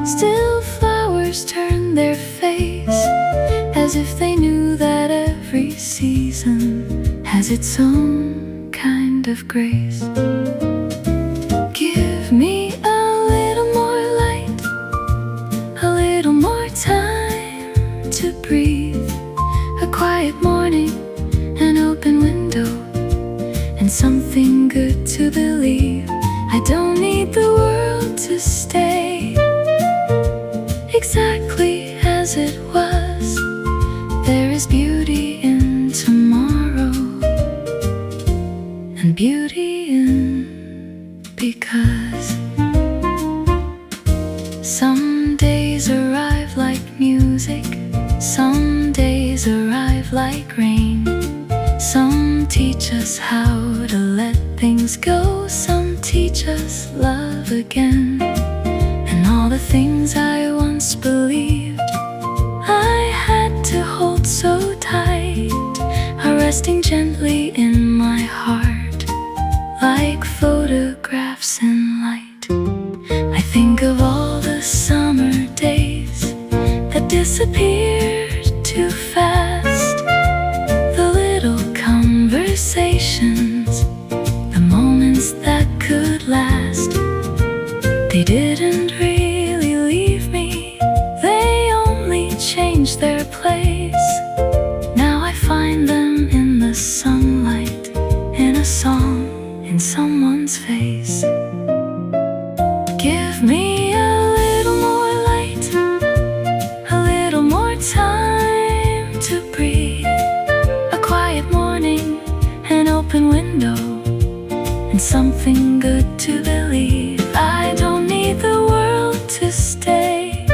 still flowers turned their face, as if they knew that every season has its own kind of grace. Give me a little more light, a little more time to breathe, a quiet morning, an open window, and something good to believe. I don't need the world to stay exactly as it was. There is beauty in tomorrow, and beauty in because. Some days arrive like music, some days arrive like rain. Some teach us how to let things go, some teach us love again. And all the things I once believed I had to hold so tight are resting gently in my heart, like photographs in light. I think of all the summer days that disappeared too fast, the little conversations, the moments that could last. They didn't really leave me, change their place. Now I find them in the sunlight, in a song, in someone's face. Give me a little more light, a little more time to breathe. A quiet morning, an open window, and something good to believe. I don't need the world to stay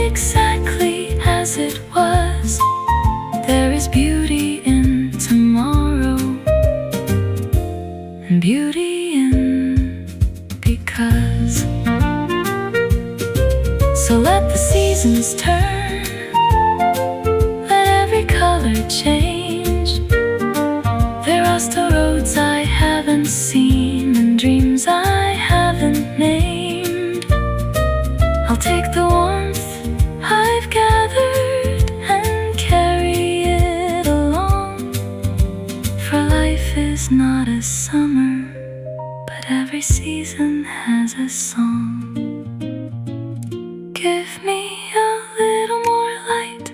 exactly as it was. There is beauty in tomorrow, and beauty in because. So let the seasons turn, let every color change. There are still roads I haven't seen and dreams I haven't named. I'll take the warmth I've gathered and carry it along. For life is not a summer, but every season has a song. Give me a little more light,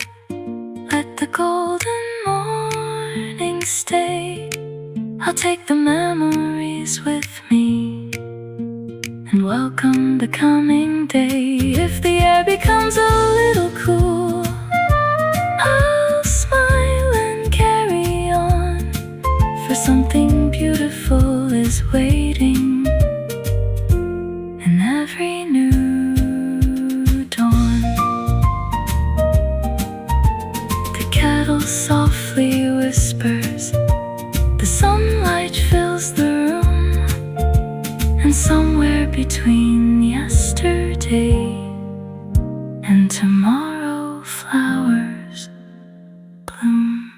let the golden morning stay. I'll take the memories with me and welcome the coming day. If the air becomes a little cool, I'll smile and carry on, for something beautiful is waiting in every new dawn. The kettle softly whispers, the sunlight fills the room, and somewhere between yesterday and tomorrow flowers bloom.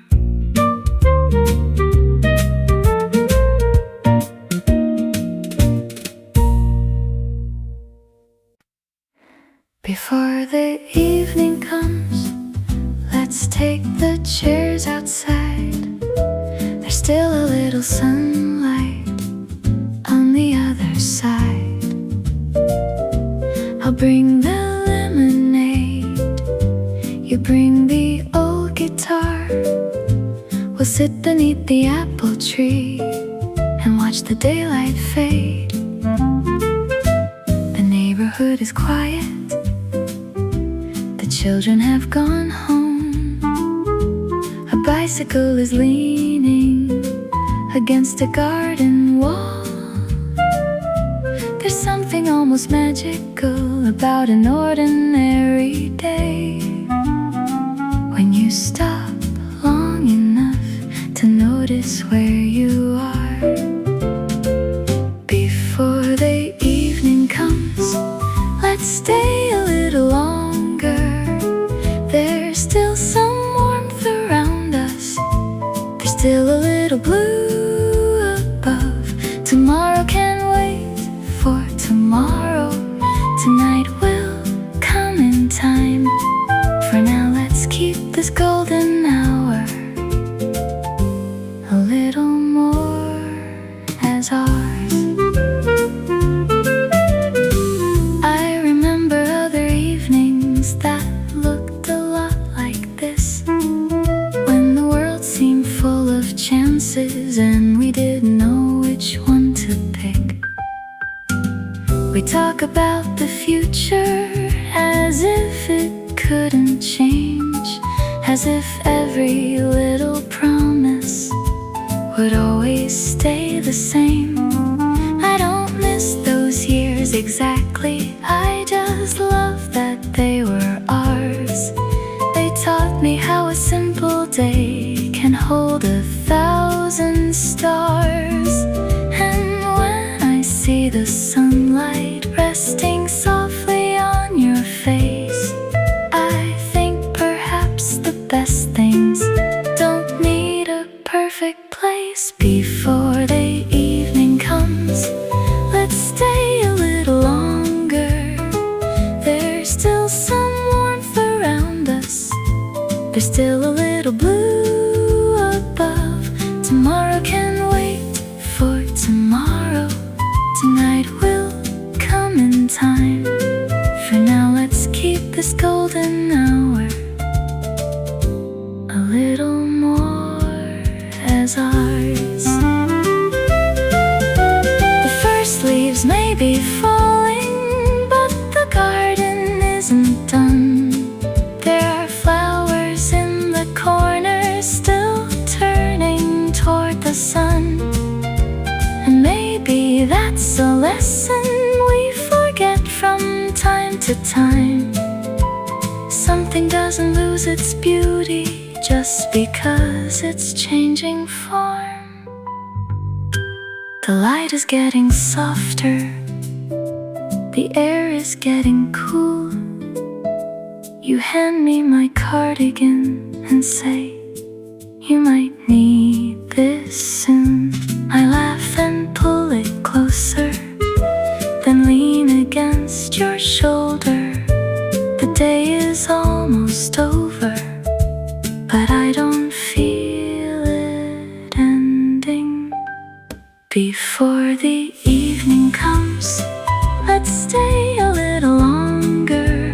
Before the evening comes, let's take the chairs outside. There's still a little sunlight on the other side. I'll bring the lemonade, you bring the old guitar. We'll sit beneath the apple tree and watch the daylight fade. The neighborhood is quiet, the children have gone home. A bicycle is leaning against a garden wall. There's something almost magical about an ordinary day, when you stop long enough to notice where you are. Before the evening comes, let's stay a little longer. There's still some warmth around us, there's still a little blue above. Tomorrow can wait for tomorrow, tonight will come in time. For now let's keep this golden hour a little more as ours. I remember other evenings that looked a lot like this, when the world seemed full of chances and we didn't know which one to pick. We talk about the future as if it couldn't change, as if every little promise would always stay the same. I don't miss those years exactly, I just love that they were ours. They taught me how a simple day can hold 1,000 stars. And when I see the sunlight resting softly on your face, I think perhaps the best things don't need a perfect place. Before the evening comes, let's stay a little longer. There's still some warmth around us, there's still a little blue above. Tomorrow can wait for tomorrow, tonight will come in time. For now let's keep this golden hour little more as ours. The first leaves may be falling, but the garden isn't done. There are flowers in the corners still turning toward the sun. And maybe that's a lesson we forget from time to time. Something doesn't lose its beauty just because it's changing form. The light is getting softer, the air is getting cool. You hand me my cardigan and say, you might need this soon. I laugh and pull it closer, then lean against your shoulder. The day is almost over, but I don't feel it ending. Before the evening comes, let's stay a little longer.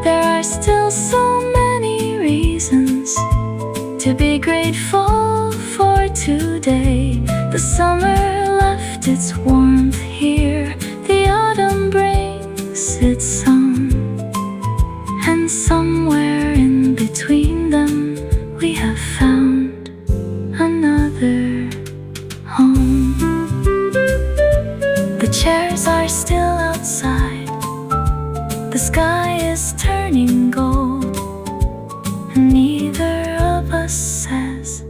There are still so many reasons to be grateful for today. The summer left its warmth here, the autumn brings its song, and somewhere in between them we have found another home. The chairs are still outside, the sky is turning gold, and neither of us says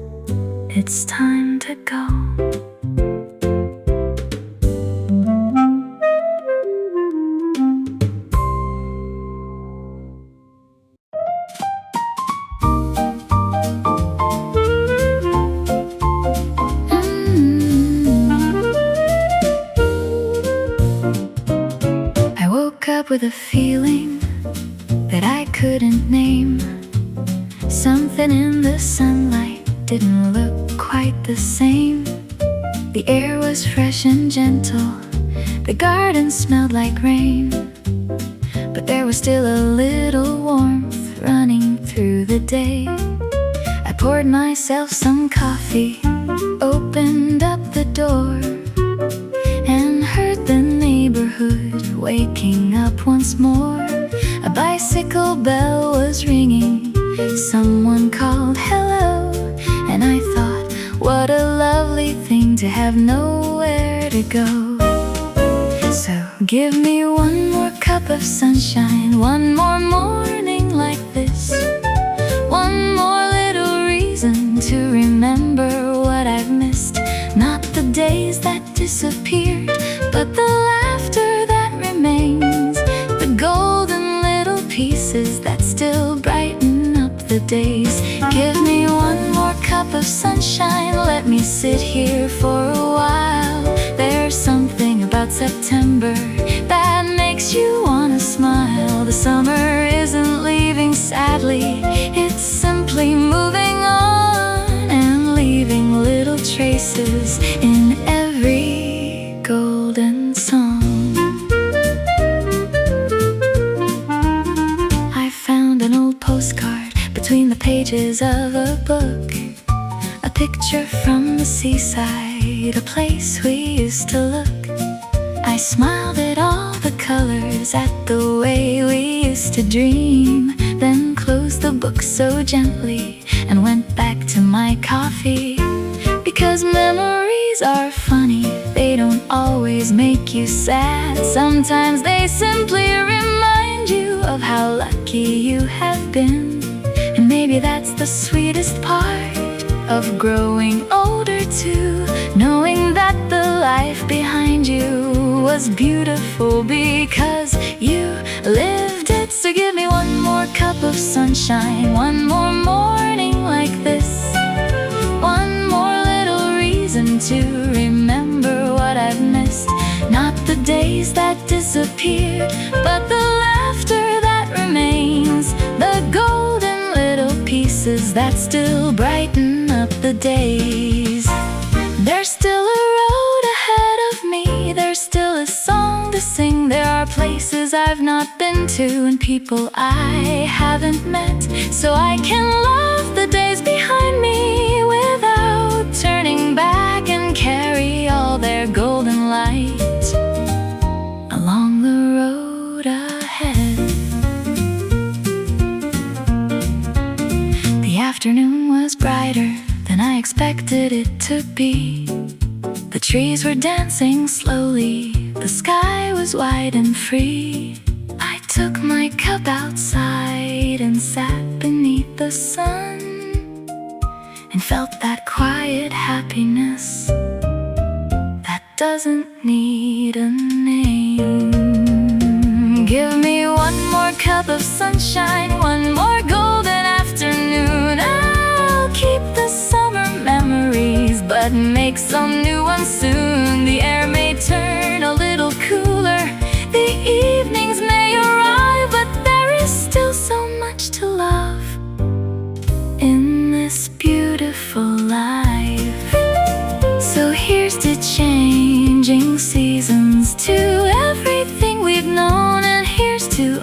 it's time to go. I woke up with a feeling that I couldn't name. Something in the sunlight didn't look quite the same. The air was fresh and gentle, the garden smelled like rain, but there was still a little warmth running through the day. I poured myself some coffee, opened up the door, and heard the neighborhood waking up once more. A bicycle bell was ringing, someone called hello, and I thought, what a lovely thing to have nowhere to go. So give me one more cup of sunshine, one more morning like this, one more little reason to remember what I've missed. Not the days that disappeared, but the laughter that remains, the golden little pieces that still brighten up the days. Give me one more cup of sunshine, let me sit here for a while. There's something about September that makes you wanna smile. The summer isn't leaving sadly, it's simply moving on and leaving little traces in every golden song. I found an old postcard between the pages of a book, a picture from the seaside, a place we used to look. I smiled at all the colors, at the way we used to dream, then closed the book so gently and went back to my coffee. Because memories are funny, they don't always make you sad. Sometimes they simply remind you of how lucky you have been. And maybe that's the sweetest part of growing older too, knowing that the life behind you was beautiful because you lived it. So give me one more cup of sunshine, one more morning like this, one more little reason to remember what I've missed. Not the days that disappeared, but the laughter that remains, the golden little pieces that still brighten up the days. There's still a road ahead of me, there's still a song to sing. There are places I've not been to and people I haven't met, so I can love the days behind me without turning back and carry all their golden light along the road ahead. The afternoon was brighter than I expected it to be. The trees were dancing slowly, the sky was wide and free. I took my cup outside and sat beneath the sun and felt that quiet happiness that doesn't need a name. Give me one more cup of sunshine, one more golden afternoon. I'll keep the summer memories, but make some new ones soon. The air may turn a little cooler, the evenings may arrive, but there is still so much to love in this beautiful life. So here's to changing seasons, to everything we've known, and here's to